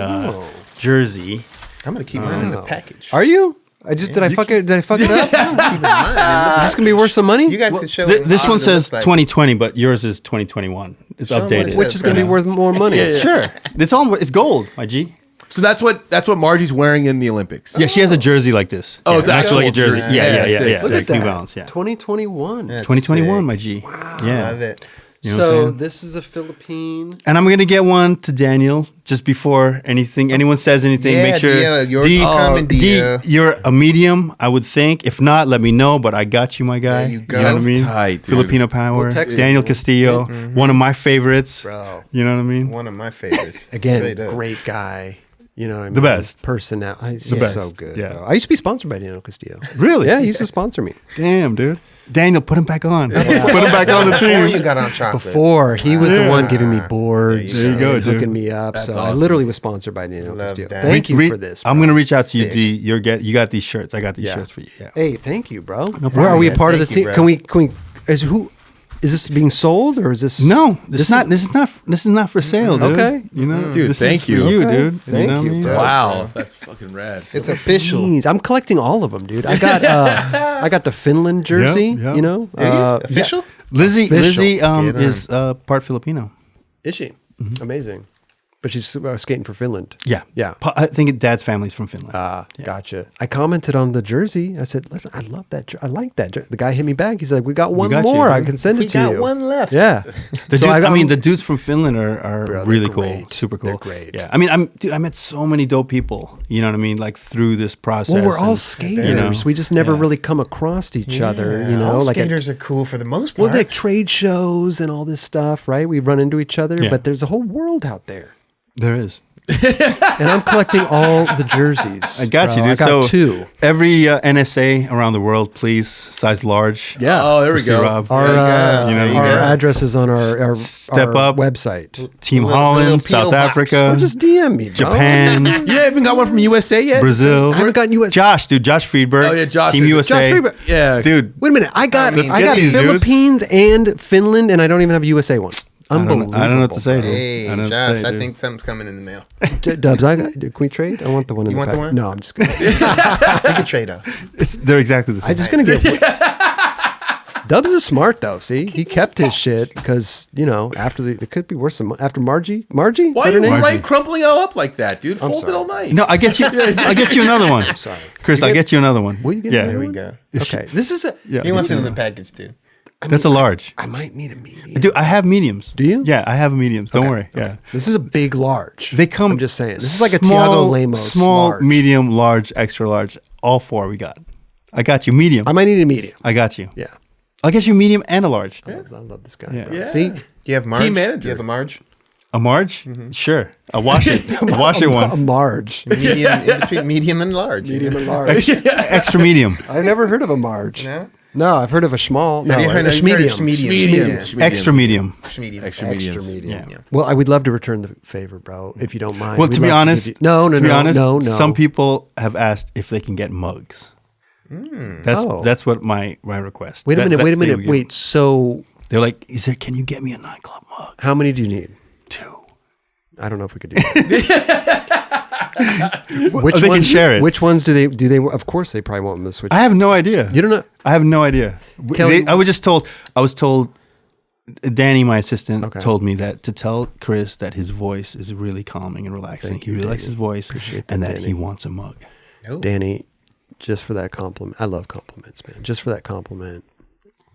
jersey. I'm gonna keep mine in the package. Are you? Did I fuck it up? Keep in mind. Is this gonna be worth some money? You guys can show. This one says like. 2020, but yours is 2021. It's Show 'em what it updated. says. Which is gonna be worth more money? Sure. It's gold, my G. So that's what Margie's wearing in the Olympics. Yeah, she has a jersey like this. Oh, it's actually like a actual jersey. jersey. Yeah. Look at Like that. New Balance. Yeah. 2021. That's 2021, sick. my G. Love Yeah. it. You know what I'm So saying? this is a Philippine. And I'm gonna get one to Daniel just before anyone says anything. Yeah, make sure yours is coming, Dia. you're a medium, I would think. If not, let me know. But I got you, my guy. There you go. know what I That's mean? tight, dude. Filipino power. We'll text Daniel you. Castillo, one of my favorites. Bro. You know what I mean? One of my favorites. Again, Straight up. great guy. You know what I mean? The best. Personality. The best. So good. Yeah. Bro. I used to be sponsored by Daniel Castillo. Really? Yeah, he used to sponsor me. Damn, dude. Daniel, put him back on. Put him back on the Before you team. got on chocolate. Before he was the one giving me boards, There you go, and dude. hooking me up. That's so I awesome. literally was sponsored by Daniel Love Castillo. that. Thank you for this. I'm bro. gonna reach out to you, Sick. D. You got these shirts. I got these Yeah. shirts for you. Yeah. Hey, thank you, bro. Where problem, are we a man. part of the Thank you, team? bro. Can we? Is this being sold or is this? No, this is not for sale, dude. Okay. You know, Dude, this thank is for you. you, Okay. dude. Thank know what I you, mean? bro. Wow, that's fucking rad. It's official. Jeez, I'm collecting all of them, dude. I got the Finland jersey. Yep. You know, Did you? Official? Lizzie Official. Lizzie Get is part Filipino. Is she amazing? But she's skating for Finland. Yeah, Yeah. I think Dad's family's from Finland. Gotcha. I commented on the jersey. I said, "Listen, I love that. I like that." The guy hit me back. He's like, "We got one got you, more. I dude. can send We it to got you." one left. Yeah. The So dudes, I the dudes from Finland are Bro, they're really cool, great. super cool. They're great. Yeah, I mean, I met so many dope people. You know what I mean? Like through this process. Well, we're all and, skaters. you know, We just never yeah. really come across each other. You know, all like at- skaters are cool for the most part. well, like trade shows and all this stuff, right? We run into each other, Yeah. but there's a whole world out there. There is. And I'm collecting all the jerseys. I got bro. you, dude. I got so two. Every NSA around the world, please, size large. Yeah. Oh, there we See go. Rob. Our you know, our you got- address is on our Step our up. website. Team Little Holland, P.O. South box. Africa, Or just DM me, bro. Japan, You haven't got one from USA yet? Brazil. I haven't gotten US. Josh, dude, Josh Freberg. Oh, yeah, Josh Team Freberg. USA. Josh Freberg. Yeah. Dude, Wait a minute. I got Let's I get got these dudes. Philippines and Finland, and I don't even have a USA one. I Unbelievable. don't know what to say, dude. Hey, I don't know what to Josh, say, I dude. think something's coming in the mail. Dubs, can we trade? I want the one in You the want back. the one? No, I'm just gonna. We could trade up. They're exactly the same. I'm just gonna get. Dubs is smart though. See, he kept his shit because after it could be worse than after Margie. Margie, Why is are that her you name? right crumpling all up like that, dude? Fold it sorry. all nice. No, I get you. I'll get you another one. Sorry, Chris. I'll get you another one. Will you get yeah, me There we one? go. Okay, this is a. Yeah, He wants it in the package too. that's a large. I might need a medium. Dude, I have mediums. Do you? Yeah, I have mediums. Don't worry. Yeah. This is a big large. They come. I'm just saying. This is like a small, Tiago Lemos small, large. medium, large, extra large. All four we got. I got you medium. I might need a medium. I got you. Yeah. I'll get you medium and a large. I love this guy. Yeah. bro. Yeah. See, Do you have Marge? Team manager. Do you have a Marge? A Marge? Sure. I'll wash it. I'll wash it a once. Marge. Medium, in between medium and large. Medium and large. Extra medium. I've never heard of a Marge. No? No, I've heard of a schmall. No, Have you heard a of schmedium. Medium. Yeah. Extra medium. Medium. Extra Extra mediums. medium. Yeah. Well, I would love to return the favor, bro, if you don't mind. Well, We'd to be love honest, give you- no, no. Some people have asked if they can get mugs. That's what my request. Wait a minute. They would give- Wait. So, They're like, can you get me a nightclub mug? how many do you need? 2. I don't know if we could do that. Which they can share it. Which ones do they? Of course, they probably want them to switch. I have no idea. You don't know? I have no idea. Kelly- I was told. Danny, my assistant, Okay. told me that to tell Chris that his voice is really calming and relaxing. He really likes his voice, and that Danny. he wants a mug. Danny, just for that compliment. I love compliments, man. Just for that compliment,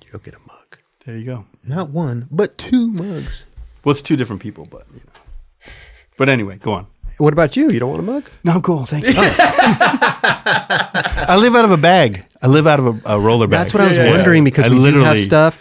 you'll get a mug. There you go. Not one, but 2 mugs. Well, it's 2 different people, but But anyway, go on. What about you? You don't want a mug? No, I'm cool. Thank you. I live out of a bag. I live out of a roller bag. That's what I was yeah. wondering because I we do have literally, stuff.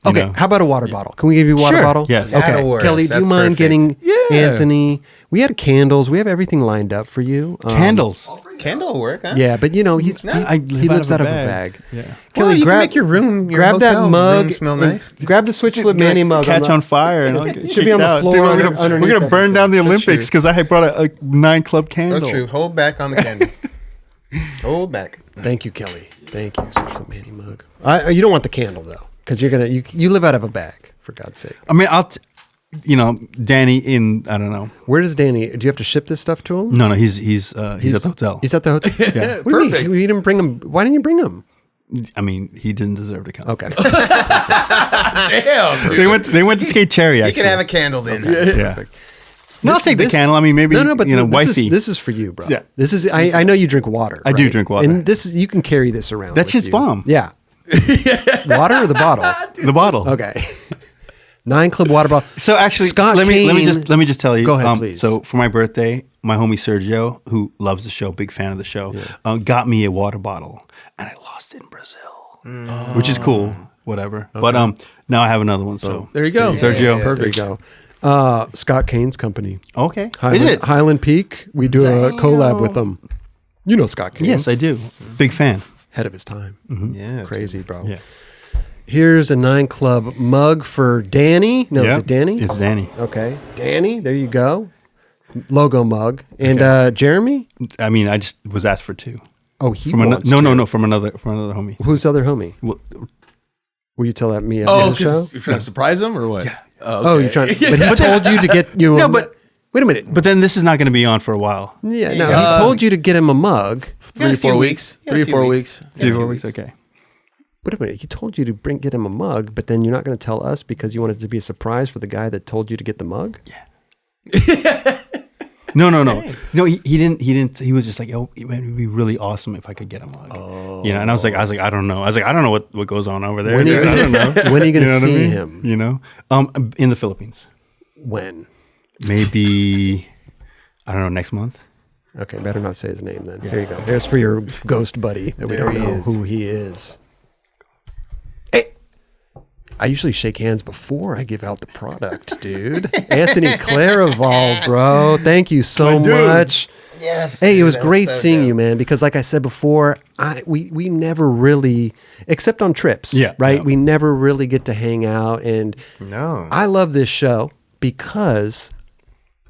you Okay, know. how about a water bottle? Can we give you a water Sure, bottle? yes. Okay, That'll work. Kelly, do you That's mind perfect. getting Anthony? We had candles. We have everything lined up for you. Candles. Candle will work, huh? Yeah, but he I lives out of a bag. Yeah. Well, Kelly, you grab, can make your room, your grab hotel that mug. room smell and nice. Grab the switch flip Manny mug. Catch on fire and I'll get Should be on kicked the out. floor Dude, underneath we're gonna that burn down the Olympics true. because I brought a 9 club candle. That's true. Hold back on the candle. Hold back. Thank you, Kelly. Thank you, switch flip Manny mug. You don't want the candle though, because you live out of a bag. For God's sake. I mean, Danny I don't know. Where does Danny? Do you have to ship this stuff to him? No, he's at the hotel. He's at the hotel. Yeah. What do you mean? Perfect. You didn't bring him. Why didn't you bring him? I mean, he didn't deserve to come. Okay. Damn, dude. They went to Skate Cherry. You Actually, can have a candle then. yeah. No, I'll take the candle. I mean, maybe no, but wifey. This is for you, bro. Yeah. This is. I know you drink water. I do right? drink water. and this is you can carry this around. That with shit's you. bomb. Yeah. Water or the bottle? The bottle. Okay. 9 Club water bottle. So actually, Scott let me Kane- just tell you. Go ahead, please. So for my birthday, my homie Sergio, who loves the show, big fan of the show, got me a water bottle, and I lost it in Brazil, which is cool. Whatever. Okay. But now I have another one. So there you go, Sergio. Perfect. There you go. Scott Kane's company. Okay. Highland, Is it? Highland Peak? We do a collab with them. You know Scott Kane. Yes, I do. Big fan. Ahead of his time. Yeah. Crazy, bro. Yeah. Here's a 9 Club mug for Danny. No, is it Danny? It's Danny. Okay. Danny, there you go. Logo mug. And Jeremy? I mean, I just was asked for 2. Oh, he from wants no, to. from another homie. Who's the other homie? Well, Will you tell that me Oh, on the show? you're trying to surprise him or what? Yeah. Oh, you're trying to, but he told you to get you No, a, but- wait a minute. but then this is not going to be on for a while. Yeah, no, he told you to get him a mug. 3 or 4 weeks. Yeah, 3 a or few 4 weeks. weeks. 3 or 4 weeks. Okay. Wait a minute. He told you to get him a mug, but then you're not going to tell us because you wanted it to be a surprise for the guy that told you to get the mug? Yeah. No. No, he didn't. He was just like, oh, it would be really awesome if I could get a mug. Oh. And I was like, I don't know. I don't know what goes on over there. When are you I don't know. When are you going to know what I see mean? him? You know, in the Philippines. When? Maybe, I don't know, next month. Okay, better not say his name then. Here you go. There's for your ghost buddy that we don't know who he is. Hey, I usually shake hands before I give out the product, dude. Anthony Claravall, bro. Thank you so much. Yes. Hey, it dude, was that great so seeing dope. you, man, because like I said before, we never really, except on trips, right? Yeah. We never really get to hang out. And No. I love this show because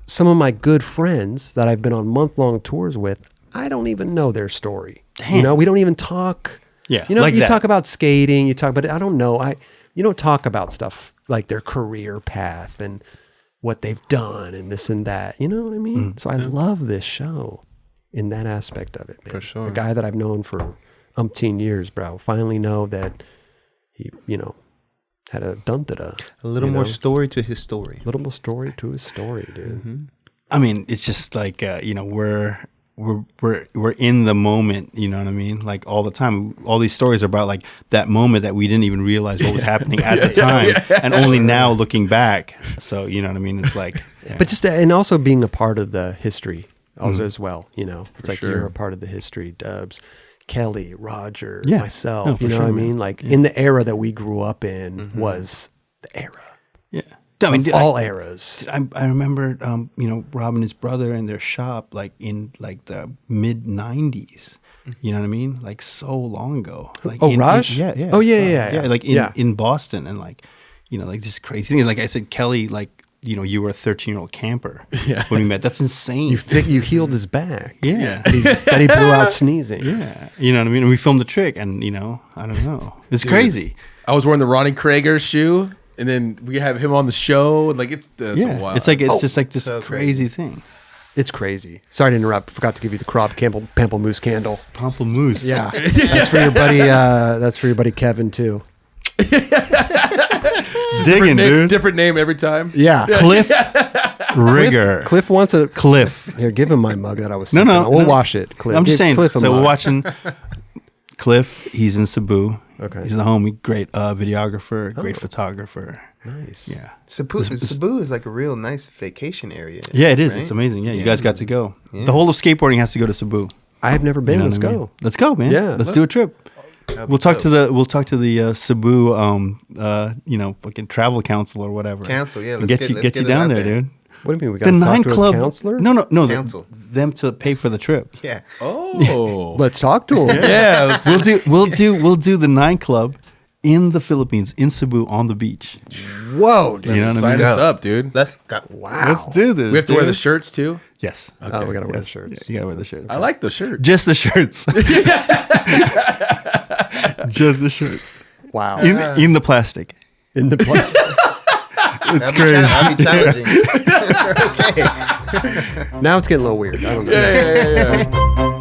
some of my good friends that I've been on month-long tours with, I don't even know their story. You know, we don't even talk. Yeah, You know, like you that. talk about skating, but I don't know. You don't talk about stuff like their career path and what they've done and this and that. You know what I mean? So I love this show in that aspect of it, man. For sure. A guy that I've known for umpteen years, bro. Finally know that he, had a dun-da-da. A little more story to his story. Little more story to his story, dude. I mean, it's just like we're in the moment, you know what I mean? Like all the time, all these stories are about like that moment that we didn't even realize what was happening at the time, and only now looking back. So you know what I mean? It's like, But just and also being a part of the history also as well. It's like you're a part of the history. Dubs, Kelly, Roger, myself. No, for you know sure, what I man. mean? Like in the era that we grew up in was the era. yeah. I mean, All eras. I remember, Rob and his brother in their shop, like in like the mid '90s. You know what I mean? Like so long ago. Like Raj? yeah. Oh, yeah. Like in Boston, and like, like this crazy thing. Like I said, Kelly, like you were a 13-year-old camper when we met. That's insane. You healed his back. Yeah. That he blew out sneezing. Yeah. You know what I mean? And we filmed the trick, and I don't know. It's crazy. I was wearing the Ronnie Krager shoe, and then we have him on the show. Like it's a while. It's like just like this So crazy thing. It's crazy. Sorry to interrupt. Forgot to give you the Crop Pamplemousse candle. Pamplemousse. Yeah. That's for your buddy. That's for your buddy Kevin too. Digging, dude. Different name every time. Yeah. Cliff Rigger. Cliff wants a Cliff. Here, give him my mug that I was. No, sipping no, on. We'll no. wash it. Cliff. I'm just Give saying. Cliff a So mug. we're watching Cliff. He's in Cebu. Okay. He's the homie. Great videographer. Great photographer. Nice. Yeah. Cebu is like a real nice vacation area. Yeah, it is. right? It's amazing. Yeah, you guys got to go. The whole of skateboarding has to go to Cebu. I have never been. You know Let's what I mean? go. Let's go, man. Yeah. Let's do a trip. That'd be We'll talk dope. to the Cebu fucking travel council or whatever. Council, yeah, And let's get get you it down out there, there. dude. What do you mean? We got The to talk 9 to Club a counselor? No. Council. Them to pay for the trip. Yeah. Oh. Let's talk to him. Yeah. Let's, We'll do the 9 Club in the Philippines, in Cebu, on the beach. Whoa. Dude. You know what I sign mean? us up, dude. Let's go. Wow. Let's do this. We have to wear the dude. shirts too. Yes. Oh, we got to wear the shirts. Yeah, you gotta wear the shirts. I like the shirt. Just the shirts. Just the shirts. Wow. In the plastic. In the play. It's crazy. That'd be challenging. Okay. Now it's getting a little weird. I don't know. Yeah.